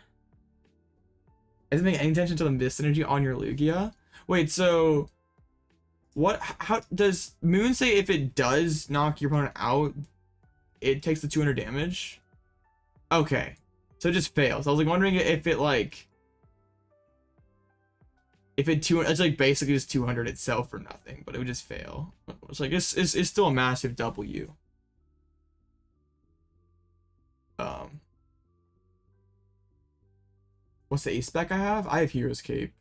Isn't paying any attention to the Mist Energy on your Lugia? Wait, so how does Moon say if it does knock your opponent out, it takes the 200 damage? Okay, so it just fails. I was like wondering if it like it's like basically just 200 itself for nothing, but it would just fail. It's like it's still a massive W. What's the ace spec I have? I have Hero's Cape.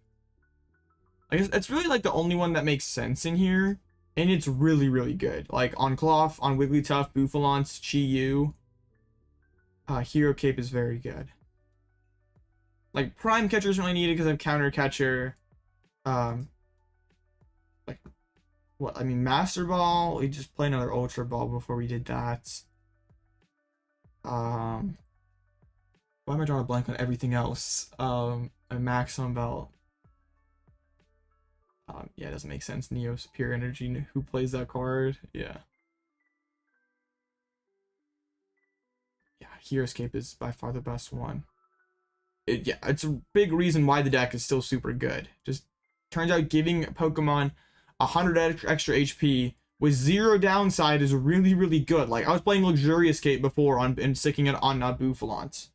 I guess it's really like the only one that makes sense in here. And it's really, really good. Like on Klawf, on Wigglytuff, Bouffalant, Chi-Yu. Hero Cape is very good. Like Prime Catcher isn't really needed because I'm Counter Catcher. Like what? I mean, Master Ball. We just play another Ultra Ball before we did that. Why am I drawing a blank on everything else? A Maximum Belt. Yeah, it doesn't make sense. Neo Superior Energy. Who plays that card? Yeah. Yeah, Hero's Cape is by far the best one. Yeah, it's a big reason why the deck is still super good. Just turns out giving Pokemon 100 extra HP with 0 downside is really, really good. Like, I was playing Luxurious Cape before and sticking it on Bouffalant.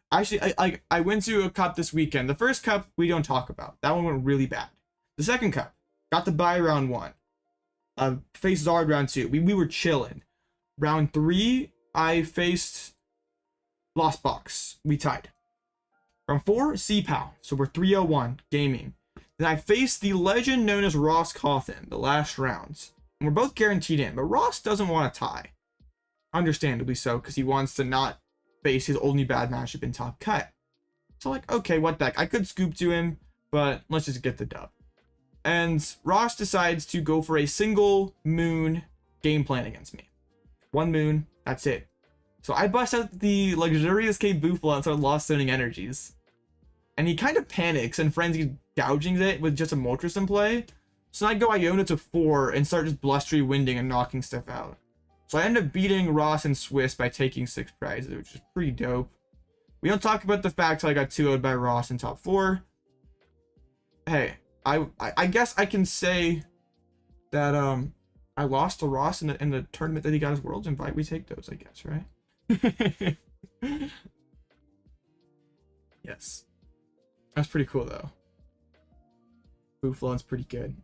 Actually, I went to a cup this weekend. The first cup we don't talk about. That one went really bad. The second cup, got the bye round 1. Faced Zard round 2. We were chilling. Round 3, I faced Lost Box. We tied. Round 4, C-Pal. So we're 3-0-1 gaming. Then I faced the legend known as Ross Coffin, the last rounds. And we're both guaranteed in, but Ross doesn't want to tie. Understandably so, because he wants to not face his only bad matchup in top cut. So like, okay, what the heck? I could scoop to him, but let's just get the dub. And Ross decides to go for a single moon game plan against me. 1 moon, that's it. So I bust out the Luxurious Cape Bouffalant and start lost zoning energies. And he kind of panics and frenzies gouging it with just a Moltres in play. So I go Iono to 4 and start just blustery winding and knocking stuff out. So I end up beating Ross and Swiss by taking 6 prizes, which is pretty dope. We don't talk about the fact I got 2-0'd by Ross in top 4. Hey, I guess I can say that I lost to Ross in the tournament that he got his Worlds invite. We take those, I guess, right? Yes. That's pretty cool though. Bouffalant's pretty good.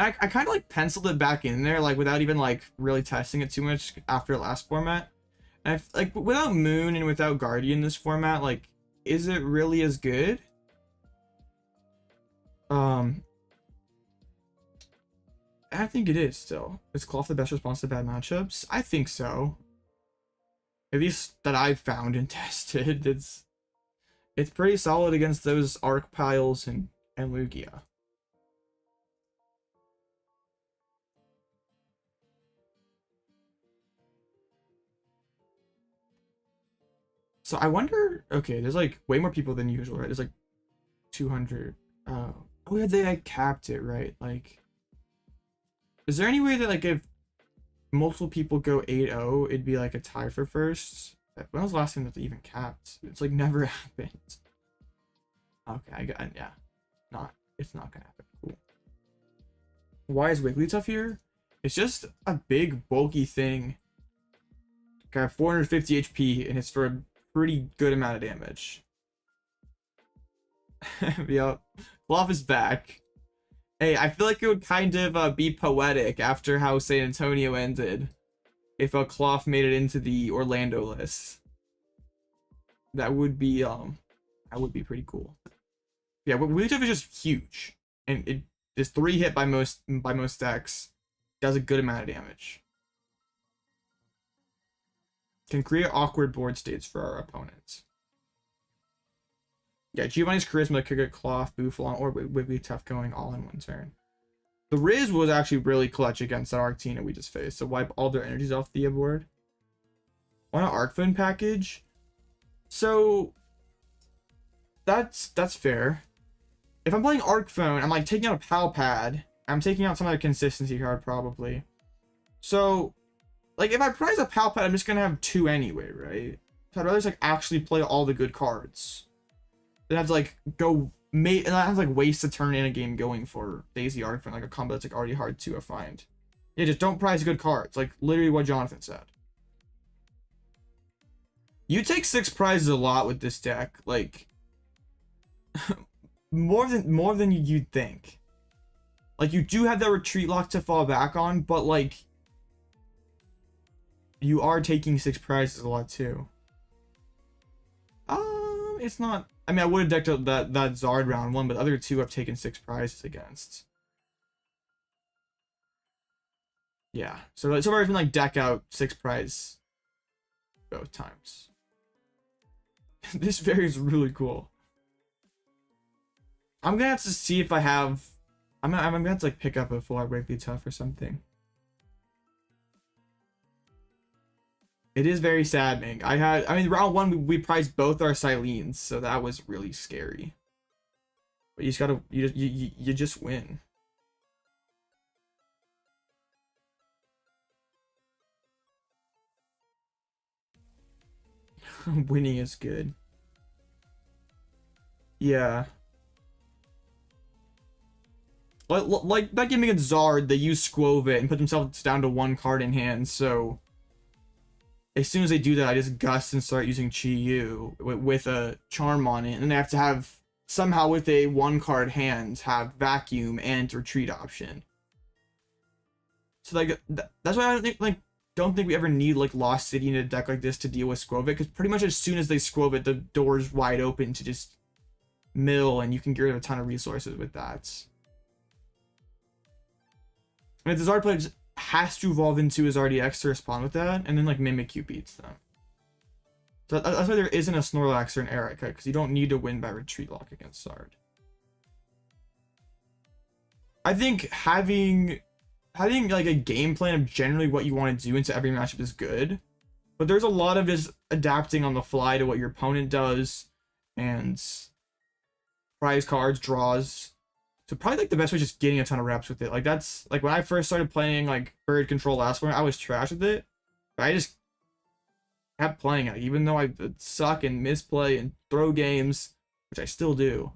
I kind of like penciled it back in there, like without even like really testing it too much after last format. And like without Moon and without Guardian this format, like, is it really as good? I think it is still. Is Klawf the best response to bad matchups? I think so. At least that I've found and tested. It's pretty solid against those Arc Piles and Lugia. So I wonder, okay, there's like way more people than usual, right? There's like 200. Oh yeah, they like capped it, right? Like, is there any way that like if multiple people go 8-0, it'd be like a tie for first? When was the last time that they even capped? It's like never happened. Okay, I got, yeah. It's not gonna happen. Cool. Why is Wigglytuff here? It's just a big bulky thing. Got 450 HP and it's for a pretty good amount of damage. Yup. Klawf is back. Hey, I feel like it would kind of be poetic after how San Antonio ended if a Klawf made it into the Orlando list. That would be pretty cool. Yeah, but Wigglytuff is just huge, and it is 3 hit by most decks. Does a good amount of damage. Can create awkward board states for our opponents. Yeah, Giovanni's Charisma could get Klawf, Bouffalant, or Wigglytuff going all in one turn. The Riz was actually really clutch against that Arctina we just faced, so wipe all their energies off the board. On an Arc Phone package, so that's fair. If I'm playing Arc Phone, I'm like taking out a Pal Pad. I'm taking out some other consistency card probably. So, like if I prize a Pal Pad, I'm just gonna have 2 anyway, right? So I'd rather just like actually play all the good cards. Then I have to like and I have to like waste a turn in a game going for Daisy Arc Phone, like a combo that's like already hard to find. Yeah, just don't prize good cards. Like literally what Jonathan said. You take 6 prizes a lot with this deck, like more than you'd think. Like you do have that retreat lock to fall back on, but like you are taking 6 prizes a lot too. It's not. I mean, I would have decked up that Zard round 1, but the other 2 I've taken 6 prizes against. Yeah, so far it's been like deck out 6 prize both times. This fairy is really cool. I'm gonna have to see if I have. I'm gonna have to like pick up a full art Wigglytuff or something. It is very saddening. I mean, round 1 we prized both our Cylenes, so that was really scary. But you just gotta you just win. Winning is good. Yeah. Like that game against Zard, they use Squovit and put themselves down to 1 card in hand, so as soon as they do that, I just gust and start using Chi-Yu with a charm on it, and then they have to have somehow with a 1 card hand have vacuum and retreat option. So like that's why I don't think we ever need like Lost City in a deck like this to deal with Squovit, because pretty much as soon as they Squovit, the door's wide open to just mill, and you can get rid of a ton of resources with that. And if the Zard player just has to evolve into his RDX to respond with that, and then like Mimikyu beats them. So that's why there isn't a Snorlax or an Erica, because you don't need to win by retreat lock against Zard. I think having like a game plan of generally what you want to do into every matchup is good, but there's a lot of just adapting on the fly to what your opponent does and prize cards, draws. So probably like the best way is just getting a ton of reps with it. Like that's like when I first started playing like Bird Control last one, I was trash with it, but I just kept playing it, even though I suck and misplay and throw games, which I still do.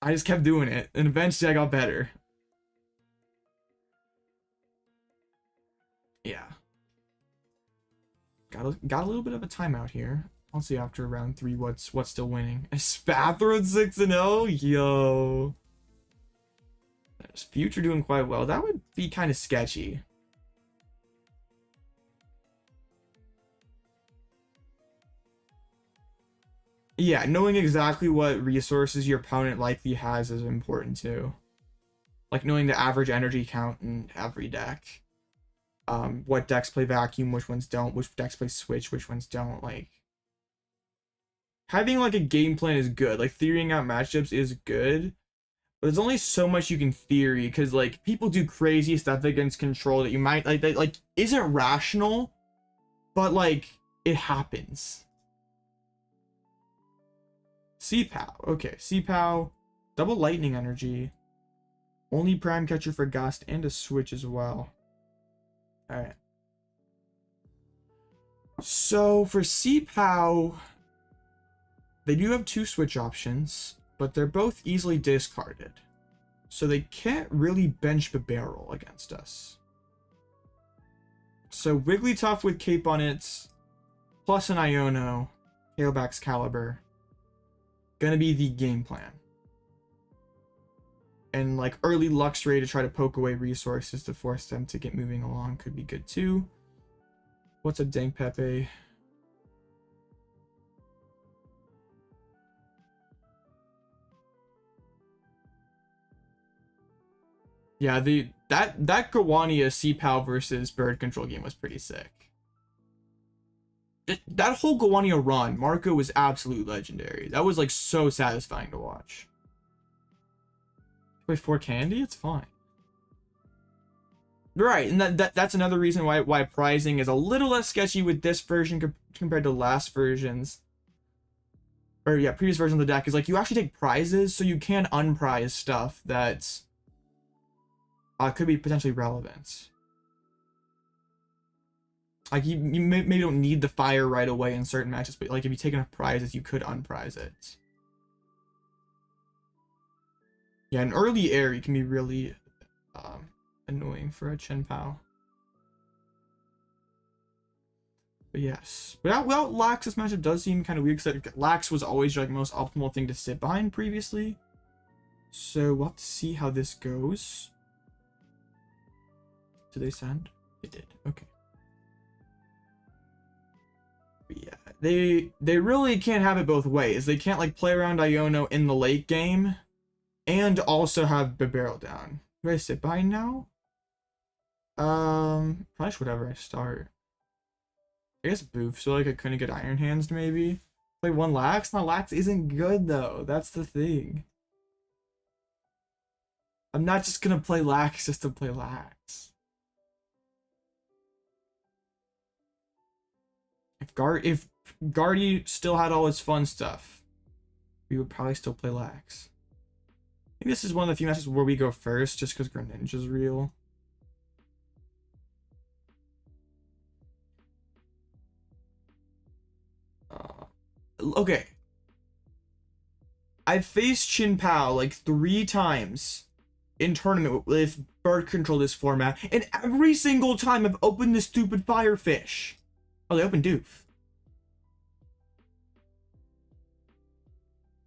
I just kept doing it, and eventually I got better. Yeah. Got a little bit of a timeout here. I'll see after round 3 what's still winning. Spathra 6-0? Yo. Is Future doing quite well? That would be kind of sketchy. Yeah, knowing exactly what resources your opponent likely has is important too. Like knowing the average energy count in every deck. What decks play vacuum, which ones don't, which decks play switch, which ones don't. Like having like a game plan is good. Like theorying out matchups is good. But there's only so much you can theory because like people do crazy stuff against control that you might like that like isn't rational, but like it happens. C-PAL. Okay, C-PAL. Double lightning energy. Only prime catcher for Gust and a switch as well. Alright. So for C-PAL, they do have 2 switch options, but they're both easily discarded. So they can't really bench the barrel against us. So Wigglytuff with Cape on it, plus an Iono, Tailback's Caliber. Gonna be the game plan. And like early Luxray to try to poke away resources to force them to get moving along could be good too. What's up, Dank Pepe? Yeah, that Giovanni C-PAL versus bird control game was pretty sick. That whole Giovanni run, Marco was absolutely legendary. That was like so satisfying to watch. Wait, 4 candy? It's fine. Right, and that's another reason why prizing is a little less sketchy with this version compared to last versions. Or yeah, previous version of the deck is like you actually take prizes, so you can unprize stuff that could be potentially relevant. Like you maybe don't need the fire right away in certain matches, but like if you take enough prizes, you could unprize it. Yeah, an early Eri can be really annoying for a Chen-PAL. But yes, without Lax, this matchup does seem kind of weird because Lax was always like the most optimal thing to sit behind previously. So we'll have to see how this goes. Did they send? They did. Okay. But yeah, they really can't have it both ways. They can't like play around Iono in the late game and also have the barrel down. Do I sit behind now? Probably should whatever I start. I guess Boof, so like I couldn't get Iron Hands maybe. Play 1 Lax? No, Lax isn't good though. That's the thing. I'm not just gonna play Lax just to play Lax. If Guardy still had all his fun stuff, we would probably still play Lax. I think this is one of the few matches where we go first just because Greninja's real. Okay. I've faced Chen-PAL like 3 times in tournament with bird control this format, and every single time I've opened this stupid firefish. Oh, they opened Doof.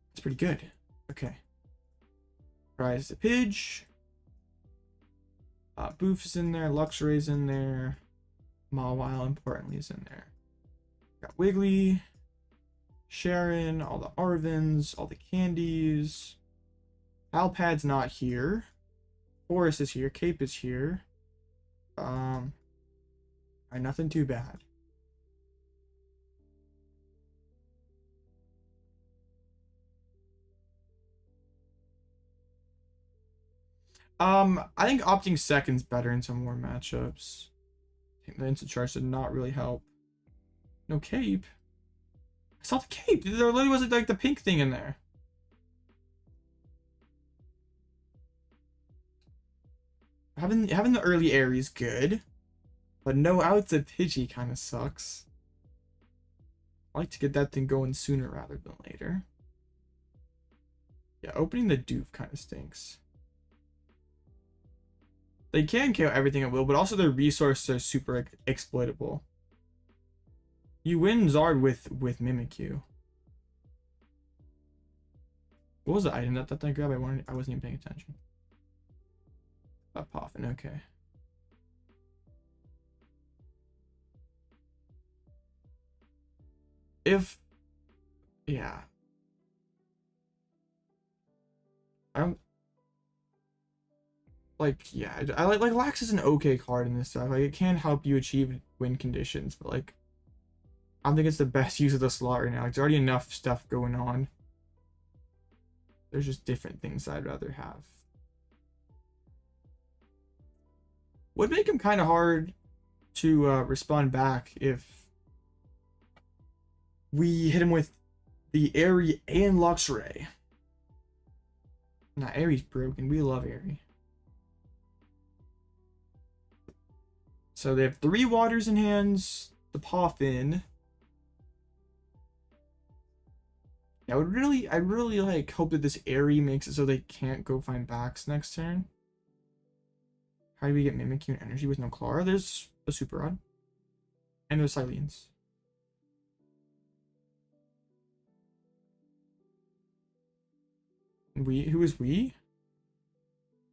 That's pretty good. Okay. Prize the Pidge. Boof's in there. Luxray's in there. Mawile, importantly, is in there. Got Wiggly. Cheren, all the Arvens, all the candies. Pal Pad's not here. Forest is here. Cape is here. Alright, nothing too bad. I think opting second's better in some more matchups. I think the instant charge did not really help. No cape. I saw the cape. There literally was like the pink thing in there. Having the early Aries good, but no outs at Pidgey kind of sucks. I like to get that thing going sooner rather than later. Yeah, opening the Doof kind of stinks. They can KO everything at will, but also their resources are super exploitable. You win Zard with Mimikyu. What was the item that I grabbed? I wasn't even paying attention. happen. Okay. Yeah. I don't like, yeah, I like Lax is an okay card in this stuff. Like, it can help you achieve win conditions, but like, I don't think it's the best use of the slot right now. Like, there's already enough stuff going on. There's just different things I'd rather have. Would make him kind of hard to respond back if we hit him with the Eri and Luxray. Nah, Eri's broken. We love Eri. So they have 3 waters in hands, the PAF in. Yeah, I really like hope that this Eri makes it so they can't go find backs next turn. How do we get Mimikyu and Energy with no Klawf? There's a Super Rod. And there's Cyllene. Who is we?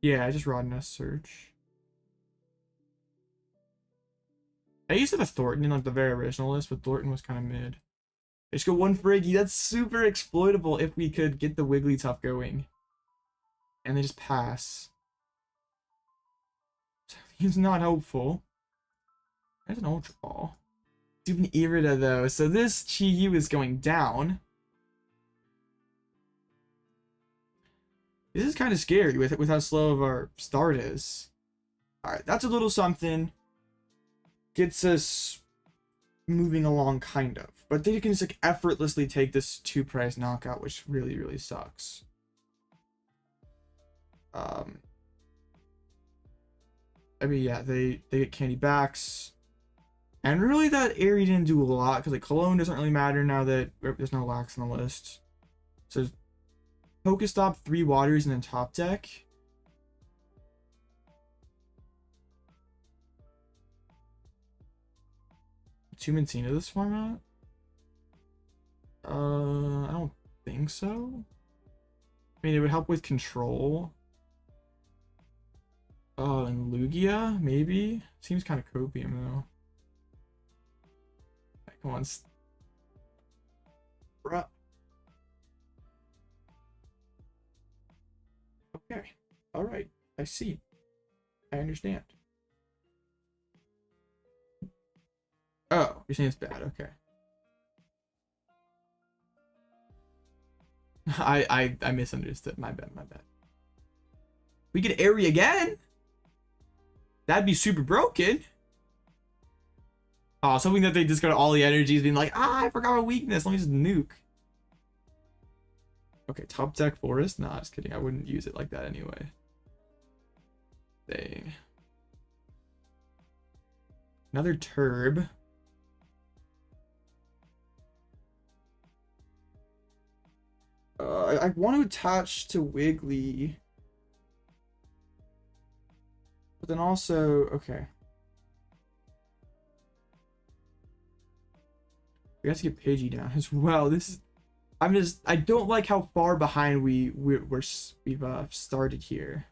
Yeah, I just Rod Nest Search. I used to have a Thornton in like the very original list, but Thornton was kind of mid. I just go 1 Friggy. That's super exploitable if we could get the Wigglytuff going. And they just pass. He's not hopeful. There's an Ultra Ball. It's even Irida though, so this Chi-Yu is going down. This is kind of scary with how slow of our start is. Alright, that's a little something. Gets us moving along, kind of. But they can just like effortlessly take this 2-prize knockout, which really, really sucks. I mean, yeah, they get candy backs. And really that Eri didn't do a lot, because like Cologne doesn't really matter now that there's no Lax on the list. So Pokestop, 3 waters, and then top deck. Two Mintina this format? I don't think so. I mean, it would help with control. And Lugia, maybe? Seems kind of copium, though. Right, come on. Bruh. Okay. Alright. I see. I understand. Oh, you're saying it's bad. Okay. I misunderstood. My bad, my bad. We get Eri again? That'd be super broken. Oh, something that they just got all the energies being like, I forgot my weakness. Let me just nuke. Okay, top deck Forest? Nah, just kidding. I wouldn't use it like that anyway. Dang. Another Turb. I want to attach to Wiggly. But then also, okay. We have to get Pidgey down as well. This is, I don't like how far behind we've started here.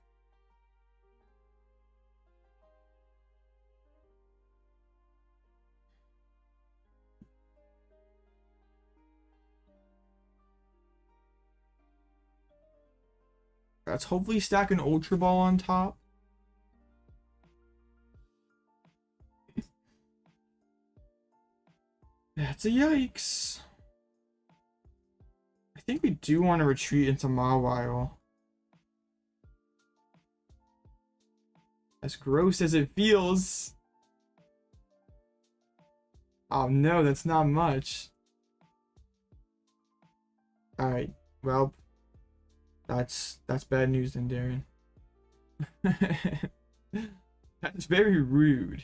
Let's hopefully stack an Ultra Ball on top. That's a yikes. I think we do want to retreat into Mawile. As gross as it feels. Oh no, that's not much. Alright, well, that's bad news then, Darren. That's very rude.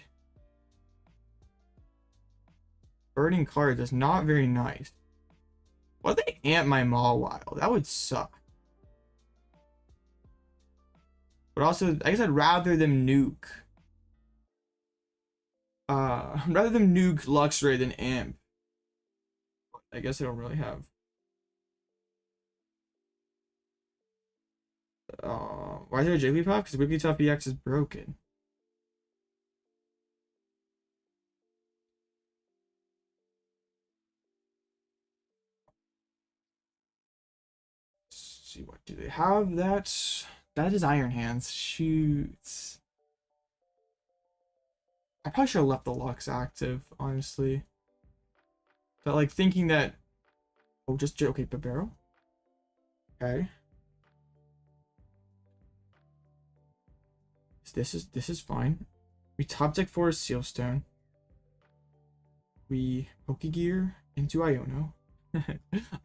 Burning cards is not very nice. What if they amp my Mawile? That would suck. But also, I guess I'd rather them nuke. Rather than nuke Luxray than amp. I guess I don't really have Why is there a Jigglypuff? Because Wigglytuff EX is broken. Let's see, what do they have? That is Iron Hands. Shoots. I probably should have left the Lux active, honestly. But like thinking that, oh, just okay, Babero. Okay. This is fine. We top deck for a Sealstone. We Pokégear into Iono.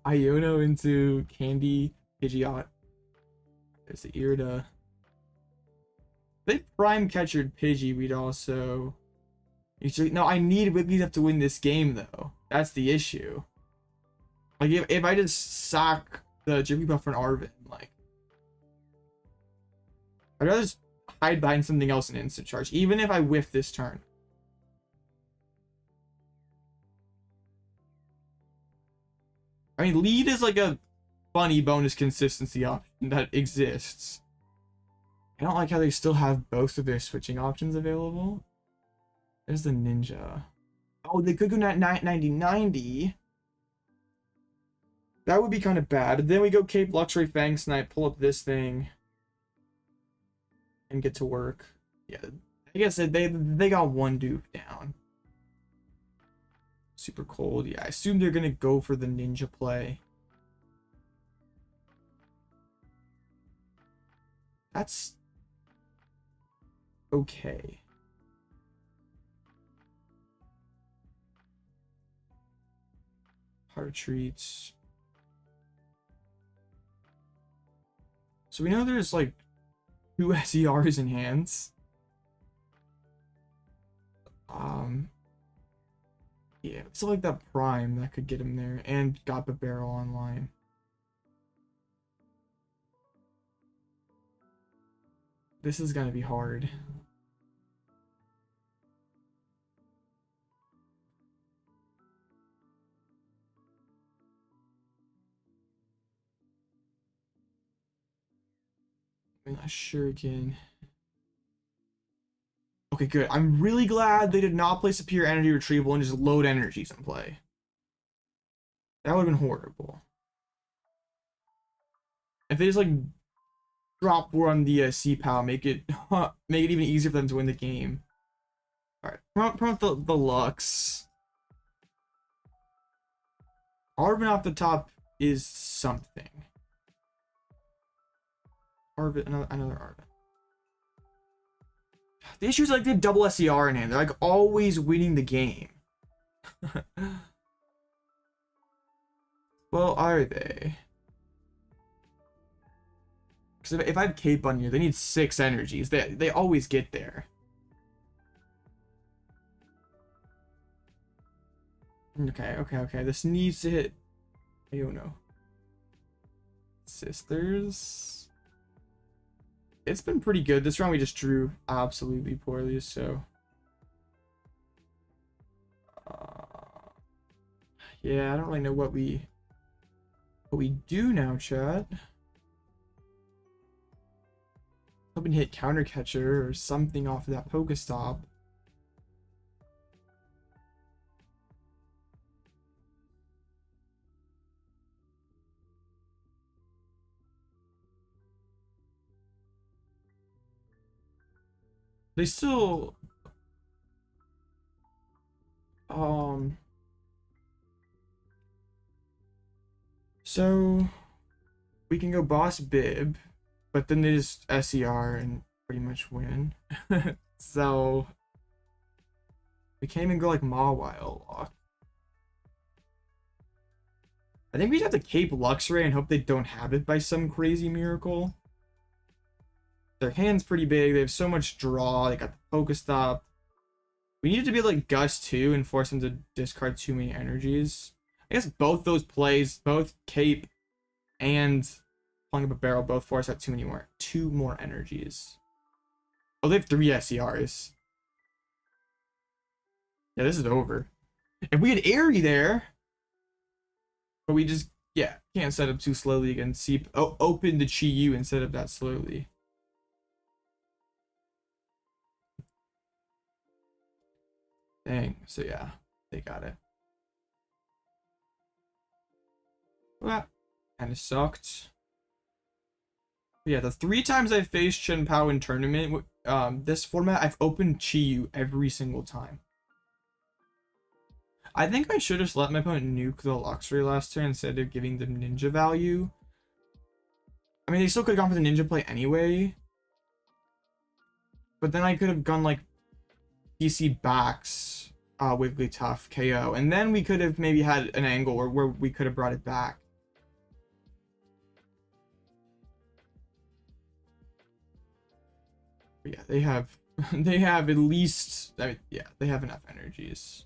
Iono into Candy Pidgeot. There's the Irida. They prime catchered Pidgey, we'd also. No, I need Wigglytuff to win this game though. That's the issue. Like if I just sack the Jigglypuff for an Arven, like I'd rather just hide behind something else and instant charge, even if I whiff this turn. I mean, lead is like a funny bonus consistency option that exists. I don't like how they still have both of their switching options available. There's the Ninja. Oh, they could go 90-90. That would be kind of bad. Then we go Cape Luxray Fang Snipe, pull up this thing, and get to work. Yeah, I guess they got one dupe down. Super cold. Yeah, I assume they're gonna go for the Ninja play. That's okay. Hard treats. So we know there's like 2 SERs in hands. Yeah, it's like that prime that could get him there, and got the barrel online. This is gonna be hard. I'm not sure again. Okay, good. I'm really glad they did not play Superior Energy Retrieval and just load energies in play. That would have been horrible. If they just like drop 4 on the C-PAL, make it even easier for them to win the game. Alright, promote the Lux. Arven off the top is something. Arven, another Arven. The issue is like they have double SER in hand. They're like always winning the game. Well, are they? Because if I have Cape on you, they need 6 energies. They always get there. Okay. This needs to hit. I don't know. Sisters. It's been pretty good. This round we just drew absolutely poorly, so. Yeah, I don't really know what we do now, chat. Hoping to hit counter catcher or something off of that Pokestop. They still so we can go boss Bib, but then they just SER and pretty much win. So we can't even go like Mawile LOR. I think we'd have to Cape Luxray and hope they don't have it by some crazy miracle. Their hand's pretty big. They have so much draw. They got the Pokestop. We needed to be like Gust too and force them to discard too many energies. I guess both those plays, both Cape and pulling up a barrel, both force out two more energies. Oh, they have 3 SERs. Yeah, this is over. If we had Eri there, but we just Yeah, can't set up too slowly against open the Chi Yu and set up that slowly. Dang, so yeah, they got it. Well, that kind of sucked. But yeah, the 3 times I faced Chen Pao in tournament, this format, I've opened Chi Yu every single time. I think I should have just let my opponent nuke the Luxray last turn instead of giving them ninja value. I mean, they still could have gone for the ninja play anyway. But then I could have gone like PC backs Wigglytuff KO. And then we could have maybe had an angle where we could have brought it back. But yeah, they have they have at least, I mean, yeah, they have enough energies.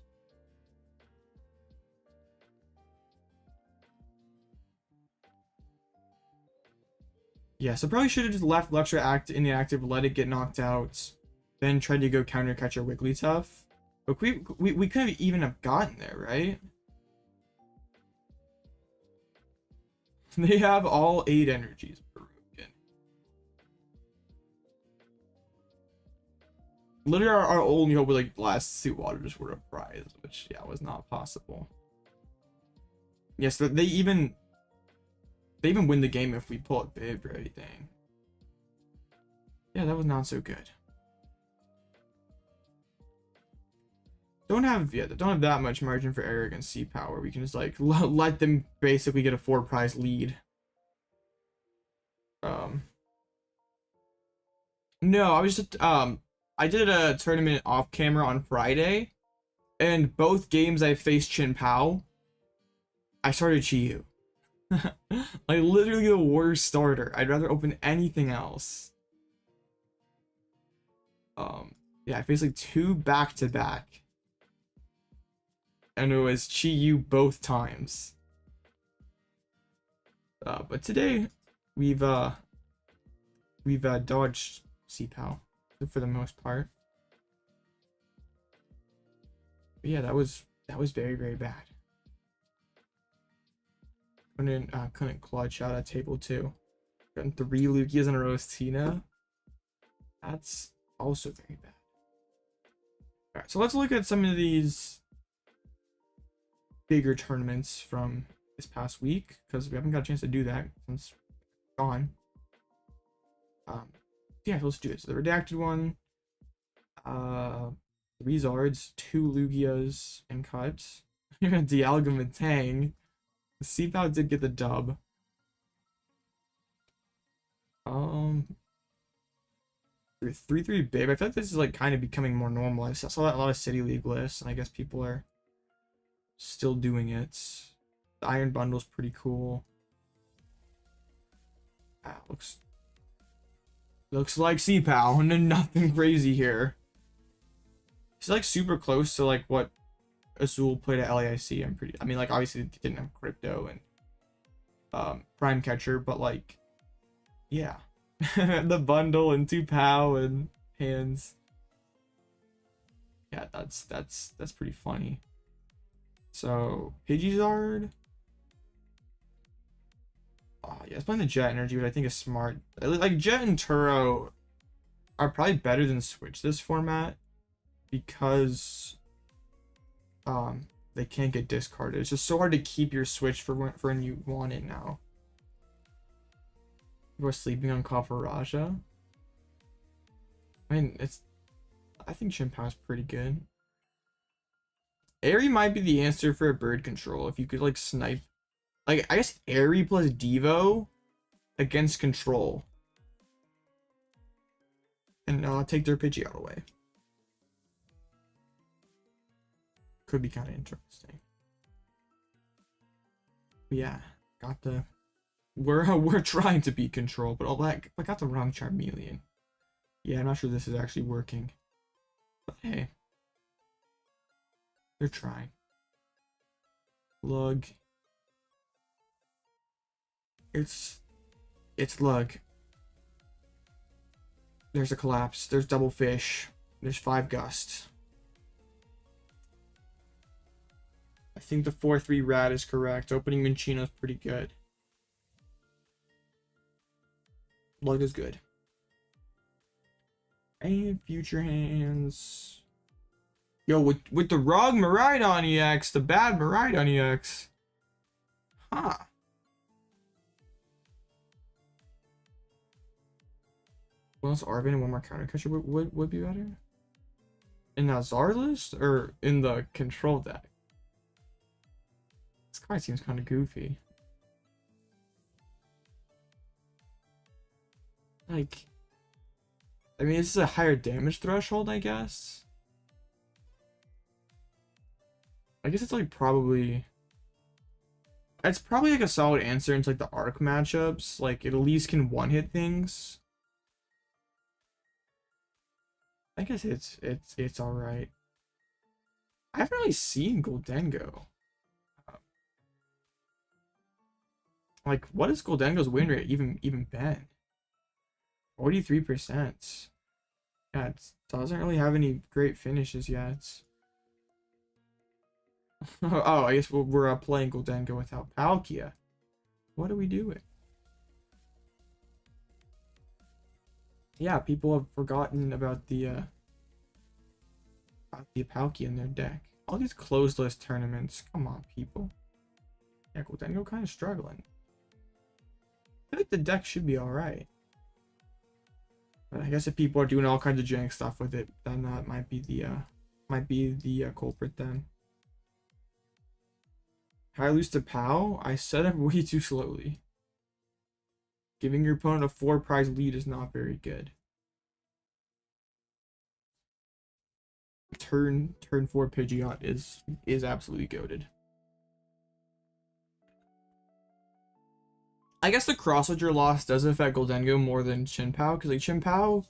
Yeah, so probably should have just left Luxray inactive, let it get knocked out, then tried to go counter catch our Wigglytuff. But we could have even have gotten there, right? They have all 8 energies broken. Literally, our only hope was like last Sea Waters were a prize, which yeah was not possible. Yes, they even win the game if we pull it big or anything. Yeah, that was not so good. Don't have that much margin for error against Sea Power. We can just like let them basically get a 4 prize lead. No, I was just I did a tournament off camera on Friday, and both games I faced Chen Pao, I started Chi Yu. Like literally the worst starter. I'd rather open anything else. Yeah, I faced like 2 back-to-back. And it was Chi Yu both times. But today we've dodged Sea Pow for the most part. But yeah, that was very, very bad. Couldn't clutch out at table 2. Gotten 3 Lugias in a row with Tina. That's also very bad. Alright, so let's look at some of these bigger tournaments from this past week, because we haven't got a chance to do that since it's gone. Yeah, let's do it. So the redacted one, 3 Zards, 2 Lugias, and cuts. Dialga and Tang. The Sea-Pow did get the dub. 3-3 Babe. I feel like this is like kind of becoming more normalized. I saw that a lot of City League lists, and I guess people are still doing it. The Iron Bundle's pretty cool. Looks like Sea-Pow, and nothing crazy here. He's like super close to like what Azul played at LAIC. I mean, like obviously it didn't have crypto and prime catcher, but like yeah. The bundle and 2 POW and hands. Yeah, that's pretty funny. So Pidgeot. Oh yeah, it's playing the Jet Energy, which I think is smart. Like Jet and Turo are probably better than Switch this format because they can't get discarded. It's just so hard to keep your Switch for when you want it now. People are sleeping on Copper Raja. I mean, I think Chimpow's pretty good. Eri might be the answer for a bird control if you could like snipe. Like I guess Eri plus Devo against control. And take their Pidgeot away. Could be kind of interesting. But yeah, got the we're trying to beat control, but I got the wrong Charmeleon. Yeah, I'm not sure this is actually working. But hey. They're trying. Lug. It's Lug. There's a collapse. There's double fish. There's 5 gust. I think the 4-3 rat is correct. Opening Minccino is pretty good. Luck is good. And future hands. Yo, with the wrong Miraidon EX, the bad Miraidon EX. Huh. What else? Arven and one more counter catcher would be better? In the Zard list or in the control deck? This card seems kind of goofy. Like, I mean, this is a higher damage threshold, I guess. I guess it's like probably... It's probably like a solid answer into like the arc matchups. Like, it at least can one-hit things. I guess it's alright. I haven't really seen Goldengo. Like, what is Goldengo's win rate even been? 43%. Yeah, it doesn't really have any great finishes yet. Oh, I guess we're playing Goldengo without Palkia. What are we doing? Yeah, people have forgotten about the Palkia in their deck. All these closed list tournaments. Come on, people. Yeah, Goldengo kind of struggling. I feel like the deck should be alright. But I guess if people are doing all kinds of jank stuff with it, then that might be the culprit then. How I lose to PAL? I set up way too slowly. Giving your opponent a 4-prize lead is not very good. Turn 4 Pidgeot is absolutely goated. I guess the Crosswitcher loss does affect Goldengo more than Chien-Pao, because like Chien-Pao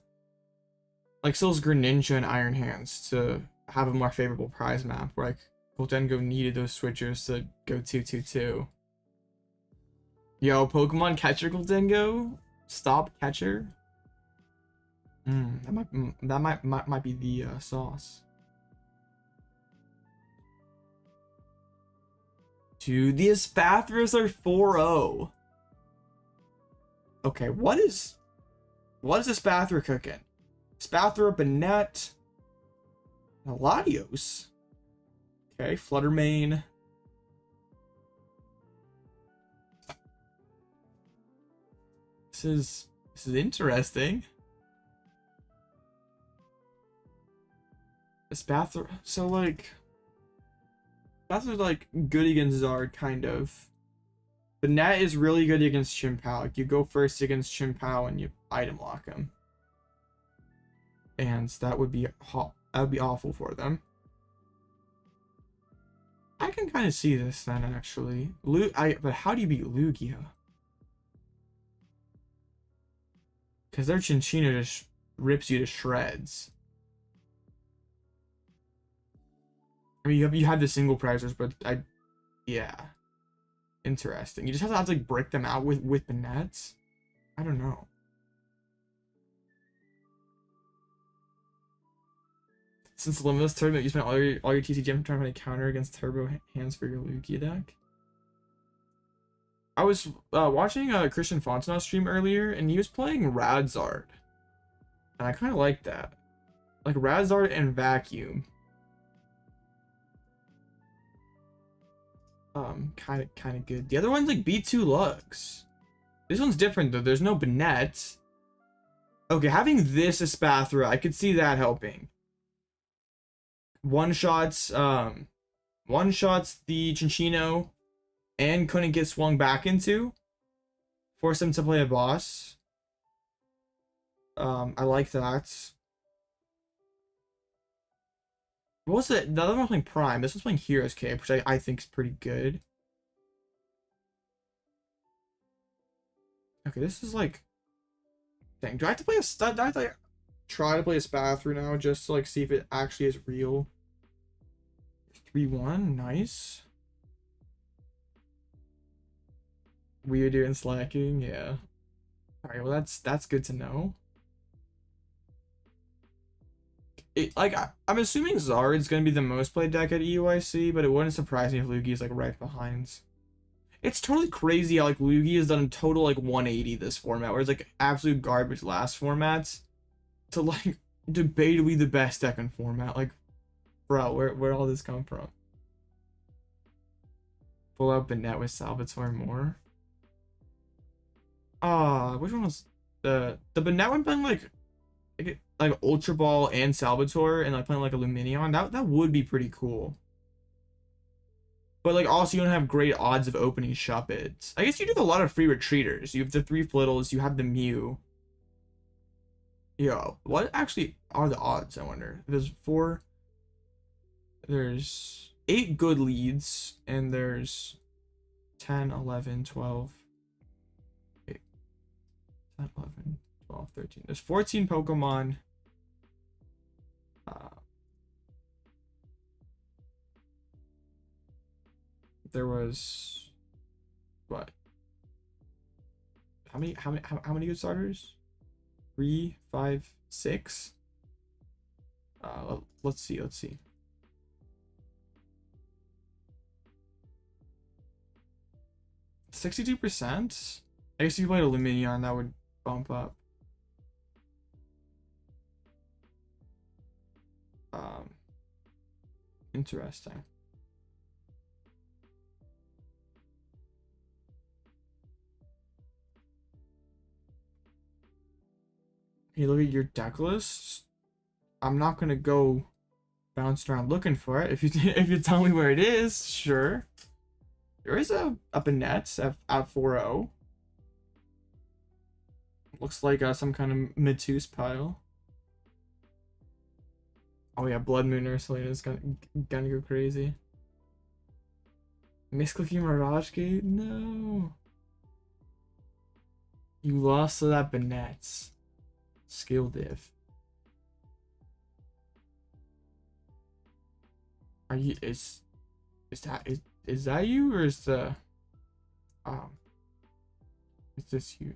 like sells Greninja and Iron Hands to have a more favorable prize map, where like Goldengo needed those switchers to go 2-2-2. Yo, Pokemon catcher Goldengo? Stop catcher? That might be the sauce. Dude, the Espathras are 4-0. Okay, what is Espathra cooking? Espathra, Banette, Latios. Okay, Fluttermane. This is interesting. Espathra, so like Espathra's like good against Zard, kind of. Banette is really good against Chien-Pao. Like, you go first against Chien-Pao and you item lock him. And that would be awful for them. I can kind of see this then, actually. But how do you beat Lugia? Because their Chinchino just rips you to shreds. I mean, you have the single prizers, but yeah. Interesting. You just have to like break them out with the nets. I don't know. Since the Limitless tournament, you spent all your TCGM trying to counter against turbo hands for your Lugia deck. I was watching Christian Fontenot stream earlier, and he was playing Radzard, and I kind of like that. Like Radzard and Vacuum. Kind of good. The other one's like B2 Lux. This one's different though. There's no Banette. Okay, having this Espathra, I could see that helping. One shots the Chinchino and couldn't get swung back into. Force him to play a boss. I like that. What was it? The other one was playing Prime. This was playing Heroes Cape, which I think is pretty good. Okay, this is like... Dang, do I have to play a stud? Do I have to like, try to play a Spathru now just to like see if it actually is real? 3-1, nice. Weirder and slacking, yeah. Alright, well that's good to know. I'm assuming Zard's gonna be the most played deck at EUIC, but it wouldn't surprise me if Lugia is like right behind. It's totally crazy how like Lugia has done a total like 180 this format, where it's like absolute garbage last formats, to like debatably the best deck in format. Like, bro, where all this come from? Pull out Banette with Salvatore more. Which one was the Banette one playing like Ultra Ball and Salvatore and like playing like a Luminion? That would be pretty cool. But like also you don't have great odds of opening Shuppets. I guess you do have a lot of free retreaters. You have the 3 Flittles, you have the Mew. Yo, what actually are the odds, I wonder? There's 8 good leads, and there's 10, 11, 12. 8, 10, 11, 12, 13. There's 14 Pokemon. There was what? How many good starters? 3, 5, 6. Let's see. 62%? I guess if you played a Luminion, that would bump up. Interesting. You look at your deck list. I'm not gonna go bouncing around looking for it. If you tell me where it is, sure. There is a Banette at 4-0. Looks like some kind of Metus pile. Oh yeah, Blood Moon Ursulina's gonna go crazy. Misclicking Mirage Gate? No. You lost to that Banette. Skill div. Are you is that you, or is this you?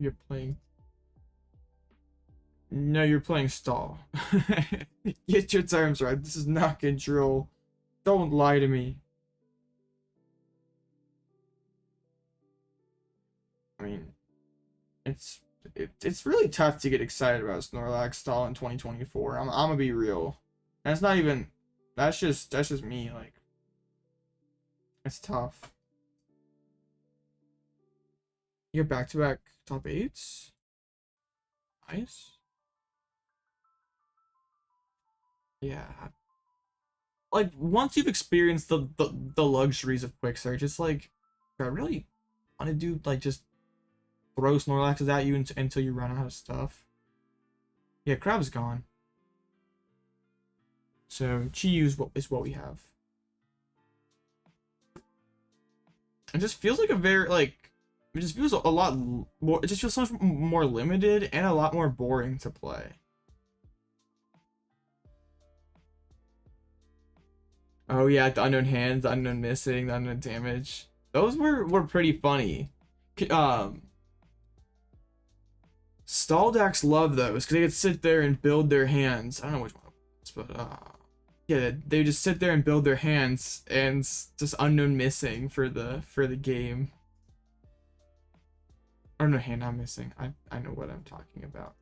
You're playing. No, you're playing stall. Get your terms right. This is not control. Don't lie to me. I mean, it's really tough to get excited about Snorlax stall in 2024. I'm gonna be real. That's not even. That's just me. Like, it's tough. You have back-to-back top 8s. Nice. Yeah. Like, once you've experienced the luxuries of quick search, it's like, I really want to do like just throw Snorlaxes at you until you run out of stuff. Yeah, Crab's gone. So Chi-Yu is what we have. It just feels like a very it just feels a lot more. It just feels so much more limited and a lot more boring to play. Oh yeah, the unknown hands, the unknown missing, the unknown damage. Those were pretty funny. Stall decks love those because they could sit there and build their hands. I don't know which one, but yeah, they just sit there and build their hands and just unknown missing for the game. Or no, hand not missing. I know what I'm talking about.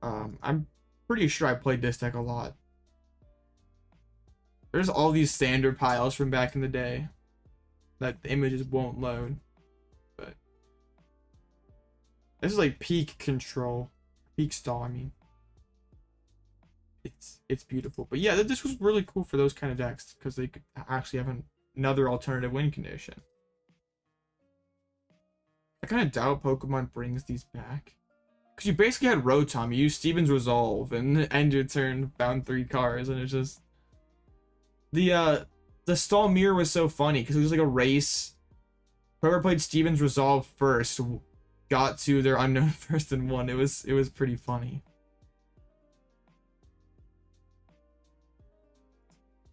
I'm pretty sure I played this deck a lot. There's all these standard piles from back in the day that the images won't load. But this is like peak control. Peak stall, I mean. It's beautiful. But yeah, this was really cool for those kind of decks because they could actually have another alternative win condition. I kind of doubt Pokemon brings these back. Because you basically had Rotom, you used Steven's Resolve, and end your turn, bound 3 cards, and it's just... The stall mirror was so funny, because it was like a race. Whoever played Steven's Resolve first got to their unknown first and won. It was pretty funny.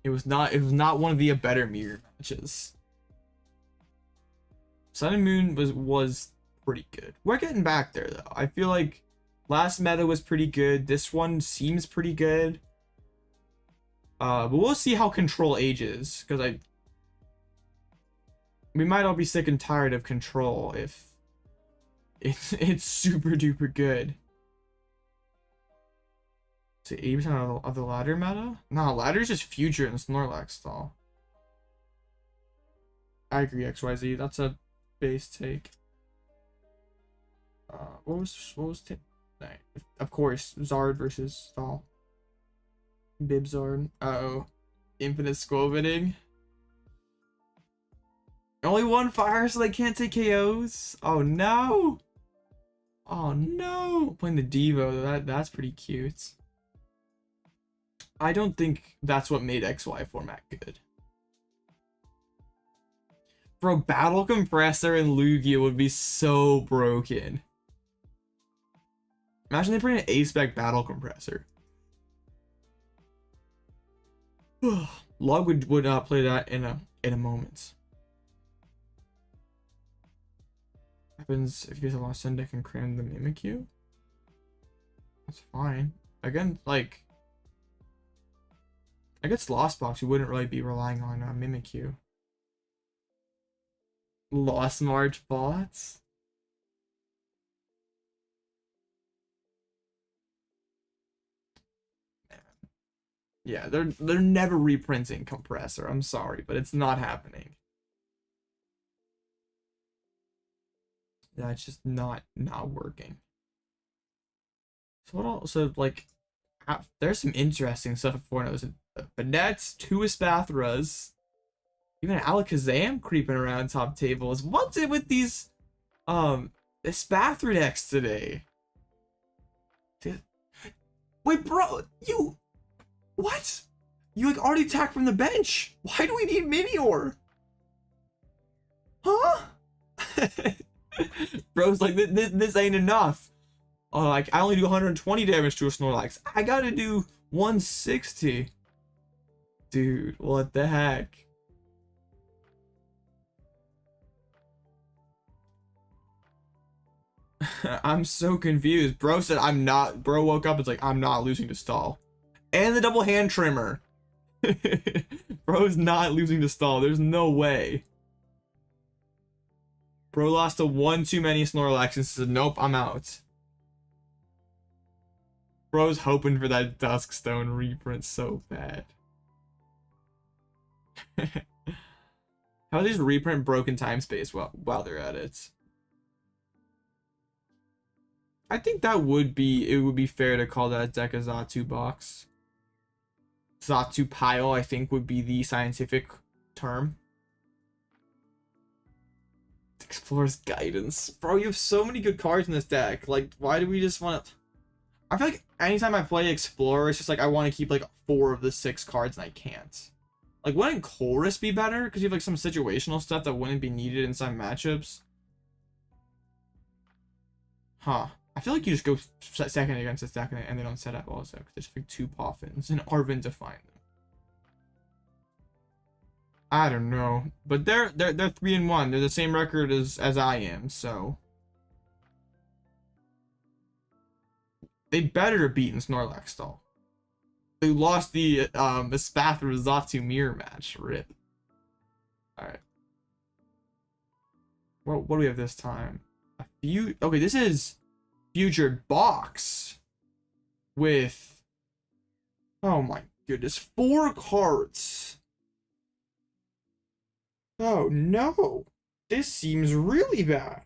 It was not one of the better mirror matches. Sun and Moon was pretty good. We're getting back there though. I feel like Last meta was pretty good. This one seems pretty good. But we'll see how control ages, because we might all be sick and tired of control if it's super duper good. So 80% of the ladder meta? Nah, ladder's just future and Snorlax stall. I agree, XYZ. That's a base take. What was of course, Zard versus Stall. Bibzard. Uh-oh. Infinite Skull Bidding. Only one fire, so they can't take KOs. Oh no! Oh no! Playing the Devo, that's pretty cute. I don't think that's what made XY format good. Bro, Battle Compressor and Lugia would be so broken. Imagine they bring an A-Spec Battle Compressor. Log would play that in a moment. Happens if you guys want to send deck and cram the Mimikyu. That's fine. Again, like against Lost Box, you wouldn't really be relying on Mimikyu. Lost March bots. Yeah, they're never reprinting Compressor. I'm sorry, but it's not happening. That's just not working. So what else? So like, there's some interesting stuff for those. Banets, 2 Espathras, even Alakazam creeping around top tables. What's it with these Espathra decks today? Wait, bro, you. What? You like already attacked from the bench? Why do we need Minior? Huh? Bro's like, this ain't enough. Like, I only do 120 damage to a Snorlax. I gotta do 160. Dude, what the heck? I'm so confused. Bro said Bro woke up, it's like, I'm not losing to Stall. And the double hand trimmer. Bro's not losing to Stall. There's no way. Bro lost to one too many Snorlax and said, nope, I'm out. Bro's hoping for that Duskstone reprint so bad. How do these reprint Broken Time Space while they're at it? I think it would be fair to call that deck a Xatu box. Xatu pile, I think, would be the scientific term. Explorer's Guidance. Bro, you have so many good cards in this deck. Like, why do we just want to... I feel like anytime I play Explorer, it's just like I want to keep like 4 of the 6 cards and I can't. Like, wouldn't Chorus be better? Because you have like some situational stuff that wouldn't be needed in some matchups. Huh. I feel like you just go second against a second and they don't set up also. Because there's like 2 Poffins and Arven to find them. I don't know. But they're 3-1. They're the same record as I am, so. They better have beaten Snorlax Stall. They lost the Espathra Xatu mirror match. Rip. Alright. What do we have this time? Okay, this is Future Box with, oh my goodness, 4 cards. Oh no, this seems really bad.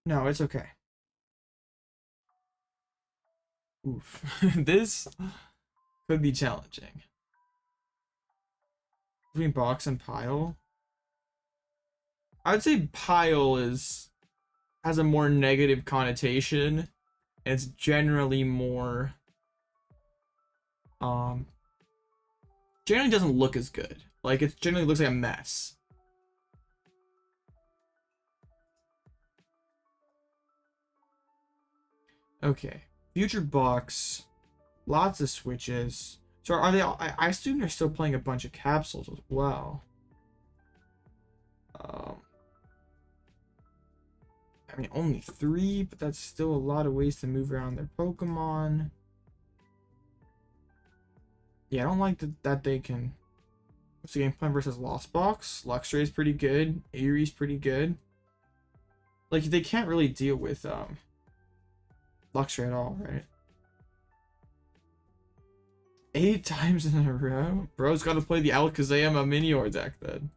No, it's okay. Oof. This could be challenging. Between box and pile, I'd say pile has a more negative connotation. It's generally more generally doesn't look as good. Like, it generally looks like a mess. Okay, Future Box, lots of switches. So are they all, I assume they're still playing a bunch of capsules as well. I mean, only 3, but that's still a lot of ways to move around their Pokemon. Yeah, I don't like that they can... What's the game plan versus Lost Box? Luxray is pretty good. Eri's pretty good. Like, they can't really deal with Luxray at all, right? 8 times in a row? Bro's got to play the Alakazam Minior deck then.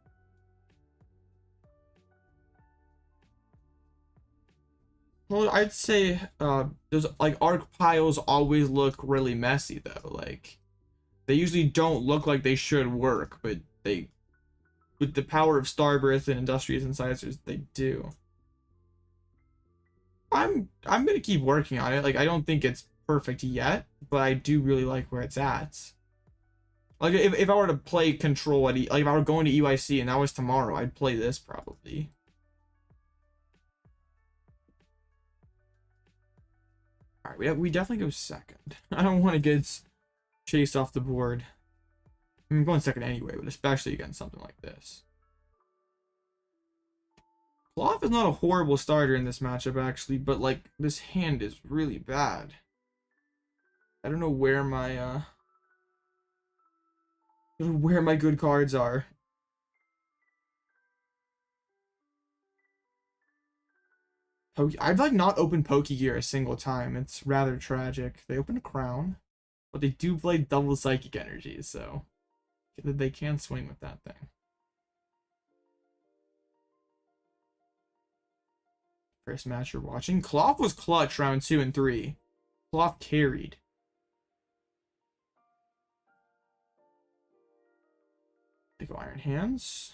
Well, I'd say those like arc piles always look really messy though. Like they usually don't look like they should work, but they, with the power of Starbirth and Industrious Incisors, they do. I'm gonna keep working on it. Like I don't think it's perfect yet, but I do really like where it's at. Like if I were to play Control at like if I were going to EYC and that was tomorrow, I'd play this probably. All right, we definitely go second. I don't want to get chased off the board. I'm going second anyway, but especially against something like this. Klawf is not a horrible starter in this matchup actually, but like this hand is really bad. I don't know where my good cards are. I've like not opened Pokégear a single time. It's rather tragic. They open a Crown, but they do play double Psychic Energy, so they can swing with that thing. First match you're watching. Klawf was clutch round 2 and 3. Klawf carried. They go Iron Hands.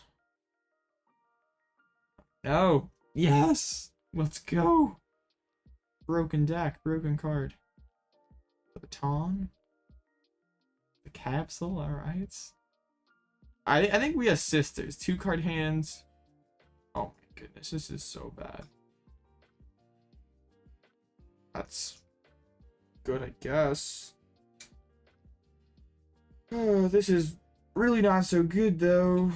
No. Yes. Let's go. Broken deck. Broken card. The baton. The capsule. Alright. I think we assist. There's 2 card hands. Oh my goodness. This is so bad. That's good, I guess. Oh, this is really not so good, though.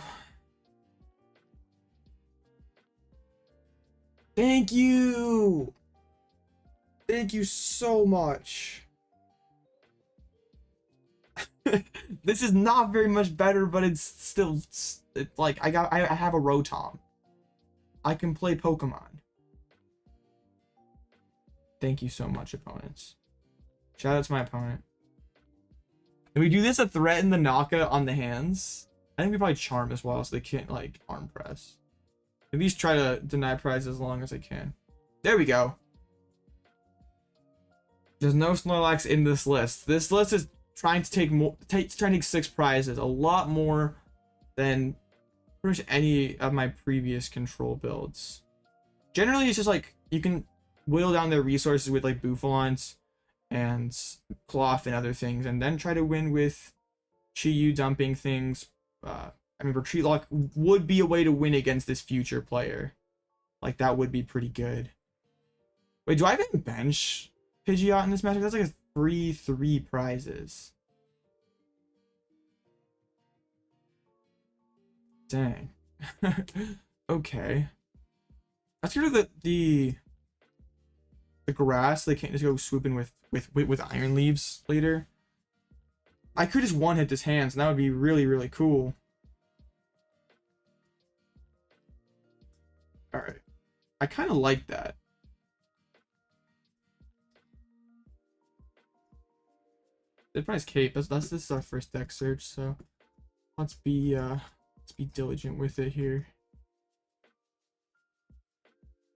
Thank you! Thank you so much. This is not very much better, but it's still... It's like, I have a Rotom. I can play Pokemon. Thank you so much, opponents. Shout out to my opponent. Can we do this to threaten the Naka on the hands? I think we probably charm as well, so they can't like arm press. At least try to deny prize as long as I can. There we go. There's no Snorlax in this list. This list is trying to take more, trying to take 6 prizes, a lot more than pretty much any of my previous control builds. Generally, it's just like you can whittle down their resources with like Bouffalant and Klawf and other things, and then try to win with Chi-Yu dumping things. I mean, Retreat Lock would be a way to win against this future player. Like, that would be pretty good. Wait, do I even bench Pidgeot in this matchup? That's like a free 3 prizes. Dang. Okay. Let's get rid of the grass. They can't just go swooping with Iron Leaves later. I could just one-hit this hands, and that would be really, really cool. Alright. I kind of like that. Dead Prize Cape. This is our first deck search, so let's be diligent with it here.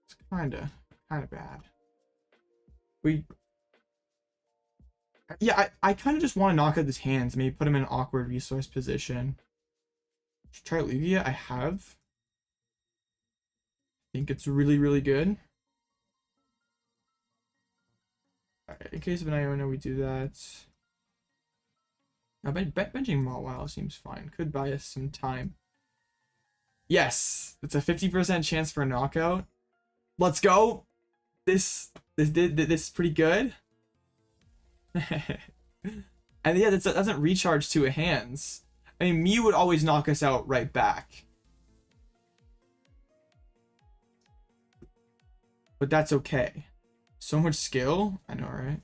It's kinda bad. Yeah, I kind of just want to knock out his hands, maybe put him in an awkward resource position. Charlevia, I have. I think it's really, really good. Alright, in case of an Iono, we do that. Now, benching Mawile seems fine. Could buy us some time. Yes! It's a 50% chance for a knockout. Let's go! This is pretty good. And yeah, that doesn't recharge to a hands. I mean, Mew would always knock us out right back. but that's okay. So much skill. I know, right?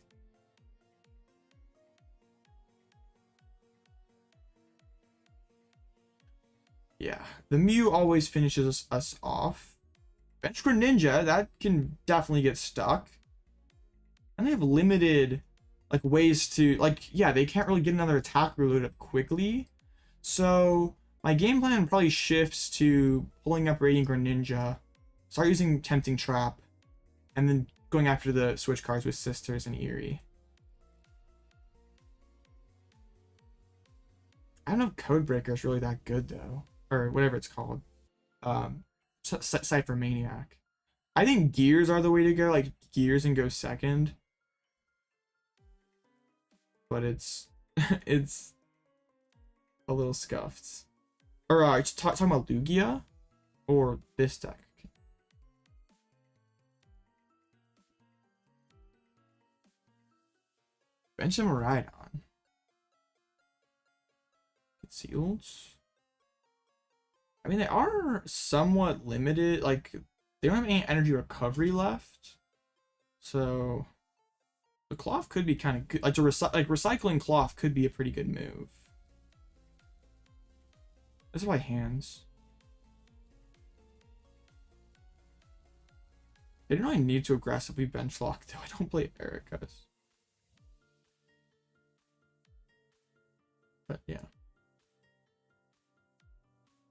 Yeah, the Mew always finishes us off. Bench Greninja, that can definitely get stuck. And they have limited like ways to like, yeah, they can't really get another attack reload up quickly. So my game plan probably shifts to pulling up Radiant Greninja, start using Tempting Trap, and then going after the switch cards with Sisters and Eri. I don't know if Codebreaker is really that good though, or whatever it's called. Cypher Maniac. I think Gears are the way to go, like Gears and go second. But it's it's a little scuffed. Or talking about Lugia or this deck. Bench him Rhydon. Concealed. I mean, they are somewhat limited. Like, they don't have any energy recovery left. So, the Klawf could be kind of good. Like, recycling Klawf could be a pretty good move. This is why hands. They don't really need to aggressively bench lock, though. I don't play Erika's. But, yeah.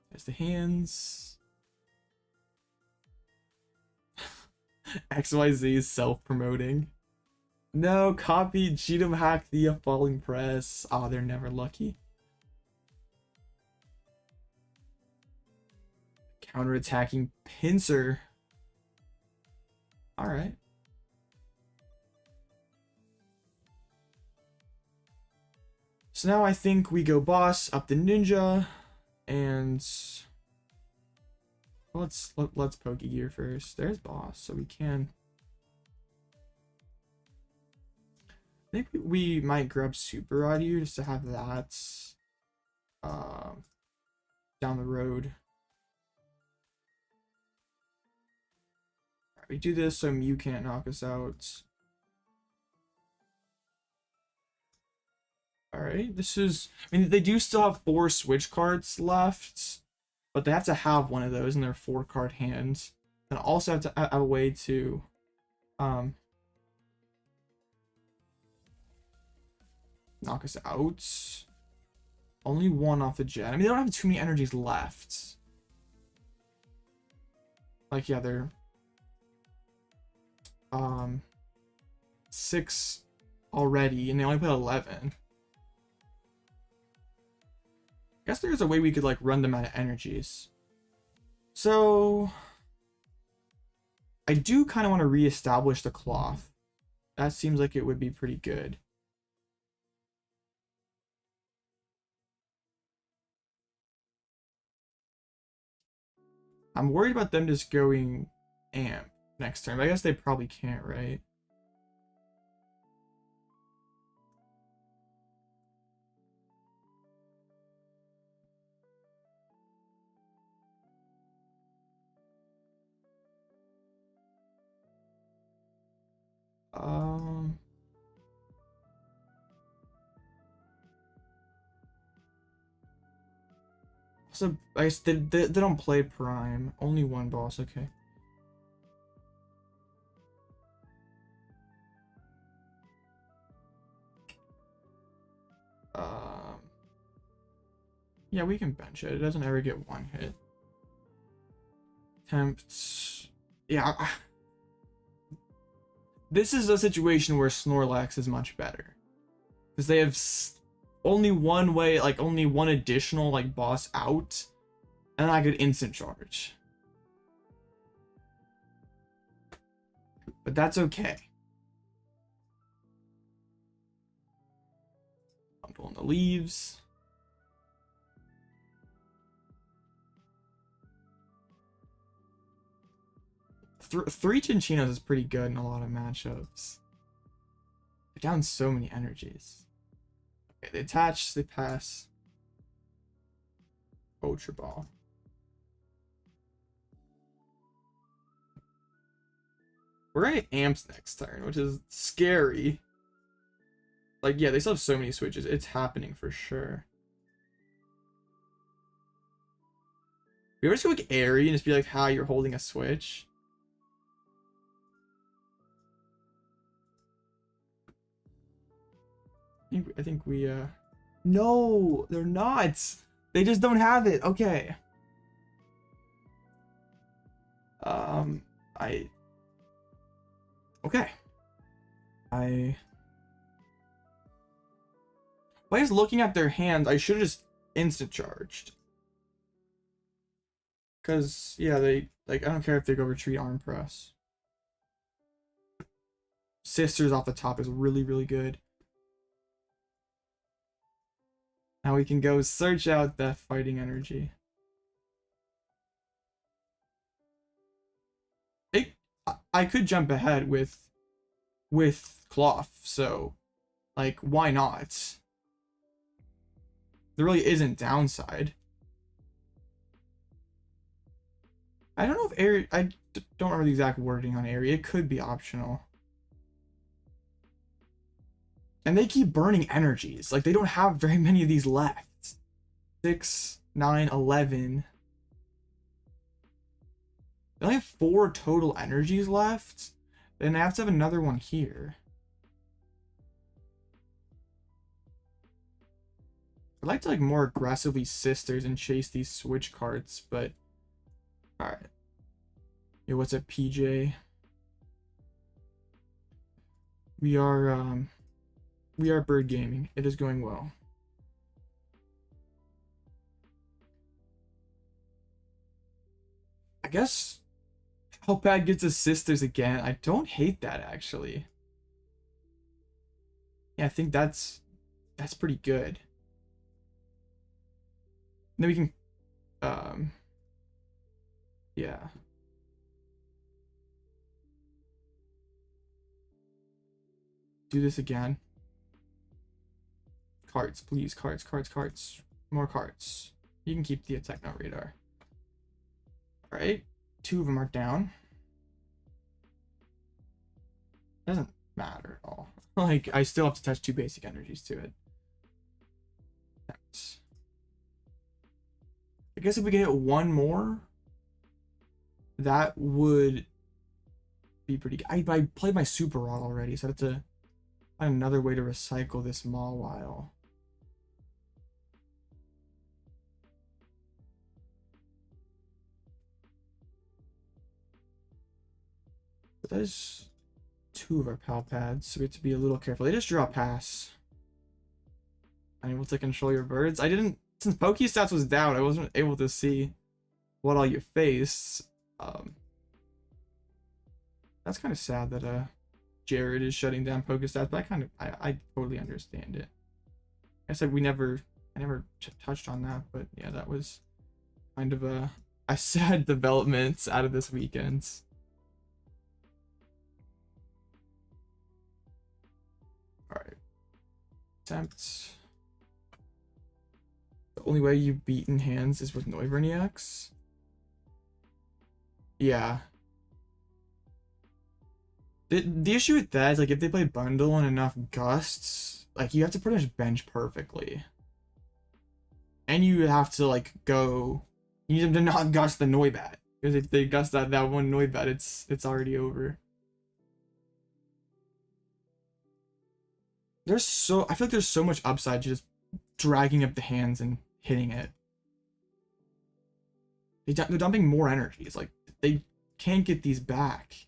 There's the hands. XYZ is self-promoting. No, copy Cheatham hack the falling press. Oh, they're never lucky. Counter-attacking Pinsir. Alright. So now I think we go boss, up the ninja, and let's Pokégear first. There's boss, so we can. I think we might grab Super Audio just to have that down the road. Right, we do this so Mew can't knock us out. Alright, this is, I mean, they do still have 4 switch cards left, but they have to have one of those in their 4-card hands. And also have to have a way to knock us out. Only 1 off the jet. I mean, they don't have too many energies left. Like, yeah, they're 6 already, and they only play 11. I guess there's a way we could like run them out of energies. So I do kind of want to reestablish the Klawf. That seems like it would be pretty good. I'm worried about them just going amp next turn, but I guess they probably can't, right? So I guess they don't play Prime. Only 1 boss, okay. Yeah, we can bench it. It doesn't ever get 1 hit. Attempts. Yeah. This is a situation where Snorlax is much better. Because they have only 1 way, like only 1 additional like boss out. And I could instant charge. But that's okay. I'm pulling the leaves. Three Chinchinos is pretty good in a lot of matchups. They're down so many energies. Okay, they attach, they pass. Ultra Ball. We're gonna get Amps next turn, which is scary. Like, yeah, they still have so many switches. It's happening for sure. We ever just go like Eri and just be like, "Hi, you're holding a switch." I think we no, they're not. They just don't have it. Okay. Okay. By just looking at their hands, I should have just instant charged. Cause yeah, they like I don't care if they go retreat arm press. Sisters off the top is really, really good. Now we can go search out that fighting energy. I could jump ahead with Klawf, so like why not? There really isn't downside. I don't know if Eri, I don't remember the exact wording on Eri. It could be optional. And they keep burning energies. Like, they don't have very many of these left. 6, 9, 11. They only have 4 total energies left. Then I have to have another one here. I'd like to like more aggressively sisters and chase these switch cards, but alright. Yo, what's up, PJ? We are bird gaming. It is going well. I guess Pal Pad gets his sisters again. I don't hate that actually. Yeah, I think that's pretty good. Then we can yeah. Do this again. Cards, please. Cards. More cards. You can keep the attack note radar. Alright. 2 of them are down. Doesn't matter at all. Like, I still have to touch 2 basic energies to it. Thanks. I guess if we can hit 1 more, that would be pretty good. I played my super rod already, so I have to find another way to recycle this Mawile. But that is 2 of our Pal Pads, so we have to be a little careful. They just draw a pass. Unable to control your birds. I didn't, since Pokestats was down, I wasn't able to see what all you faced. That's kind of sad that Jared is shutting down Pokestats, but I totally understand it. I said I never touched on that, but yeah, that was kind of a sad development out of this weekend. All right, attempt. The only way you've beaten hands is with Noivern. Yeah. The issue with that is, like, if they play bundle and enough gusts, like, you have to pretty much bench perfectly. And you have to, like, go... You need them to not gust the Noibat. Because if they gust that one Noibat, it's already over. I feel like there's so much upside to just dragging up the hands and hitting it. They're dumping more energies. Like, they can't get these back.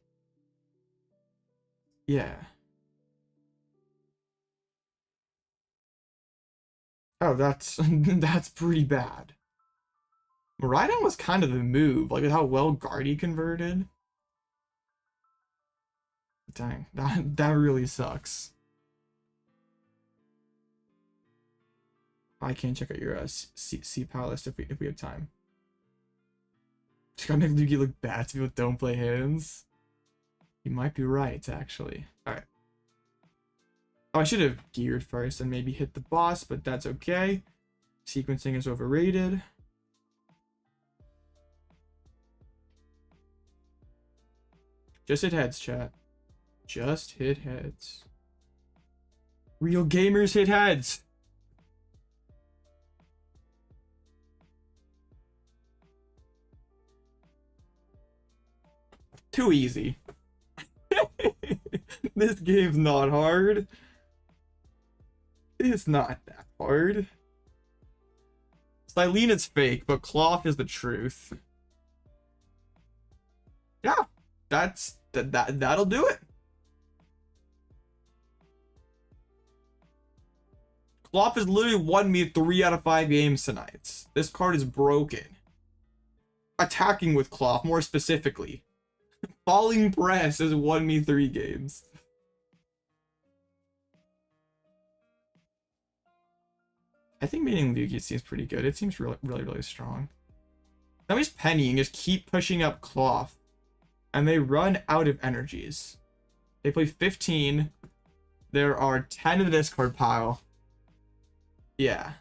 Yeah. Oh, that's that's pretty bad. Miraidon was kind of the move, like with how well Guardy converted. Dang, that really sucks. I can check out your C PAL list if we have time. Just gotta make Luigi look bad so people don't play hands. You might be right, actually. Alright. Oh, I should have geared first and maybe hit the boss, but that's okay. Sequencing is overrated. Just hit heads, chat. just hit heads. Real gamers hit heads. Too easy. This game's not hard. It's not that hard. Cyllene is fake, but Klawf is the truth. Yeah, that'll do it. Klawf has literally won me 3 out of 5 games tonight. This card is broken. Attacking with Klawf, more specifically. Falling Press has won me 3 games. I think meeting Lugia seems pretty good. It seems really strong. Now he's Penny and just keep pushing up Klawf. And they run out of energies. They play 15. There are 10 in the discard pile. Yeah.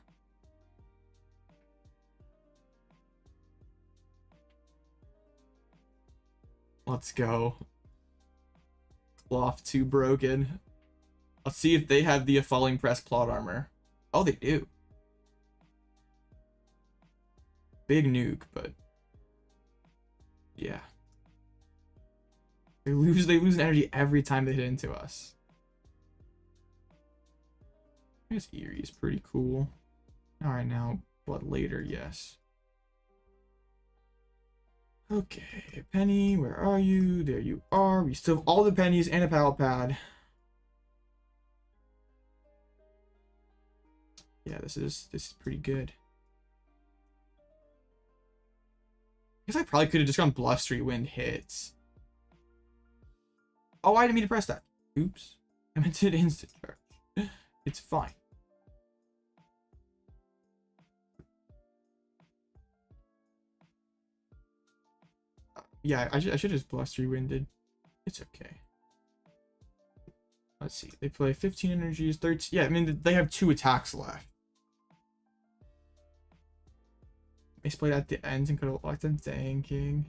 Let's go. Klawf 2 broken. Let's see if they have the Falling Press plot armor. Oh, they do. Big nuke, but yeah. They lose energy every time they hit into us. I guess Eri's pretty cool. Alright, now, but later, yes. Okay, Penny, where are you? There you are. We still have all the pennies and a Pal Pad. Yeah, this is pretty good. I guess I probably could have just gone Blustery Wind hits. Oh, I didn't mean to press that. Oops. I meant to instant charge. It's fine. Yeah, I should have just Blustery Winded. It's okay. Let's see. They play 15 energies, 13. Yeah, I mean, they have 2 attacks left. They played at the end and could have locked them. Dang King.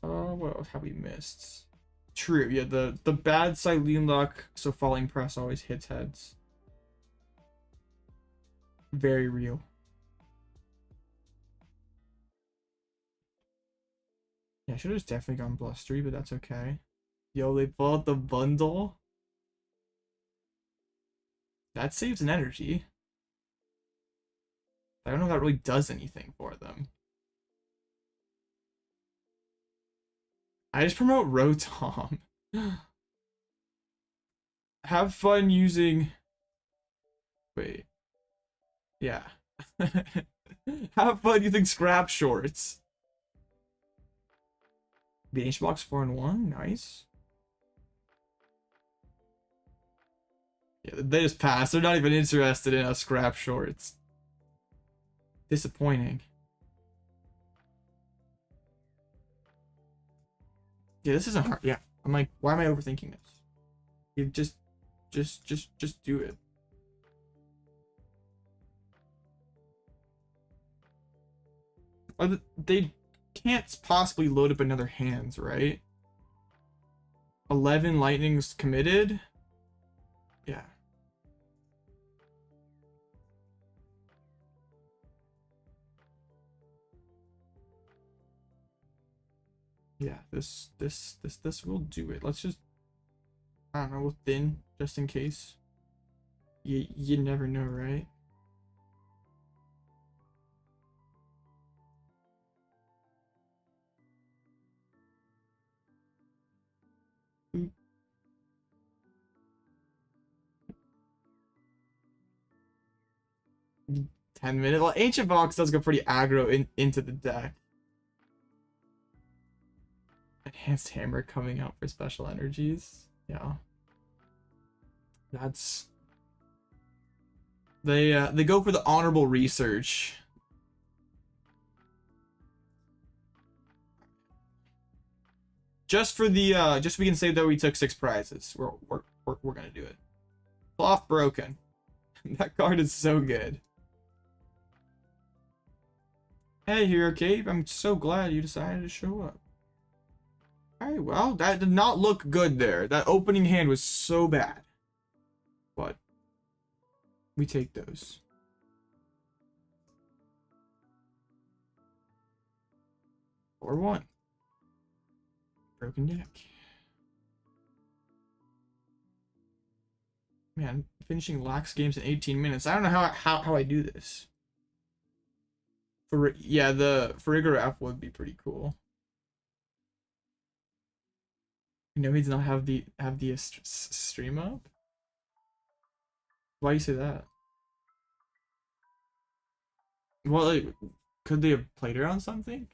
What else have we missed? True, yeah, the bad Cyllene luck, so Falling Press always hits heads. Very real. Yeah, I should have just definitely gone Blustery, but that's okay. Yo, they pull out the bundle. That saves an energy. I don't know if that really does anything for them. I just promote Rotom. Have fun using... Wait. Yeah. Have fun using Scrap Shorts. BH Box 4-1. Nice. Yeah, they just pass. They're not even interested in us Scrap Shorts. Disappointing. Yeah, this isn't hard. Yeah, I'm like, why am I overthinking this? You just do it. They can't possibly load up another hands, right? 11 lightnings committed. Yeah. Yeah, this will do it. Let's just, I don't know, thin, just in case. You never know, right? Oop. $10. Well, Ancient Box does go pretty aggro into the deck. Enhanced Hammer coming out for special energies. Yeah. That's... They go for the honorable research. Just for the just so we can say that we took 6 prizes. We're gonna do it. Klawf broken. That card is so good. Hey, Hero Cape, I'm so glad you decided to show up. Alright, well, that did not look good there. That opening hand was so bad. But we take those. Or one. Broken deck. Man, finishing lax games in 18 minutes. I don't know how I do this. Yeah, the Farigiraf would be pretty cool. You know, he does not have the stream up. Why do you say that? Well, like, could they have played around something?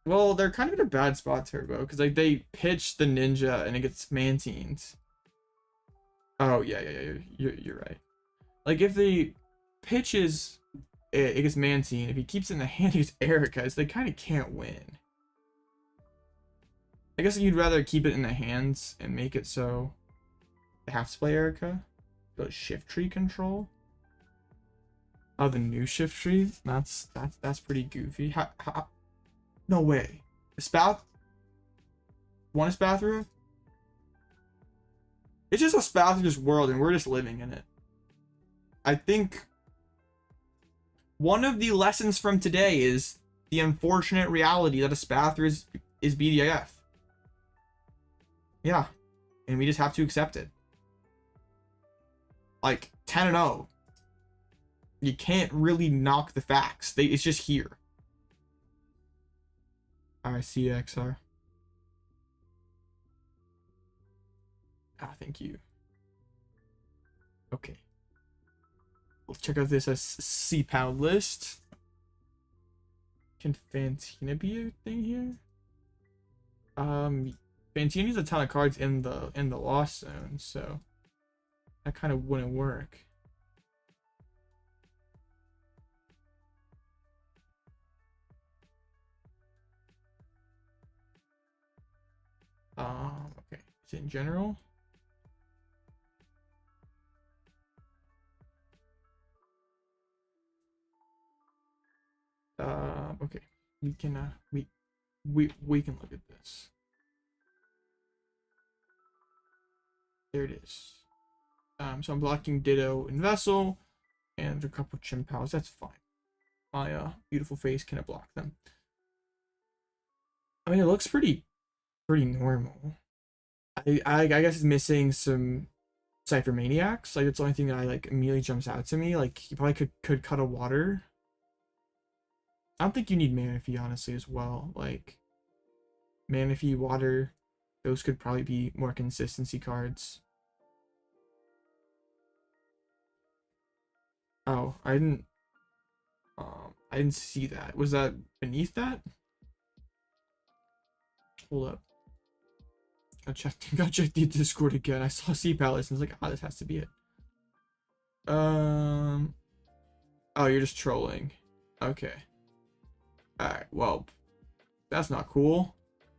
Well, they're kind of in a bad spot, Turbo, because like they pitch the ninja and it gets Mantines. Oh yeah, you're right. Like if the pitches it gets Mantine. If he keeps it in the hand, he gets Erica. So they kind of can't win. I guess you'd rather keep it in the hands and make it so they have to play Erica. Go shift tree control. Oh, the new shift tree. That's pretty goofy. How no way. A Spath? Want a Spathroot? It's just a Spathroot's world and we're just living in it. I think one of the lessons from today is the unfortunate reality that a Spathroot is BDIF. Yeah. And we just have to accept it. Like 10-0. You can't really knock the facts. It's just here. I see you, XR. Ah, thank you. Okay. Let's check out this C-PAL list. Can Fantina be a thing here? Fantina needs a ton of cards in the lost zone, so that kind of wouldn't work. Okay. Is it in general? Okay. We can we can look at this. There it is. So I'm blocking Ditto and Vessel and a couple Chimpals. That's fine. My beautiful face can block them. I mean, it looks pretty normal. I guess it's missing some Cypher Maniacs. Like, it's the only thing that like immediately jumps out to me. Like, you probably could cut a water. I don't think you need Manaphy, honestly, as well. Like, Manaphy, water, those could probably be more consistency cards. Oh, I didn't see that. Was that beneath that? Hold up. Gotta check the Discord again. I saw C-PAL and I was like, oh, this has to be it. Oh, you're just trolling. Okay. Alright, well, that's not cool.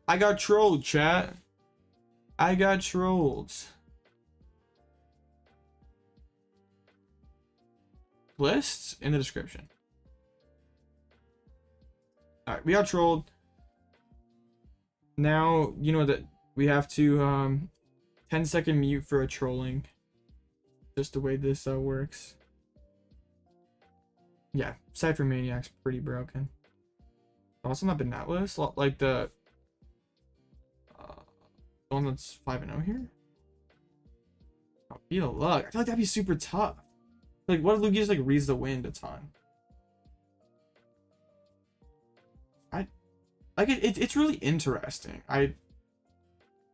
I got trolled, chat. I got trolled. Lists in the description. Alright, we got trolled. Now, you know that we have to 10-second mute for a trolling. Just the way this works. Yeah, Cypher Maniac's pretty broken. Also not been that list. Like the one that's 5-0 here. Oh, beat a luck. I feel like that'd be super tough. Like, what if Luigi just like reads the wind a ton? It's really interesting.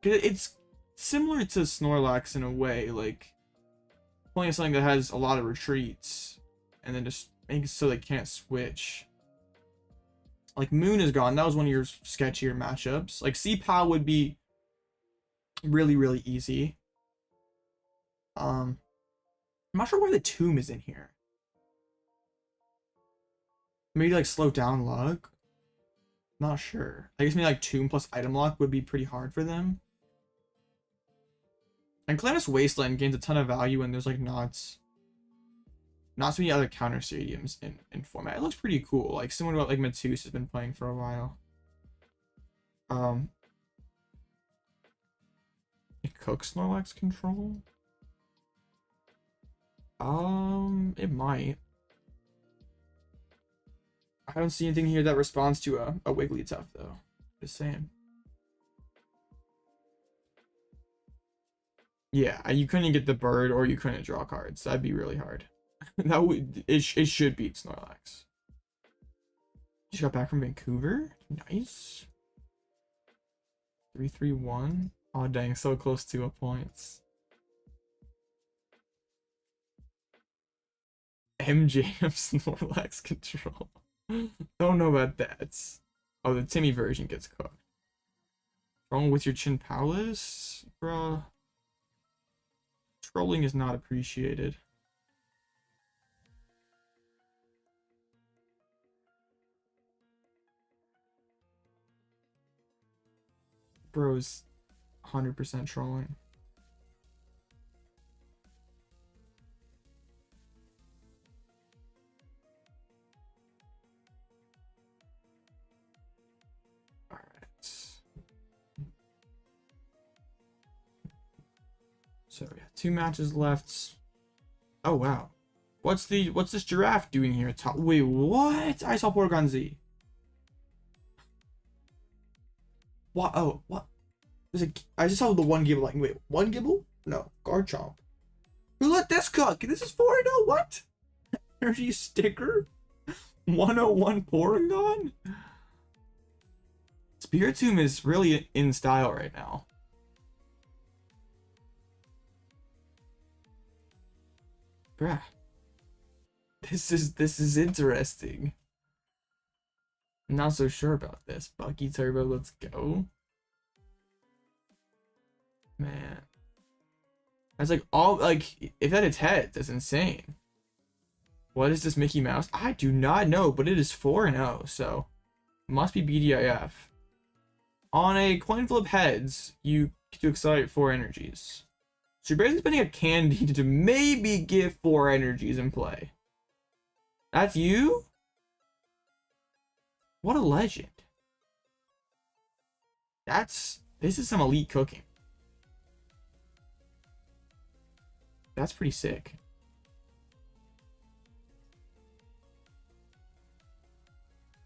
It's similar to Snorlax in a way, like playing something that has a lot of retreats and then just make it so they can't switch. Like Moon is gone. That was one of your sketchier matchups. Like C-PAL would be really easy. I'm not sure why the Tomb is in here. Maybe like slow down luck. Not sure. I guess maybe like Tomb plus item lock would be pretty hard for them. And Clannis Wasteland gains a ton of value when there's like knots. not so many other counter stadiums in format. It looks pretty cool, like similar to what like Matus has been playing for a while. It cooks Snorlax control. It might. I don't see anything here that responds to a Wigglytuff though. Just saying. Yeah, you couldn't get the bird or you couldn't draw cards. That'd be really hard. That would it should beat Snorlax. Just got back from Vancouver. Nice. 3-3-1. Oh dang, so close to a points. MJ of Snorlax control. Don't know about that. Oh, the Timmy version gets cooked. Wrong with your Chin Palace, bruh. Trolling is not appreciated. Bro's 100% trolling. So yeah, 2 matches left. Oh wow. What's this giraffe doing here? Wait, what? I saw Porygon Z. What? Oh, what? I just saw the one Gibble. Like, wait, one Gibble? No, Garchomp. Who let this cook? This is 4-0. What? Energy sticker? 101 Porygon? Spiritomb is really in style right now. Bruh. This is interesting. I'm not so sure about this. Bucky Turbo, let's go. Man. That's like all like if that hits head, that's insane. What is this Mickey Mouse? I do not know, but it is 4-0, so must be BDIF. On a coin flip heads, you get to accelerate 4 energies. So you're basically spending a candy to maybe get 4 energies in play. That's you? What a legend. This is some elite cooking. That's pretty sick.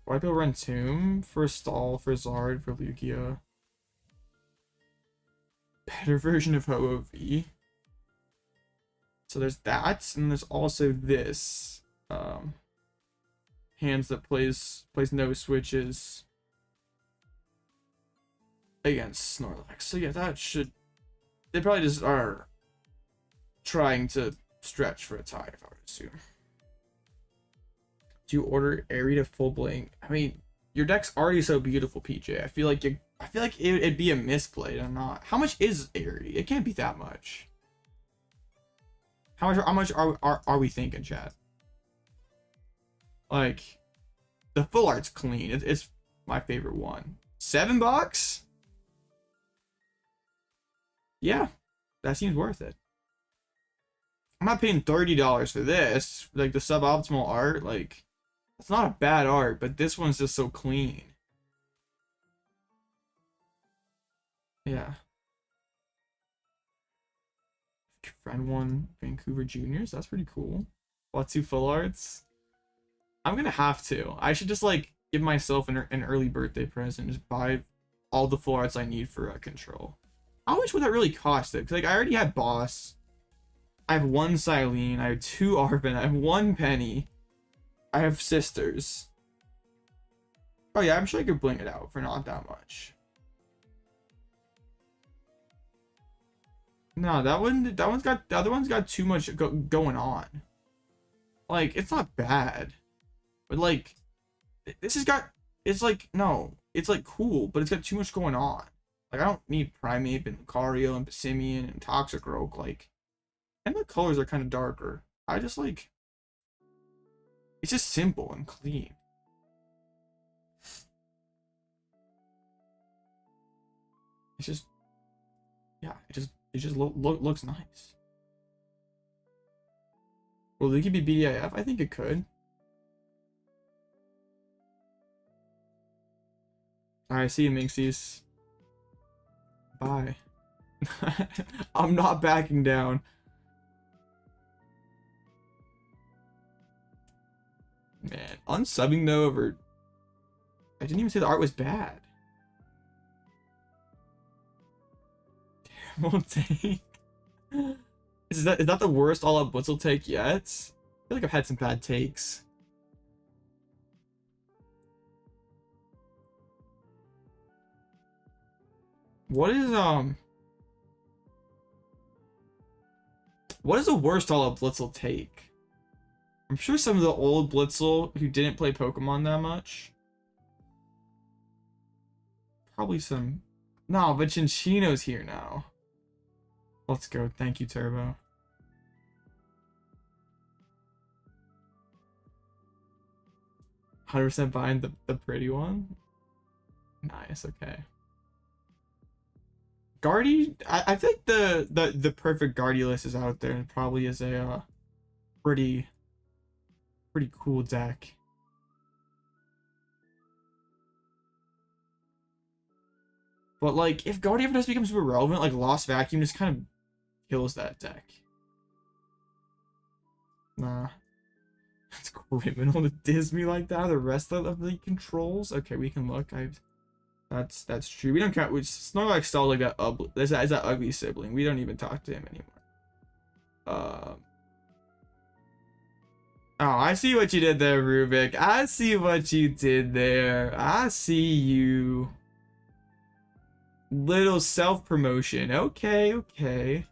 Why people run Tomb for Stall, for Zard, for Lugia? Better version of Ho-Oh-V. So there's that, and there's also this. Hands that plays no switches against Snorlax. So yeah, that should. They probably just are trying to stretch for a tie, if I would assume. Do you order Eri to full blink? I mean, your deck's already so beautiful, PJ. I feel like it'd be a misplay to not. How much is Eri? It can't be that much. How much are we thinking, chat? Like, the full art's clean. It's my favorite one. $7? Yeah, that seems worth it. I'm not paying $30 for this. Like, the suboptimal art, like, it's not a bad art, but this one's just so clean. Yeah. Friend one Vancouver Juniors. That's pretty cool. What, 2 full arts? I'm gonna have to. I should just like give myself an early birthday present. Just buy all the full arts I need for control. How much would that really cost? It? 'Cause like I already have Boss. I have 1 Cyllene. I have 2 Arven. I have 1 Penny. I have Sisters. Oh yeah, I'm sure I could bling it out for not that much. No, that one's got, the other one's got too much going on. Like, it's not bad. But like, this has got, it's like, no, it's like cool, but it's got too much going on. Like, I don't need Primeape and Lucario and Passimian and Toxicroak, like, and the colors are kind of darker. I just like, it's just simple and clean. It's just, yeah, it just looks nice. Will it could be BDIF? I think it could. Alright, see you, Minxies. Bye. I'm not backing down. Man, unsubbing though over... I didn't even say the art was bad. Terrible take. Is that the worst Alloutblitzle take yet? I feel like I've had some bad takes. What is the worst Alloutblitzle take? I'm sure some of the old Blitzel who didn't play Pokemon that much. Probably some... No, but Chinchino's here now. Let's go. Thank you, Turbo. %100% buying the pretty one. Nice, okay. Guardy, I think the perfect Guardy list is out there and probably is a pretty cool deck. But like if Guardy ever does become super relevant, like Lost Vacuum just kind of kills that deck. Nah. It's criminal to diss me like that. The rest of the controls. Okay, we can look. That's true. We don't count. Snorlax still like that. Is that ugly sibling? We don't even talk to him anymore. Oh, I see what you did there, Rubik. I see what you did there. I see you. Little self-promotion. Okay, okay.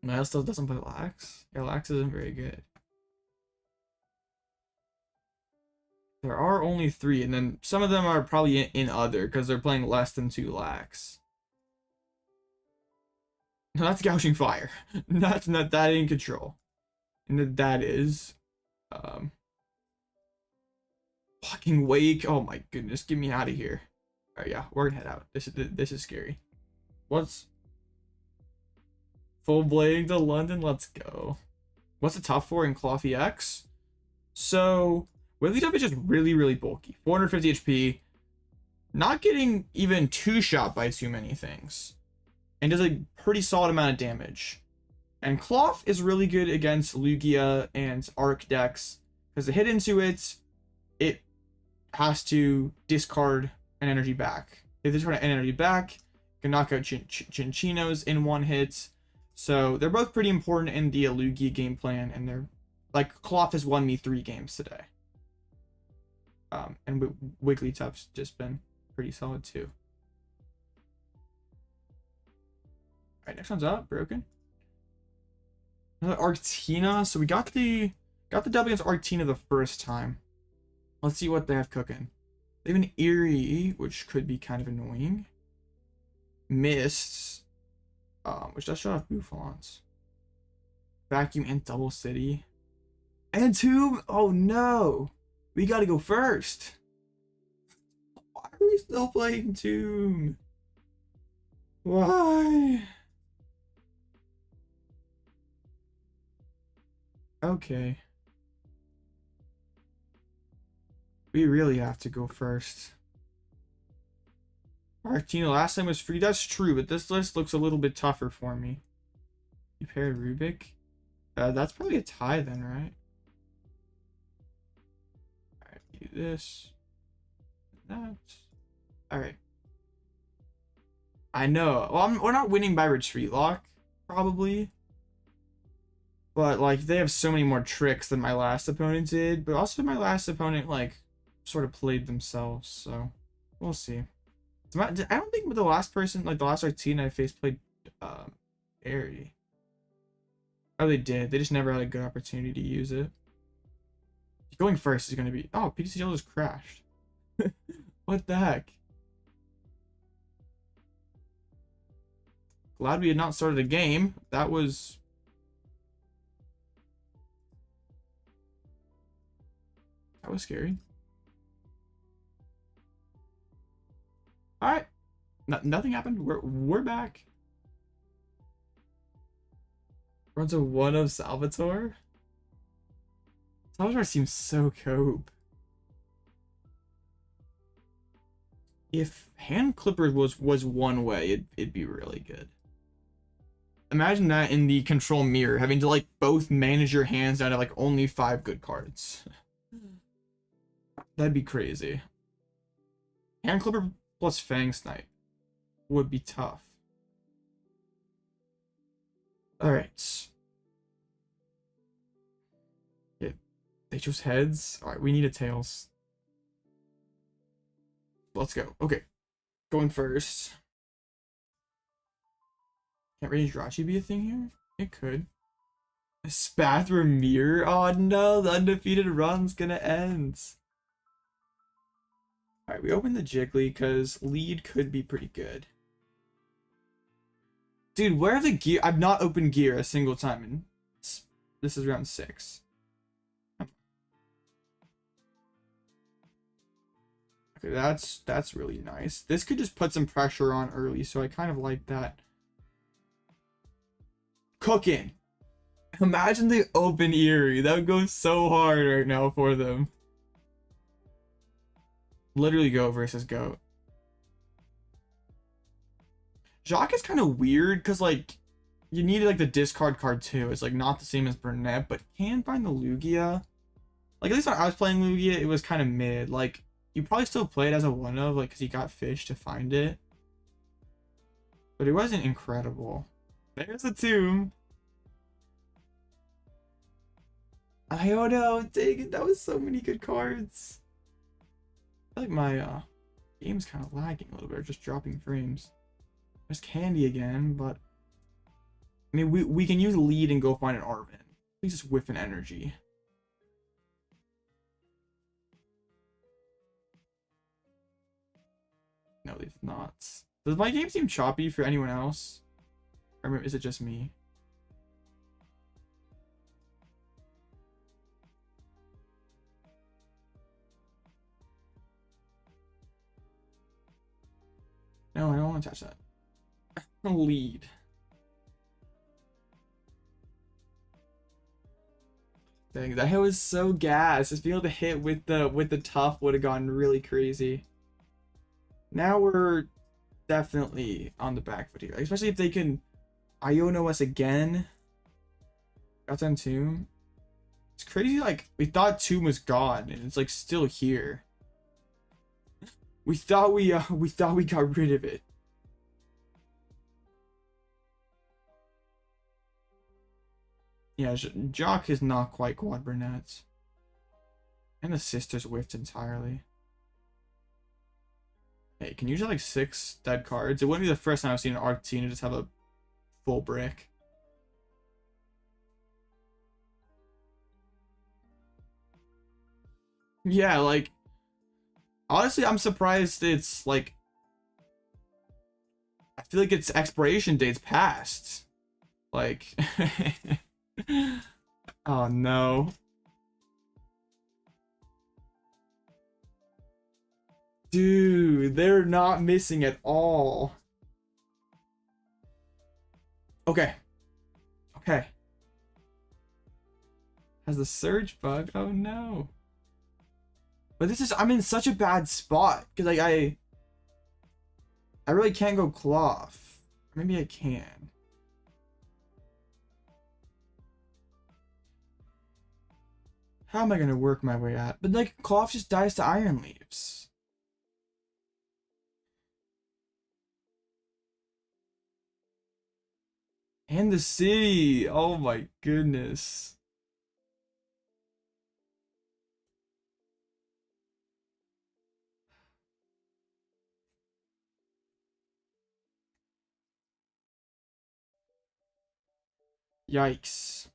Miles still doesn't play Lax. Yeah, Lax isn't very good. There are only 3, and then some of them are probably in other because they're playing less than 2 Lax. No, that's Gouging Fire. That's not that in control. And that is fucking Wake. Oh my goodness, get me out of here. Alright, yeah, we're gonna head out. This is scary. What's full blading to London? Let's go. What's the top 4 in Klawf EX? So Wigglytuff is just really bulky. 450 HP. Not getting even 2-shot by too many things. And does a pretty solid amount of damage. And Klawf is really good against Lugia and Arc decks. Because to hit into it, it has to discard an energy back. If they discard an energy back, you can knock out Chinchinos in 1 hit. So they're both pretty important in the Lugia game plan. And they're like, Klawf has won me 3 games today. And Wigglytuff's just been pretty solid too. Alright, next one's up. Broken. Another Arctina. So we got the W against Arctina the first time. Let's see what they have cooking. They have an Eri, which could be kind of annoying. Mists, which does show off Bouffalants. Vacuum and Double City. And Tomb. Oh no! We gotta go first. Why are we still playing Tomb? Why? Okay. We really have to go first. Arctina last time was free. That's true, but this list looks a little bit tougher for me. You paired Rubik. That's probably a tie then, right? Alright, do this. That. Alright. I know. Well, we're not winning by retreat lock, probably. But, like, they have so many more tricks than my last opponent did. But also my last opponent, like, sort of played themselves. So, we'll see. I don't think the last person, like, the last Arctina I faced played Eri. Oh, they did. They just never had a good opportunity to use it. Going first is going to be... Oh, PCL just crashed. What the heck? Glad we had not started a game. That was... That was scary. All right, nothing happened. We're back. Runs a 1 of Salvatore? Salvatore seems so cope. If hand clippers was one way, it'd be really good. Imagine that in the control mirror, having to like both manage your hands down to like only 5 good cards. That'd be crazy. Hand clipper plus Fang Snipe would be tough. Alright. Yeah, they chose heads. Alright, we need a tails. Let's go. Okay. Going first. Can't Rage Rachi be a thing here? It could. A Spathroom Mirror? Oh no, the undefeated run's gonna end. Alright, we open the Jiggly because lead could be pretty good. Dude, where are the gear? I've not opened gear a single time, and this is round 6. Okay, that's really nice. This could just put some pressure on early, so I kind of like that. Cooking. Imagine the open Eri. That would go so hard right now for them. Literally go versus goat. Jacques is kind of weird because like you need like the discard card too. It's like not the same as Burnett, but can find the Lugia. Like at least when I was playing Lugia, it was kind of mid. Like you probably still play it as a one of like because you got fish to find it, but it wasn't incredible. There's a tomb. Iono, dang it, that was so many good cards. I feel like my game's kind of lagging a little bit, just dropping frames. There's Candy again, but I mean we can use lead and go find an Arven. Please just whiff an energy. No, these knots. Does my game seem choppy for anyone else? Or is it just me? No, I don't want to touch that. Lead. Dang, that hit was so gas. Just being able to hit with the tough would have gone really crazy. Now we're definitely on the back foot here, especially if they can Iono us again. Got them Tomb. It's crazy. Like we thought Tomb was gone, and it's like still here. We thought we got rid of it. Yeah, Jock is not quite Quad Burnett. And the sisters whiffed entirely. Hey, can you use like 6 dead cards? It wouldn't be the first time I've seen an Arctina just have a full brick. Yeah, like honestly, I'm surprised it's like I feel like its expiration date's passed. Like oh no. Dude, they're not missing at all. Okay. Okay. Has the surge bug? Oh no. But this is I'm in such a bad spot because like I really can't go Klawf. Maybe I can. How am I gonna work my way out? But like Klawf just dies to Iron Leaves. And the city. Oh my goodness. Yikes.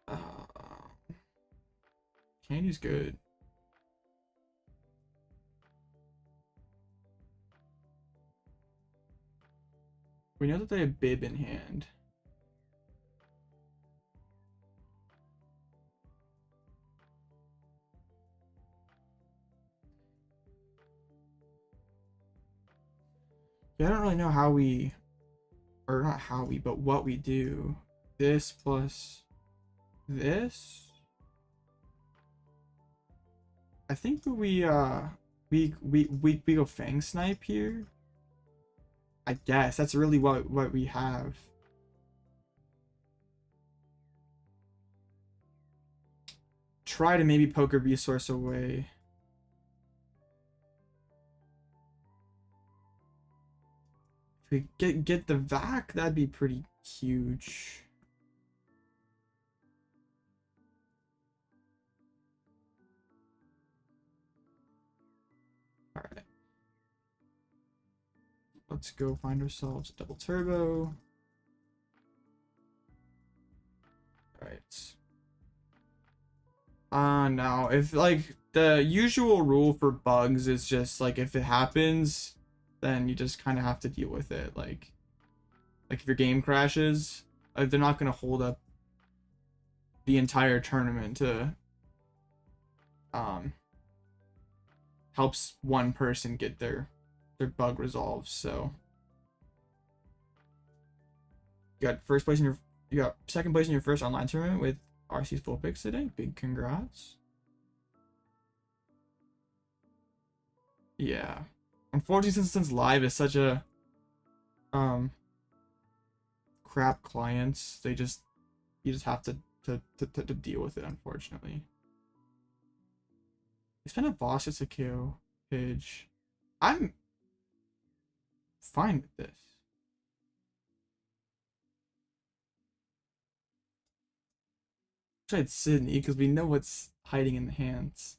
Uh, Candy's good. We know that they have Bib in hand. Yeah, I don't really know how we, or not how we, but what we do. This plus this. I think we go Fang Snipe here. I guess that's really what we have. Try to maybe poke a resource away. If we get the vac, that'd be pretty huge. All right. Let's go find ourselves double turbo. All right. Now if like the usual rule for bugs is just like if it happens, then you just kind of have to deal with it. Like if your game crashes, they're not gonna hold up the entire tournament to helps one person get their bug resolved. So you got first place in your, you got second place in your first online tournament with RC's full picks today. Big congrats. Yeah, unfortunately, since live is such a crap clients, you just have to deal with it, unfortunately. It's been a boss. It's a kill Pidge. I'm fine with this. Tried Sydney because we know what's hiding in the hands.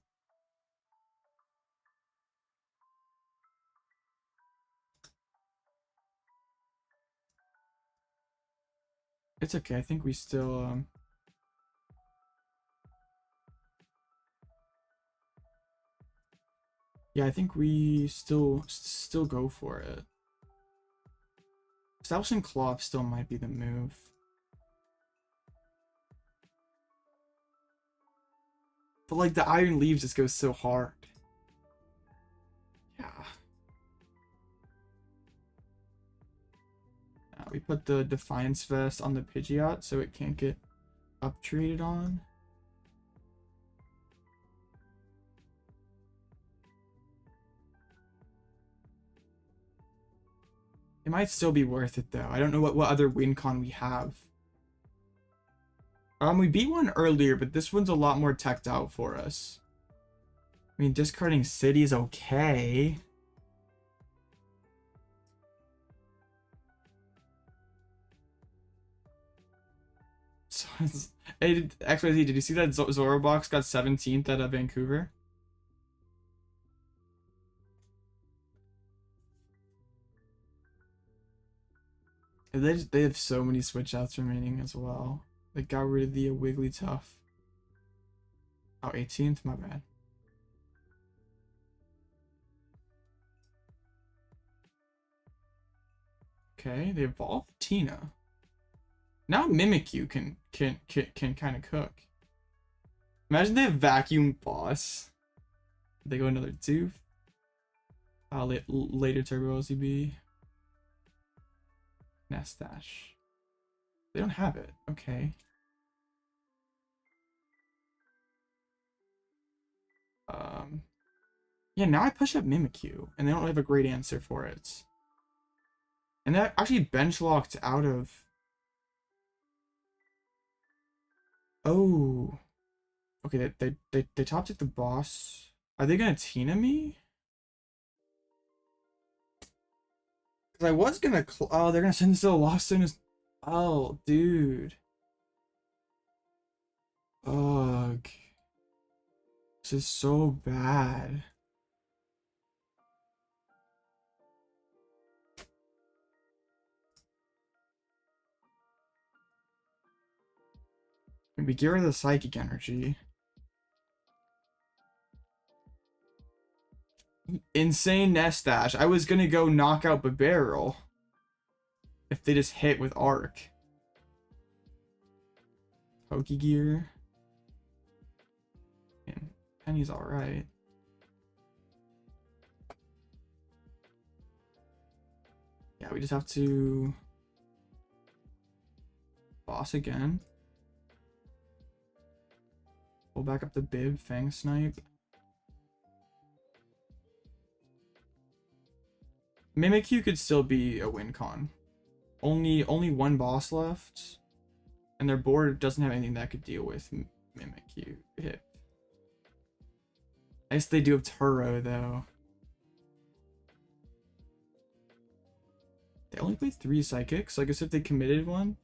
It's okay. I think we still yeah, I think we still go for it. Establishing Klawf still might be the move. But like the Iron Leaves just goes so hard. Yeah. We put the Defiance Vest on the Pidgeot so it can't get up treated on. It might still be worth it though. I don't know what other win con we have. We beat one earlier, but this one's a lot more teched out for us. I mean, discarding City is okay. So hey, XYZ, did you see that Zorobox got 17th at Vancouver? They have so many switch outs remaining as well. They got rid of the Wigglytuff. Oh, 18th? My bad. Okay, they evolved Tina. Now Mimikyu can kind of cook. Imagine they have Vacuum Boss. They go another Doof. Later Turbo LCB. Nestash. They don't have it. Okay. Yeah, now I push up Mimikyu, and they don't have a great answer for it. And that actually bench locked out of. Oh. Okay, they top took the boss. Are they gonna Tina me? Because I was gonna. Oh, they're gonna send this to the lost zone as. Oh, dude. Ugh. This is so bad. Maybe get rid of the psychic energy. Insane Nestash. I was gonna go knock out Barrel if they just hit with Arc. Pokégear. And Penny's alright. Yeah, we just have to boss again. Pull back up the bib, Fang Snipe. Mimikyu could still be a win con. Only one boss left, and their board doesn't have anything that could deal with Mimikyu hit. I guess they do have Turo though. They only played 3 psychics, so I guess if they committed one.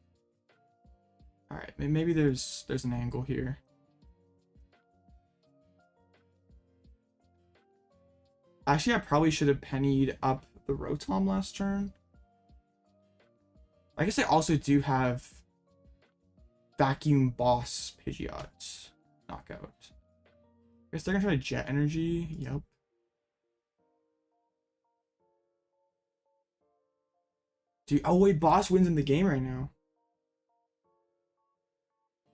Alright, maybe there's an angle here. Actually, I probably should have pennied up the Rotom last turn. I guess I also do have Vacuum Boss Pidgeot knockout. I guess they're gonna try to Jet Energy. Yep. Dude, oh wait, Boss wins in the game right now.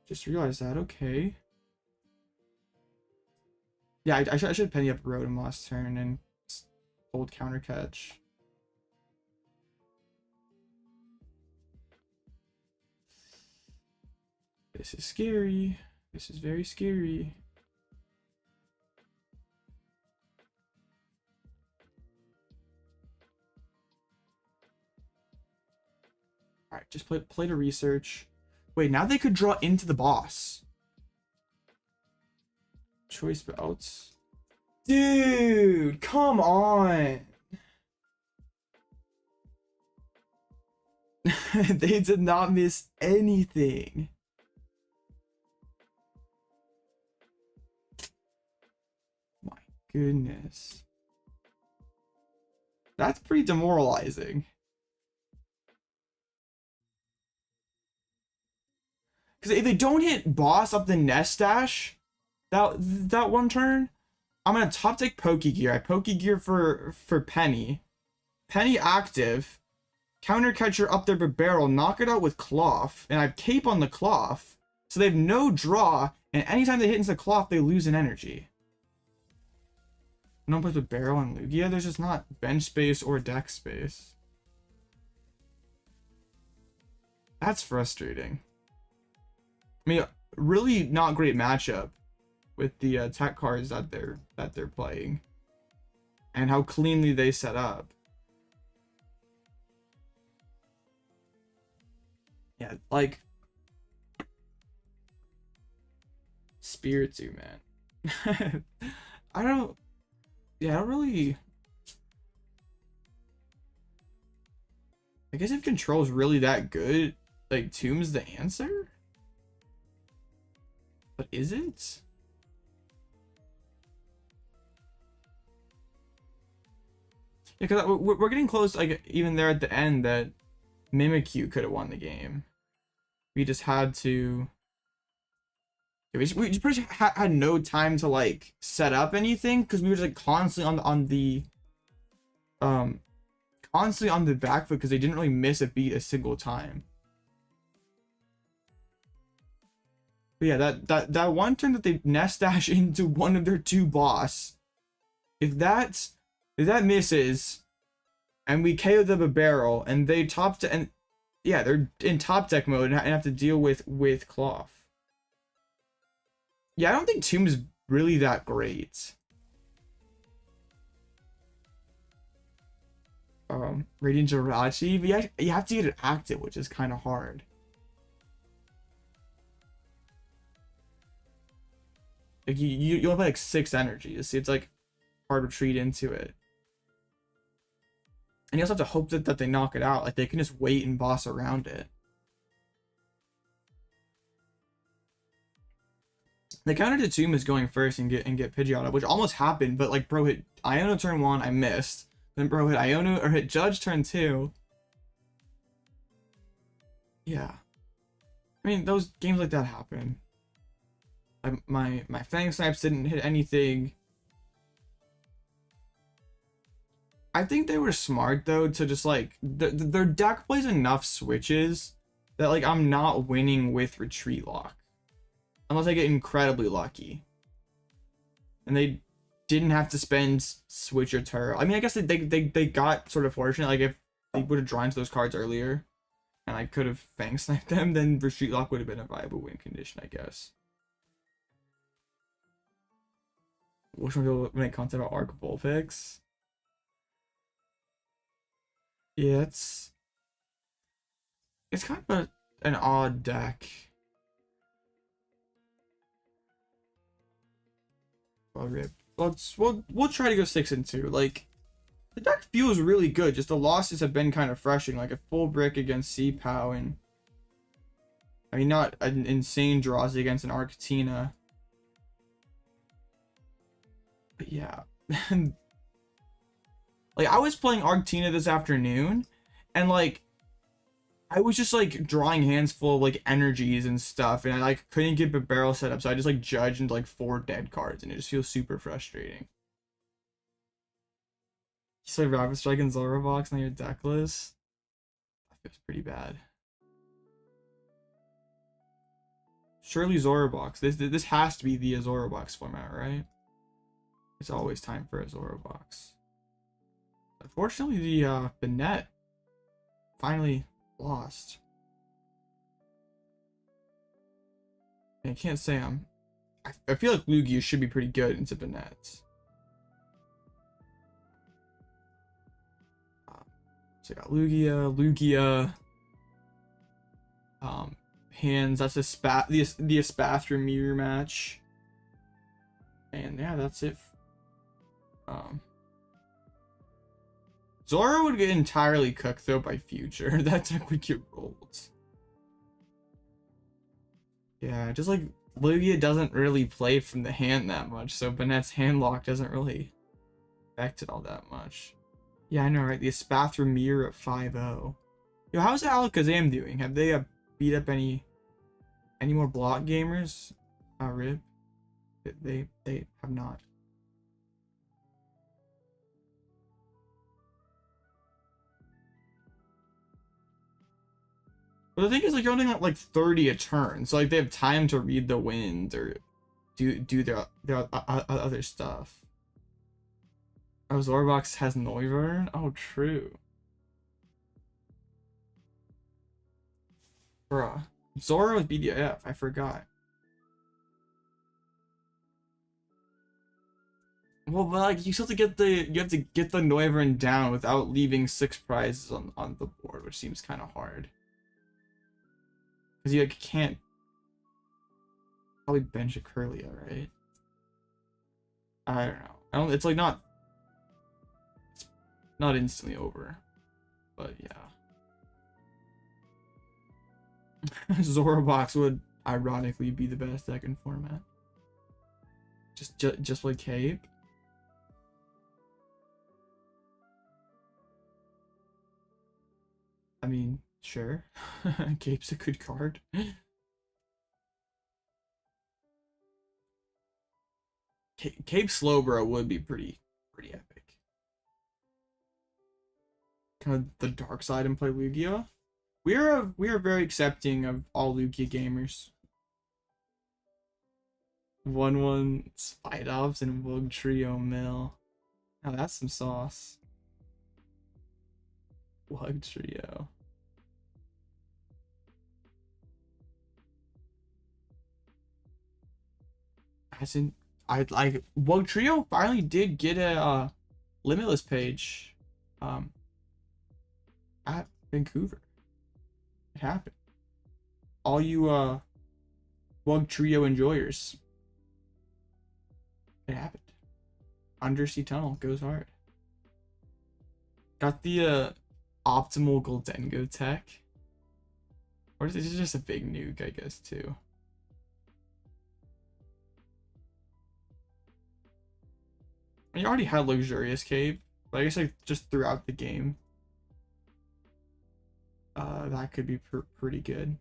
Just realized that. Okay. Yeah, I should penny up Rotom last turn and hold counter catch. This is scary. This is very scary. Alright, just play to research. Wait, now they could draw into the boss. Choice belts. Dude, come on. They did not miss anything. My goodness. That's pretty demoralizing. Because if they don't hit boss up the Nest Dash that one turn, I'm gonna top deck Pokégear. I Pokégear for Penny. Penny active. Counter catcher up their barrel, knock it out with Klawf, and I have Cape on the Klawf, so they have no draw, and anytime they hit into the Klawf, they lose an energy. No place with barrel and Lugia, there's just not bench space or deck space. That's frustrating. I mean, really not great matchup with the tech cards that they're playing, and how cleanly they set up. Yeah, like Spiritomb, man. I don't really. I guess if control is really that good, like Tomb's the answer. But is it? Yeah, because we're getting close, like even there at the end, that Mimikyu could have won the game. We just had to. We just pretty much had no time to like set up anything because we were just like constantly constantly on the back foot because they didn't really miss a beat a single time. But yeah, that one turn that they Nest Dash into one of their 2 boss, if that misses, and we KO them a barrel, and they and yeah, they're in top deck mode and have to deal with Klawf. Yeah, I don't think Tomb's really that great. Radiant Jirachi, but you have to get it active, which is kind of hard. Like you have like 6 energies, so it's like hard to retreat into it. And you also have to hope that they knock it out. Like they can just wait and boss around it. The counter to Tomb is going first and get Pidgeot up, which almost happened, but like bro hit Iono turn 1, I missed. Then bro hit Iono or hit Judge turn 2. Yeah. I mean, those games like that happen. My Fang Snipes didn't hit anything. I think they were smart though to just like their deck plays enough switches that like I'm not winning with retreat lock unless I get incredibly lucky, and they didn't have to spend switch or turtle. I mean, I guess they got sort of fortunate. Like if they would have drawn into those cards earlier, and I could have Fang sniped them, then Retreat Lock would have been a viable win condition, I guess. Which one will make content about Arc Bull picks? Yeah, it's kind of an odd deck. Well, rip. We'll try to go 6-2. Like, the deck feels really good. Just the losses have been kind of refreshing. Like a full brick against C-Pow, and I mean, not an insane draws against an Arctina. But yeah. Like, I was playing Arctina this afternoon, and like, I was just like drawing hands full of like energies and stuff, and I like couldn't get a barrel set up, so I just like judged into like 4 dead cards, and it just feels super frustrating. You play Rapid Strike and Zorobox on your deck list? That feels pretty bad. Surely Zorobox. This has to be the Zorobox format, right? It's always time for a Zorobox. Unfortunately, the net finally lost. I can't say I feel like Lugia should be pretty good into Banette. So I got Lugia, hands. That's the Espathra mirror match, and yeah, that's it. Zoro would get entirely cooked though by Future. That deck would get rolled. Yeah, just like Lugia doesn't really play from the hand that much, so Banette's hand lock doesn't really affect it all that much. Yeah, I know, right? The Espathra mirror at 5-0. Yo, how's Alakazam doing? Have they beat up any more block gamers? RIP. They have not. But the thing is, like, you're only at like 30 a turn, so like they have time to read the wind or do their other stuff. Oh, Zorobox has Noivern? Oh, true. Bruh. Zoro is BDF, I forgot. Well, but like you still have to get the Noivern down without leaving 6 prizes on the board, which seems kind of hard. Because you like can't probably bench a Curlia, right? I don't know. It's like not instantly over, but yeah. Zorobox would ironically be the best deck in format. Just like Cape. I mean, sure. Cape's a good card. Cape Slowbro would be pretty epic. Kind of the dark side and play Lugia. We are very accepting of all Lugia gamers. 1-1 Spidops and Wug Trio Mill. Now that's some sauce. Wug Trio. I like Wug Trio finally did get a Limitless page at Vancouver. It happened. All you Wug Trio enjoyers. It happened. Undersea Tunnel goes hard. Got the optimal Goldengo tech. Or is it just a big nuke, I guess, too? You already had Luxurious Cape, but I guess like just throughout the game, that could be pretty good.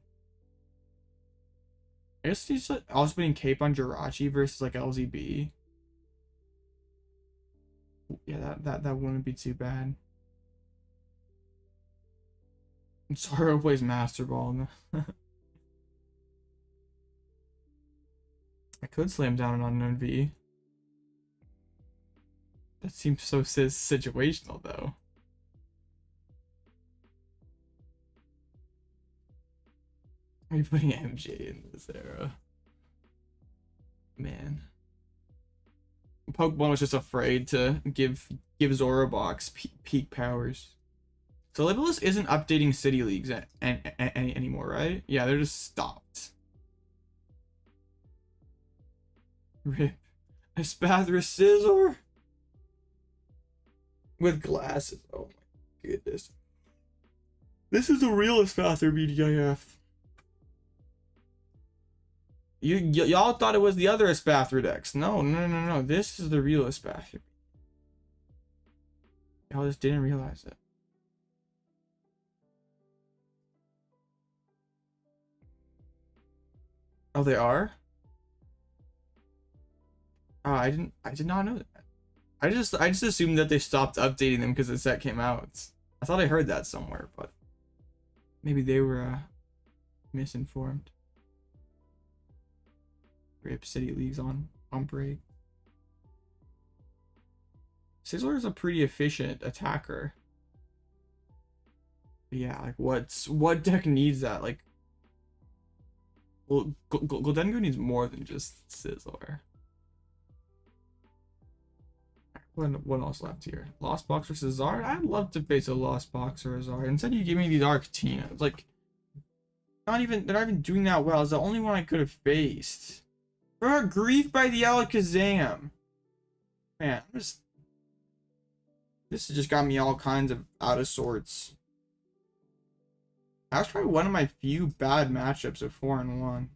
I guess he's also putting Cape on Jirachi versus like LZB. Yeah, that wouldn't be too bad. Zoro plays Master Ball. I could slam down an unknown V. That seems so situational, though. Are you putting MJ in this era? Man. Pokemon was just afraid to give Zorobox peak powers. So Libellus isn't updating City Leagues anymore, right? Yeah, they're just stopped. Rip. A Spathra Scizor? With glasses. Oh my goodness. This is the real Spathra BDIF. Y'all thought it was the other Espathra decks. No. This is the real Espathra. Y'all just didn't realize it. Oh, they are? Oh, I did not know that. I just assumed that they stopped updating them because the set came out. I thought I heard that somewhere, but maybe they were misinformed. Rip City Leagues on break. Scizor is a pretty efficient attacker. But yeah, like what deck needs that? Like, well, Goldengo needs more than just Scizor. What else left here? Lost Box versus Zard? I'd love to face a Lost Box or a Zard. Instead you give me these Arctinas. Like, they're not even doing that well. It's the only one I could have faced. For grief by the Alakazam. Man, this has just got me all kinds of out of sorts. That was probably one of my few bad matchups of 4-1.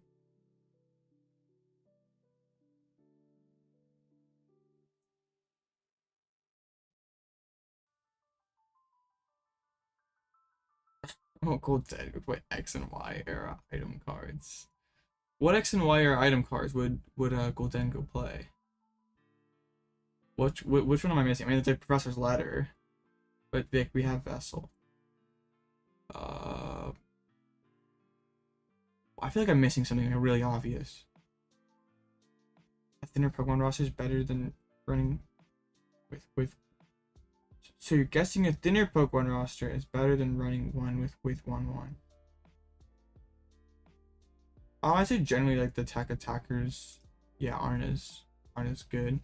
Oh, cool. Dead. We play X and Y era item cards. What X and Y era item cards would Goldengo play? Which one am I missing? I mean, it's like Professor's Letter, but Vic, we have Vessel. I feel like I'm missing something like really obvious. A thinner Pokemon roster is better than running with. So you're guessing a thinner Pokemon roster is better than running one with 1/1. Oh, I say generally like the attackers, yeah, aren't as good.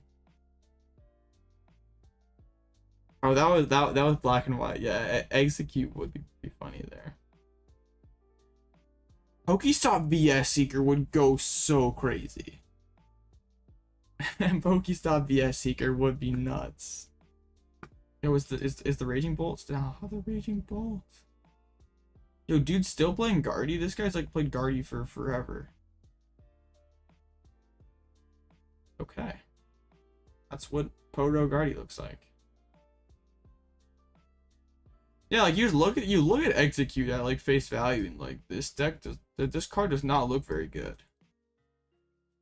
Oh, that was black and white. Yeah, Execute would be funny there. Pokestop VS Seeker would go so crazy. And Pokestop VS Seeker would be nuts. Yo, is the Raging Bolt still? Oh, the Raging Bolt. Yo, dude's still playing Guardy? This guy's like played Guardy for forever. Okay. That's what Podo Guardy looks like. Yeah, like you look at Execute at like face value, and like this card does not look very good.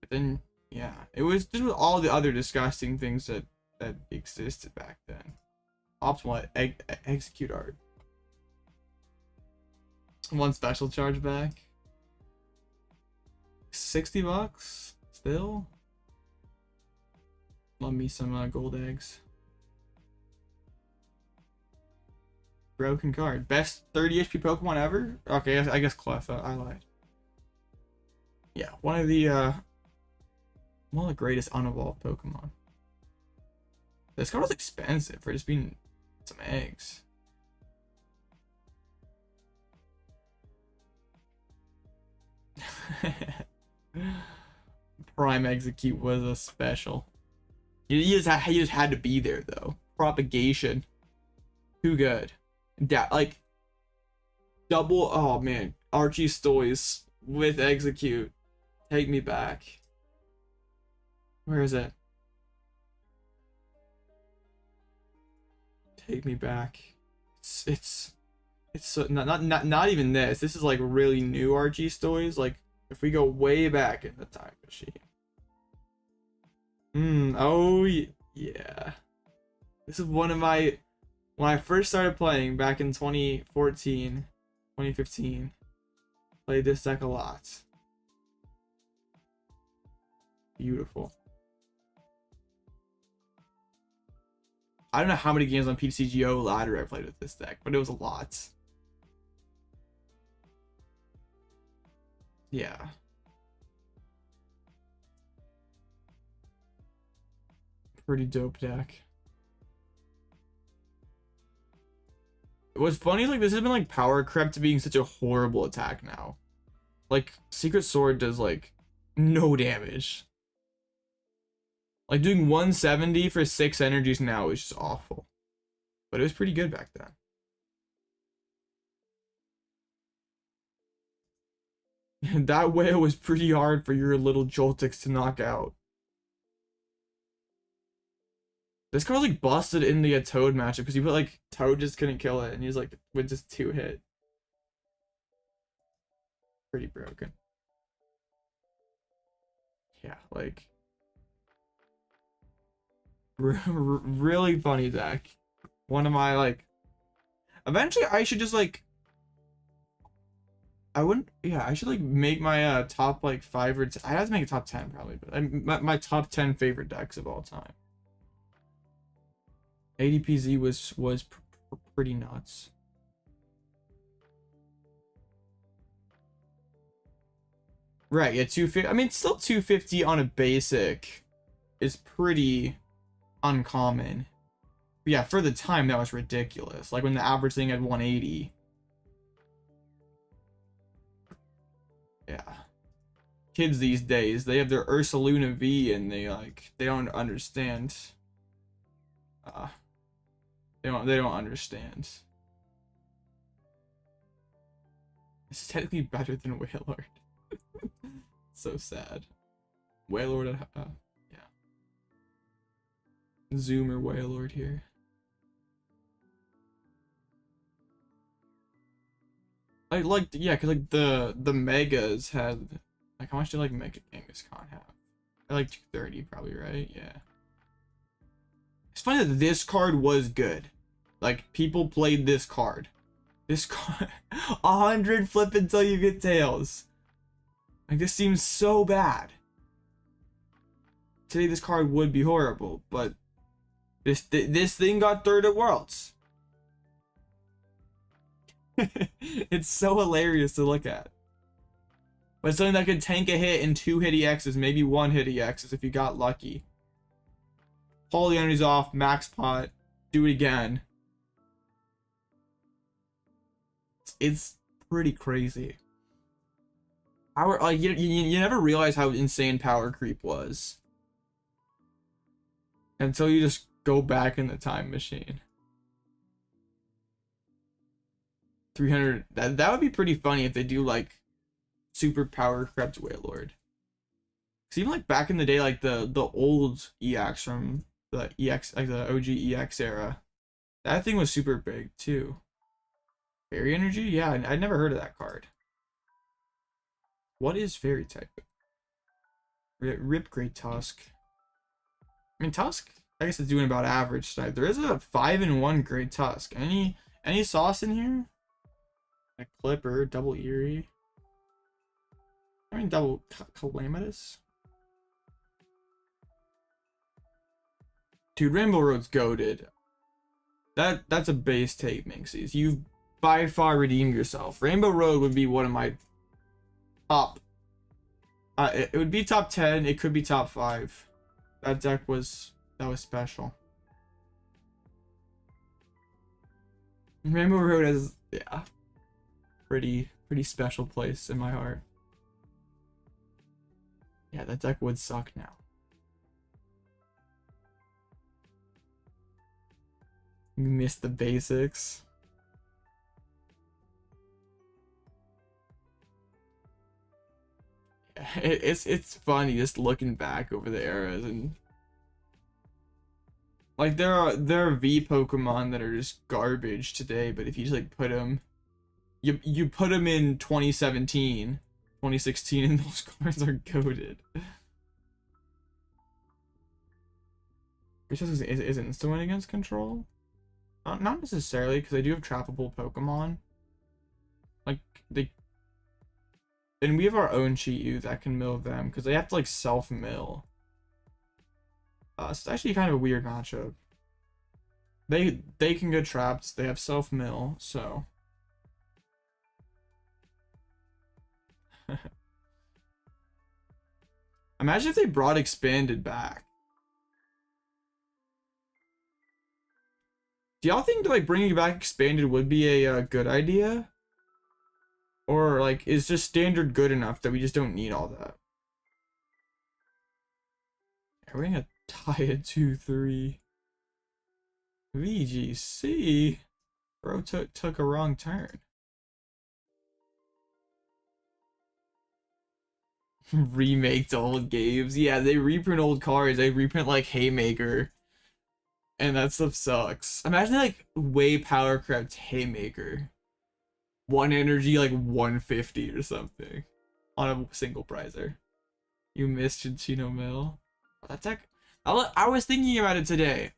But then yeah, it was just with all the other disgusting things that existed back then. Optimal Execute art. One special charge back. $60 still. Love me some gold eggs. Broken card. Best 30 HP Pokemon ever? Okay, I guess Klawf. I lied. Yeah, one of the greatest unevolved Pokemon. This card was expensive for just being some eggs. Prime Execute was a special. You just had to be there though. Propagation. Too good. Like double. Oh man, Archie Stoys with Execute. Take me back. Where is it? Take me back. It's so not even this. This is like really new Archie Stoys. Like if we go way back in the time machine. Oh yeah. This is one of my, when I first started playing back in 2014, 2015, played this deck a lot. Beautiful. I don't know how many games on PGO ladder I played with this deck, but it was a lot. Yeah. Pretty dope deck. What's funny is like this has been like power crept to being such a horrible attack now. Like Secret Sword does like no damage. Like doing 170 for 6 energies now is just awful. But it was pretty good back then. That whale was pretty hard for your little Joltix to knock out. This card was like busted in the Toad matchup because you put like Toad just couldn't kill it and he's like with just 2 hit. Pretty broken. Yeah, like really funny deck. One of my like eventually I should just like I should like make my top like 5 or I have to make a top 10 probably, but my top 10 favorite decks of all time. ADPZ was pretty nuts. Right, yeah, 250. I mean, still 250 on a basic is pretty uncommon. But yeah, for the time that was ridiculous. Like when the average thing had 180. Yeah. Kids these days, they have their Ursaluna V and they don't understand. They don't understand. This is technically better than Wailord. So sad. Wailord, yeah. Zoomer Wailord here. Yeah, cause like the megas had like how much did like Mega Kangaskhan have? Like 230 probably, right? Yeah. It's funny that this card was good. Like people played this card. This card 100 flip until you get tails. Like this seems so bad. Today this card would be horrible, but this thing got 3rd at Worlds. It's so hilarious to look at. But it's something that could tank a hit in 2 hit EXs, maybe 1 hit EXs if you got lucky. Pull the enemies off, max pot, do it again. It's pretty crazy. Power, like you never realize how insane power creep was until you just go back in the time machine. 300. That would be pretty funny if they do like super power crept Wailord. Cause even like back in the day, like the old EX from the EX, like the OG EX era, that thing was super big too. Fairy Energy? Yeah, I never heard of that card. What is Fairy type? Rip Great Tusk. I mean Tusk, I guess it's doing about average type. There is a 5-in-1 Great Tusk. Any sauce in here? A Clipper, double Eerie. I mean double Calamitous. Dude, Rainbow Road's goated. That's a base take, Minxies. You've by far redeemed yourself. Rainbow Road would be one of my top. It would be top 10. It could be top 5. That deck was special. Rainbow Road has pretty special place in my heart. Yeah, that deck would suck now. You missed the basics. It's funny just looking back over the eras, and like there are V Pokemon that are just garbage today, but if you just like put them, you put them in 2017, 2016, and those cards are goated. Which is instant win against control? Not necessarily, because I do have trappable Pokemon. Like and we have our own Chi-Yu that can mill them, because they have to like self-mill. It's actually kind of a weird matchup. They can get trapped, they have self-mill, so Imagine if they brought expanded back. Do y'all think like bringing back expanded would be a good idea? Or like is just standard good enough that we just don't need all that? We're gonna tie it 2-3. VGC? Bro took a wrong turn. Remaked old games. Yeah, they reprint old cards. They reprint like Haymaker. And that stuff sucks. Imagine like way power crept Haymaker. 1 energy like 150 or something. On a single prizer. You missed Chino Mill. That's like I was thinking about it today.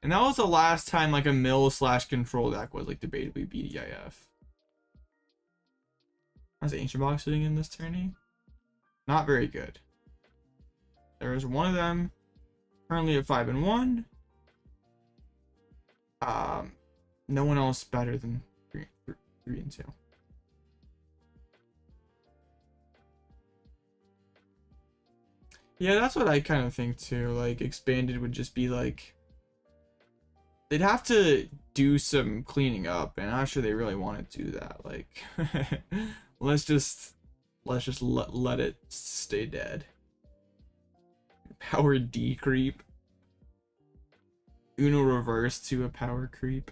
And that was the last time like a mill / control deck was like debatably BDIF. How's Ancient Box sitting in this tourney? Not very good. There is one of them currently at 5-1. No one else better than 3-2. Yeah, that's what I kind of think too. Like expanded would just be like they'd have to do some cleaning up, and I'm not sure they really want to do that. Like let's just let it stay dead. Power D creep. Uno reverse to a power creep.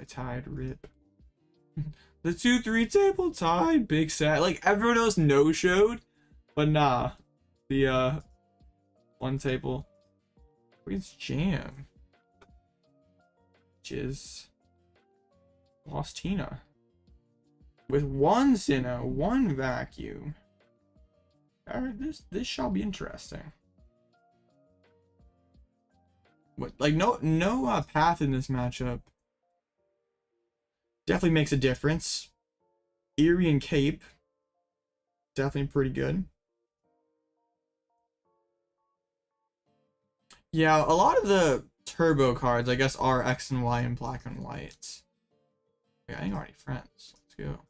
I tied, rip. The 2-3 table tied, big sad. Like everyone else no-showed, but nah. The one table. Where's Jam? Jizz. Lost Tina. With 1 Sinnoh, 1 vacuum. Alright, this shall be interesting. What, like no path in this matchup definitely makes a difference. Eri and Cape definitely pretty good. Yeah, a lot of the turbo cards I guess are X and Y and black and white. Yeah, I think already friends. Let's go.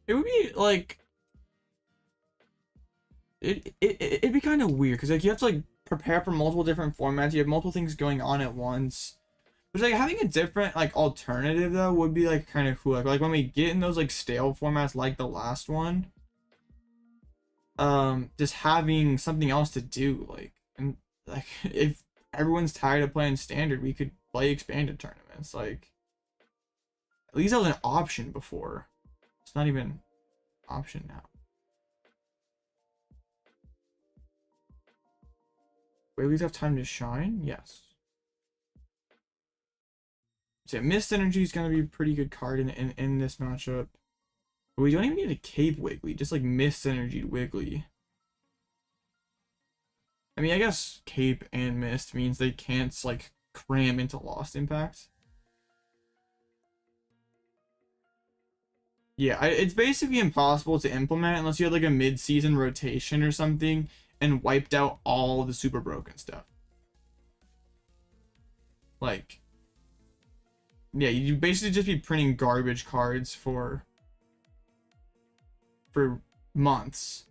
It would be like it'd be kind of weird because like you have to like prepare for multiple different formats. You have multiple things going on at once. But like having a different like alternative though would be like kind of cool. Like when we get in those like stale formats like the last one, just having something else to do. Like and like if everyone's tired of playing standard, we could play expanded tournaments. Like at least that was an option before. It's not even an option now. Wait, we have time to shine? Yes. So yeah, Mist Energy is going to be a pretty good card in this matchup. But we don't even need a Cape Wiggly, just like Mist Energy Wiggly. I mean, I guess Cape and Mist means they can't like cram into Lost Impact. Yeah, it's basically impossible to implement unless you had like a mid-season rotation or something and wiped out all the super broken stuff. Like, yeah, you basically just be printing garbage cards for months,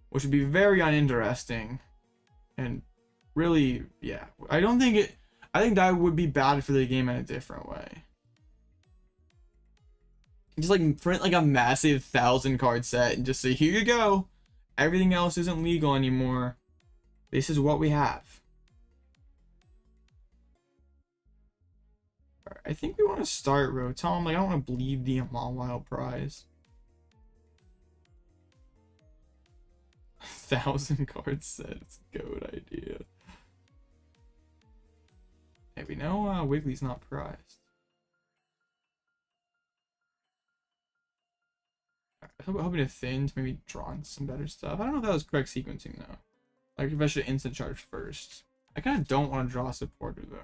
which would be very uninteresting and really, yeah. I think that would be bad for the game in a different way. Just like print like a massive 1,000 card set and just say, here you go. Everything else isn't legal anymore. This is what we have. Right, I think we want to start Rotom. Like, I don't want to bleed the Mawile prize. 1,000 card set. It's a good idea. Hey, we know Wiggly's not prized. I'm hoping to thin to maybe draw on some better stuff. I don't know if that was correct sequencing though. Like if I should instant charge first. I kind of don't want to draw a supporter though.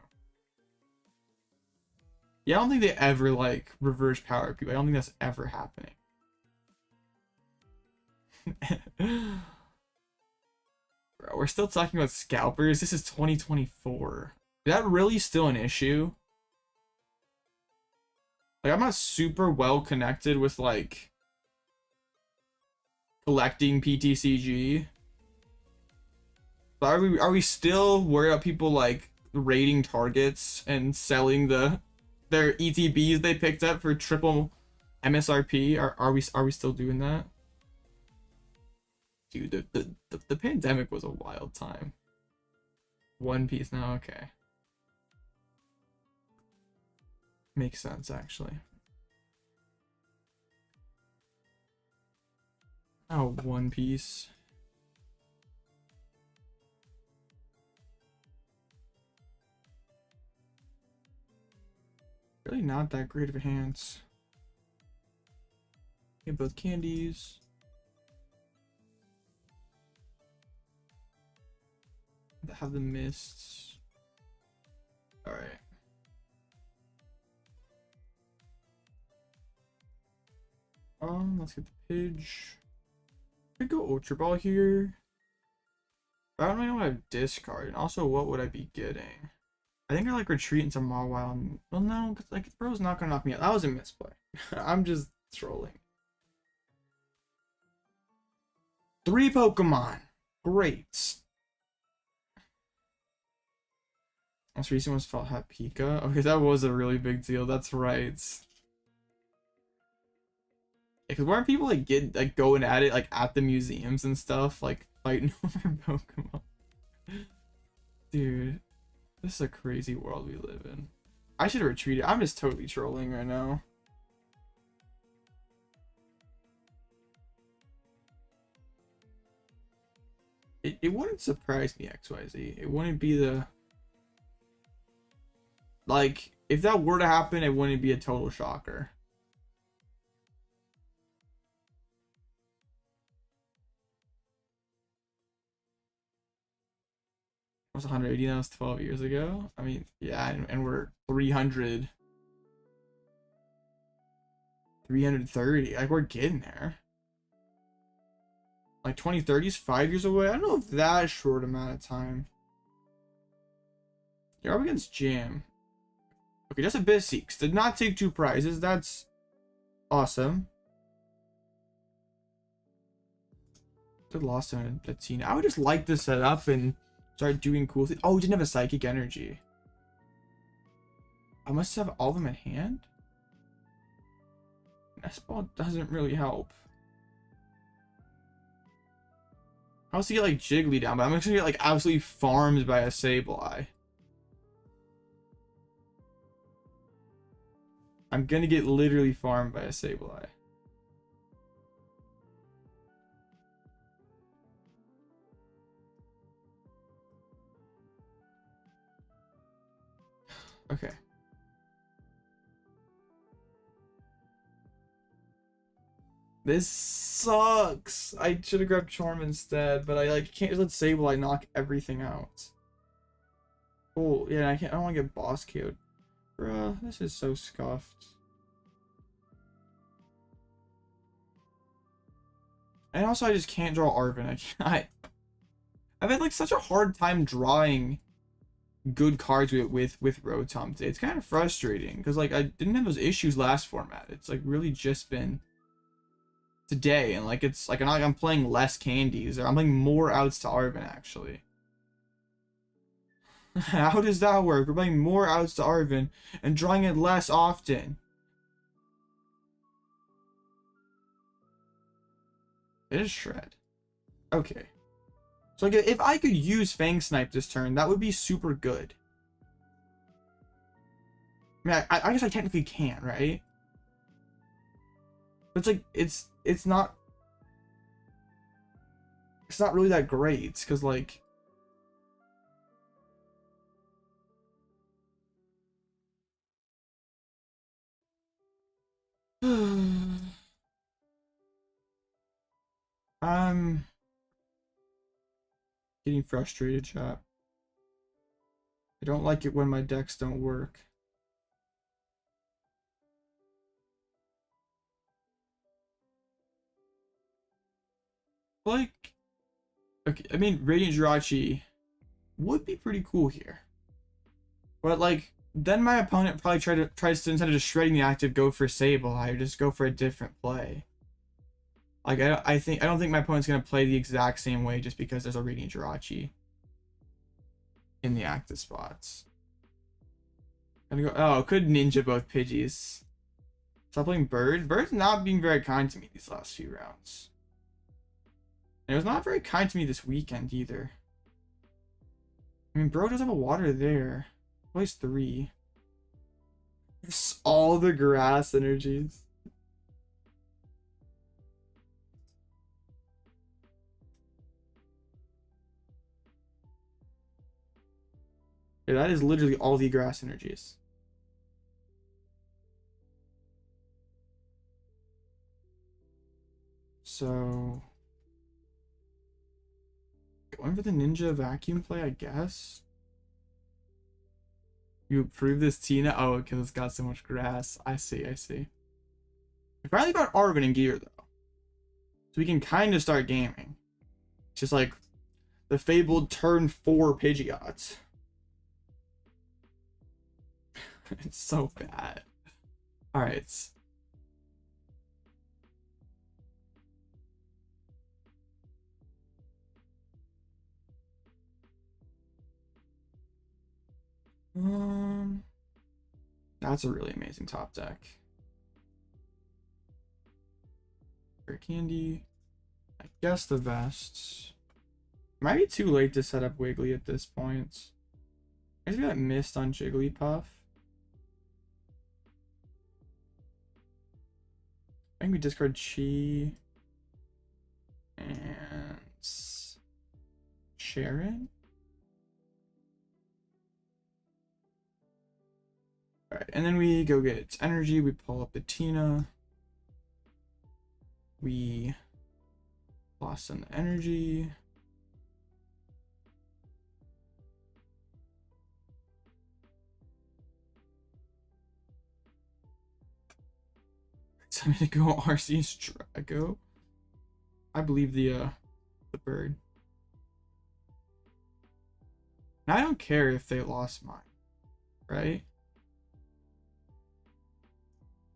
Yeah, I don't think they ever like reverse power people. I don't think that's ever happening. Bro, we're still talking about scalpers. This is 2024. Is that really still an issue? Like, I'm not super well connected with, like, collecting PTCG. But are we still worried about people, like, raiding targets and selling their ETBs they picked up for triple MSRP? Are we still doing that? Dude, the pandemic was a wild time. One Piece now, okay. Makes sense, actually. Oh, One Piece. Really not that great of a hands. Get both candies. Have the mists. Alright. Let's get the Pidge. Could go Ultra Ball here. But I don't really know what I discard. And also, what would I be getting? I think I like retreat into Mawile. Well, no, because like bro's not gonna knock me out. That was a misplay. I'm just trolling. 3 Pokemon. Great. Most recent was fought had Pika. Okay, that was a really big deal. That's right. Because weren't people like going at it like at the museums and stuff, like fighting over Pokemon? Dude, this is a crazy world we live in. I should have retreated. I'm just totally trolling right now. It wouldn't surprise me, XYZ. It wouldn't be the... Like, if that were to happen, it wouldn't be a total shocker. Was 180, that was 12 years ago. I mean, yeah, and we're 330. Like, we're getting there. Like 2030 is 5 years away. I don't know if that short amount of time. You're up against Jam. Okay, just a Basics. Did not take 2 prizes. That's awesome. Did lost on a team. I would just like to set up and start doing cool things. Oh, we didn't have a Psychic Energy. I must have all of them in hand. Nest Ball doesn't really help. I was to get like Jiggly down, but I'm actually gonna get like absolutely farmed by a Sableye. I'm gonna get literally farmed by a Sableye. Okay. This sucks. I should have grabbed Charm instead, but I like can't just let Sableye knock everything out. Oh yeah, I don't want to get boss KO'd. Bruh, this is so scuffed. And also I just can't draw Arven. I've had like such a hard time drawing good cards with Rotom today. It's kind of frustrating because like I didn't have those issues last format. It's like really just been today, and like it's like I'm playing less candies, or I'm playing more outs to Arven actually. How does that work? We're playing more outs to Arven and drawing it less often. It is Shred. Okay. So like if I could use Fang Snipe this turn, that would be super good. I mean, I guess I technically can, right? But it's like it's not really that great because like I'm getting frustrated, chat. I don't like it when my decks don't work. Like, okay, I mean, Radiant Jirachi would be pretty cool here. But, like, then my opponent probably tries to, instead of just shredding the active, go for Sableye, or just go for a different play. Like, I don't think my opponent's gonna play the exact same way just because there's a Radiant Jirachi in the active spots. Gonna go. Oh, could ninja both Pidgeys. Stop playing Bird. Bird's not being very kind to me these last few rounds. And it was not very kind to me this weekend either. I mean, bro does have a water there. Plays 3. It's all the grass energies. Yeah, that is literally all the grass energies. So, going for the ninja vacuum play, I guess. You approve this Tina? Oh, because it's got so much grass. I see, I see. I finally got Arven in gear, though. So we can kind of start gaming. It's just like the fabled turn 4 Pidgeot. It's so bad. Alright. That's a really amazing top deck. Rare Candy. I guess the vests. Might be too late to set up Wiggly at this point. I guess we got Mist on Jigglypuff. I think we discard Chi and Cheren. Alright, and then we go get its energy. We pull up the Tina. We lost on the energy. So I'm gonna go Arceus Drago. I believe the bird. And I don't care if they lost mine, right?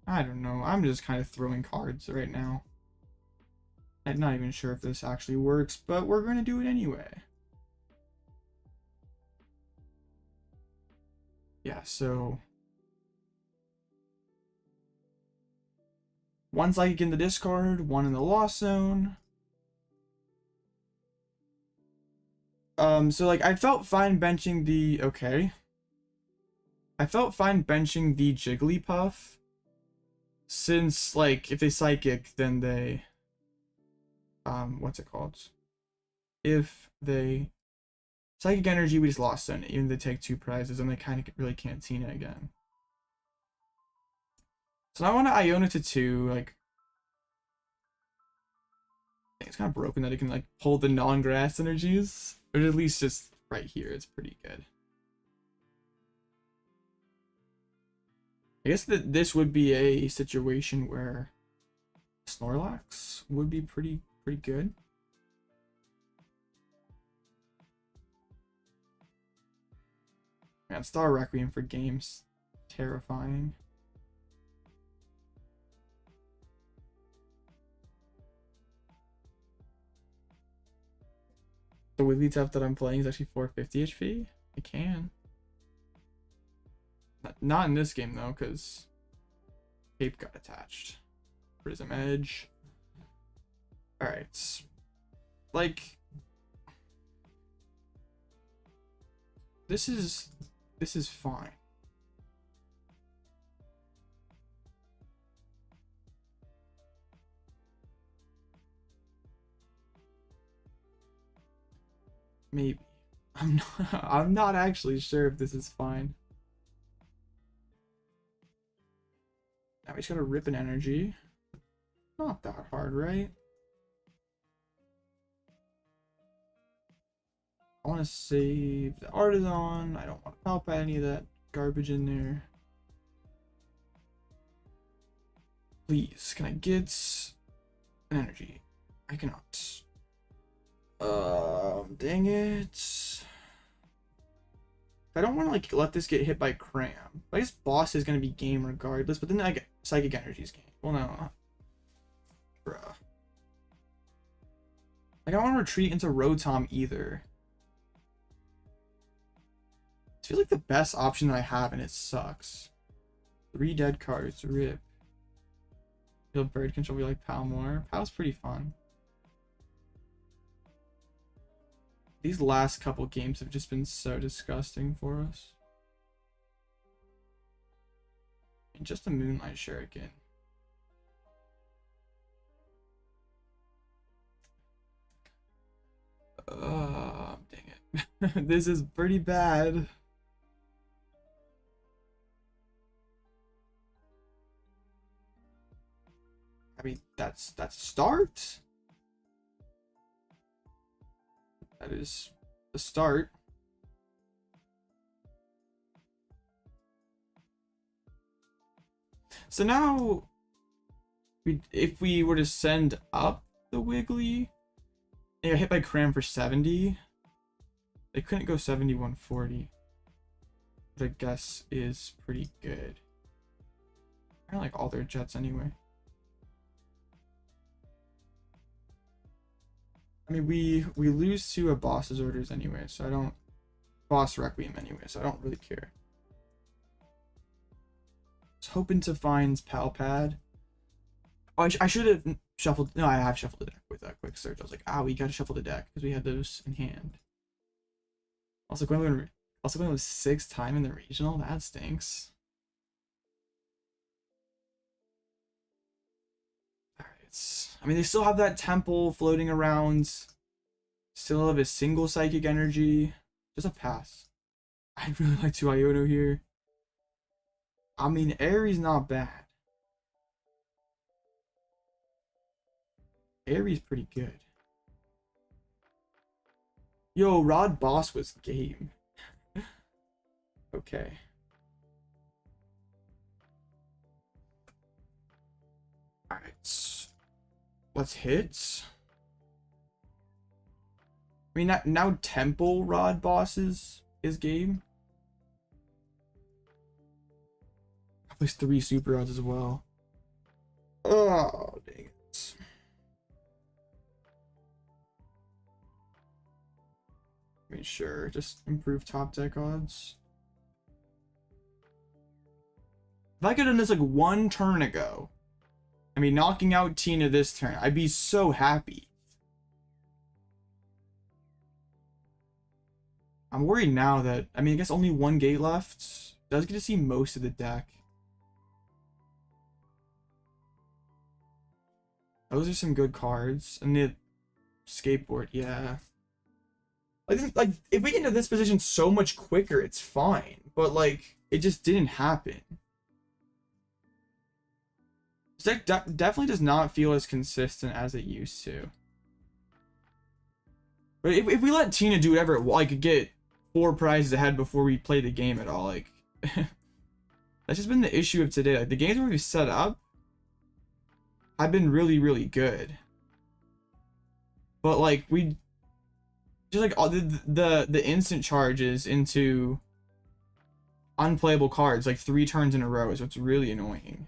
I don't know. I'm just kind of throwing cards right now. I'm not even sure if this actually works, but we're going to do it anyway. Yeah, so one Psychic in the discard, one in the lost zone. So like I felt fine benching the I felt fine benching the Jigglypuff. Since, like, if they Psychic, then they, what's it called? If they Psychic Energy, we just lost on it. Even if they take 2 prizes, and they kind of really can't Tina again. So now I want to Iono to 2, like, I think it's kind of broken that it can, like, pull the non-grass energies. Or at least just right here, it's pretty good. I guess that this would be a situation where Snorlax would be pretty good. Man, Star Requiem for games, terrifying. The Wigglytuff that I'm playing is actually 450 HP. I can. Not in this game though, because Cape got attached. Prism Edge. Alright. Like, this is fine. Maybe. I'm not actually sure if this is fine. Now we just gotta rip an energy. Not that hard, right? I want to save the Artazon. I don't want to Pal Pad any of that garbage in there. Please, can I get an energy? I cannot. Dang it. I don't want to like let this get hit by Cram. I guess Boss is gonna be game regardless, but then like Psychic Energy's game. Well, no, bruh. Like I don't want to retreat into Rotom either. It feels like the best option that I have, and it sucks. 3 dead cards, rip. Feel bird control. We like Pal more. Pal's pretty fun. These last couple games have just been so disgusting for us. And just a Moonlight Shuriken. Dang it. This is pretty bad. I mean, that's a start. That is the start. So now, if we were to send up the Wiggly, they got hit by Cram for 70. They couldn't go 70, 140. Which I guess is pretty good. I like all their jets anyway. I mean, we lose to a boss's orders anyway, so I don't boss Requiem anyway, so I don't really care. I was hoping to find Pal Pad. Oh, I should have shuffled. No, I have shuffled the deck with that quick search. I was like, we gotta shuffle the deck because we had those in hand. Also going with 6th time in the regional. That stinks. I mean, they still have that temple floating around. Still have a single psychic energy. Just a pass. I'd really like to Iono here. I mean, Eri's not bad. Eri's pretty good. Yo, Rod Boss was game. Okay. Alright. Let's hit. I mean, now Temple Rod Bosses is game. I placed 3 Super Rods as well. Oh, dang it. I mean, sure, just improve top deck odds. If I could have done this like 1 turn ago, I mean, knocking out Tina this turn, I'd be so happy. I'm worried now that, I mean, I guess only 1 gate left. Does get to see most of the deck. Those are some good cards. And the skateboard, yeah. Like, if we get into this position so much quicker, it's fine. But, like, it just didn't happen. This deck definitely does not feel as consistent as it used to. But if we let Tina do whatever it like, get 4 prizes ahead before we play the game at all, like that's just been the issue of today. Like the games where we've set up have been really, really good. But like we just like all the instant charges into unplayable cards like 3 turns in a row is what's really annoying.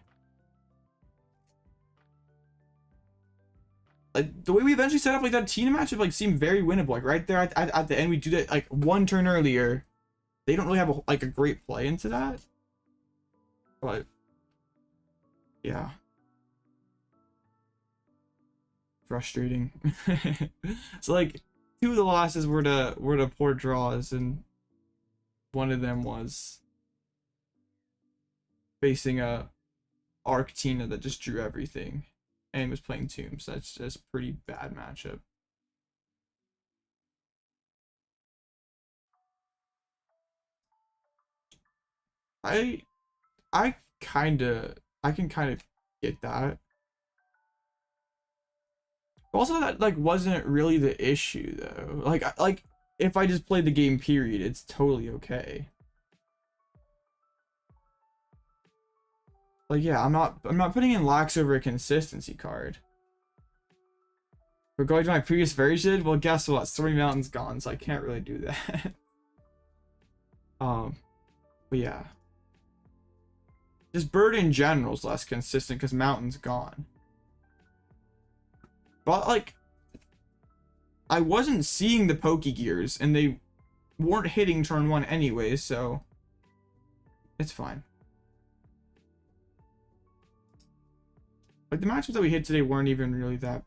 Like the way we eventually set up like that Tina matchup like seemed very winnable. Like right there at the end we do that like 1 turn earlier. They don't really have a great play into that. But yeah. Frustrating. So like 2 of the losses were to poor draws, and one of them was facing a Arc Tina that just drew everything. And was playing Tombs. That's just pretty bad matchup. I can kind of get that. Also, that like wasn't really the issue though. Like if I just played the game period, it's totally okay. Like yeah, I'm not putting in lax over a consistency card. We're going to my previous version. Well, guess what? Stormy Mountain's gone, so I can't really do that. But yeah. Just bird in general is less consistent because Mountain's gone. But like, I wasn't seeing the Pokégears and they weren't hitting turn 1 anyway, so it's fine. Like the matchups that we hit today weren't even really that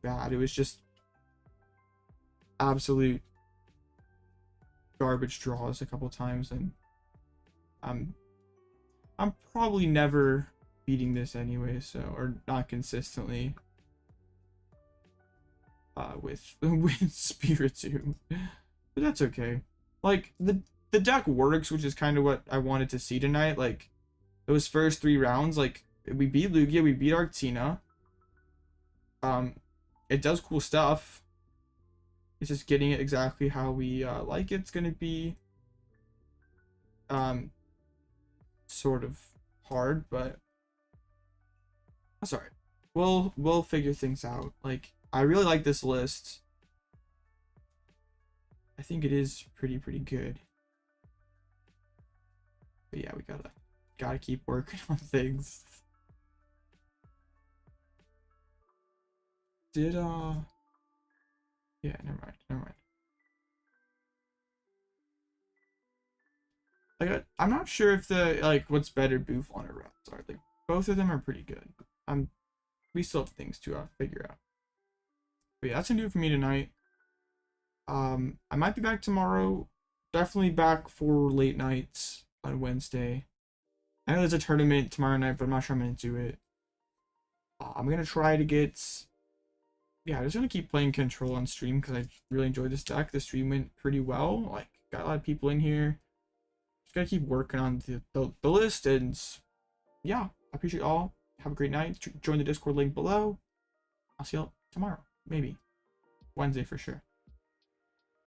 bad. It was just absolute garbage draws a couple times, and I'm probably never beating this anyway, so, or not consistently with Spiritomb. But that's okay. Like the deck works, which is kind of what I wanted to see tonight. Like those first 3 rounds, like we beat Lugia, we beat Arctina. It does cool stuff. It's just getting it exactly how we like it's gonna be sort of hard, but that's alright. We'll figure things out. Like, I really like this list. I think it is pretty good. But yeah, we gotta keep working on things. Did yeah, never mind. Like, I'm not sure if what's better, Bouffalant or Razzard. Like, both of them are pretty good. We still have things to figure out. But yeah, that's gonna do it for me tonight. I might be back tomorrow. Definitely back for late nights on Wednesday. I know there's a tournament tomorrow night, but I'm not sure I'm gonna do it. I'm gonna try to get. Yeah, I'm just gonna keep playing Control on stream because I really enjoyed this deck. The stream went pretty well. Like, got a lot of people in here. Just gotta keep working on the list, and yeah, I appreciate all. Have a great night. Join the Discord link below. I'll see y'all tomorrow, maybe Wednesday for sure.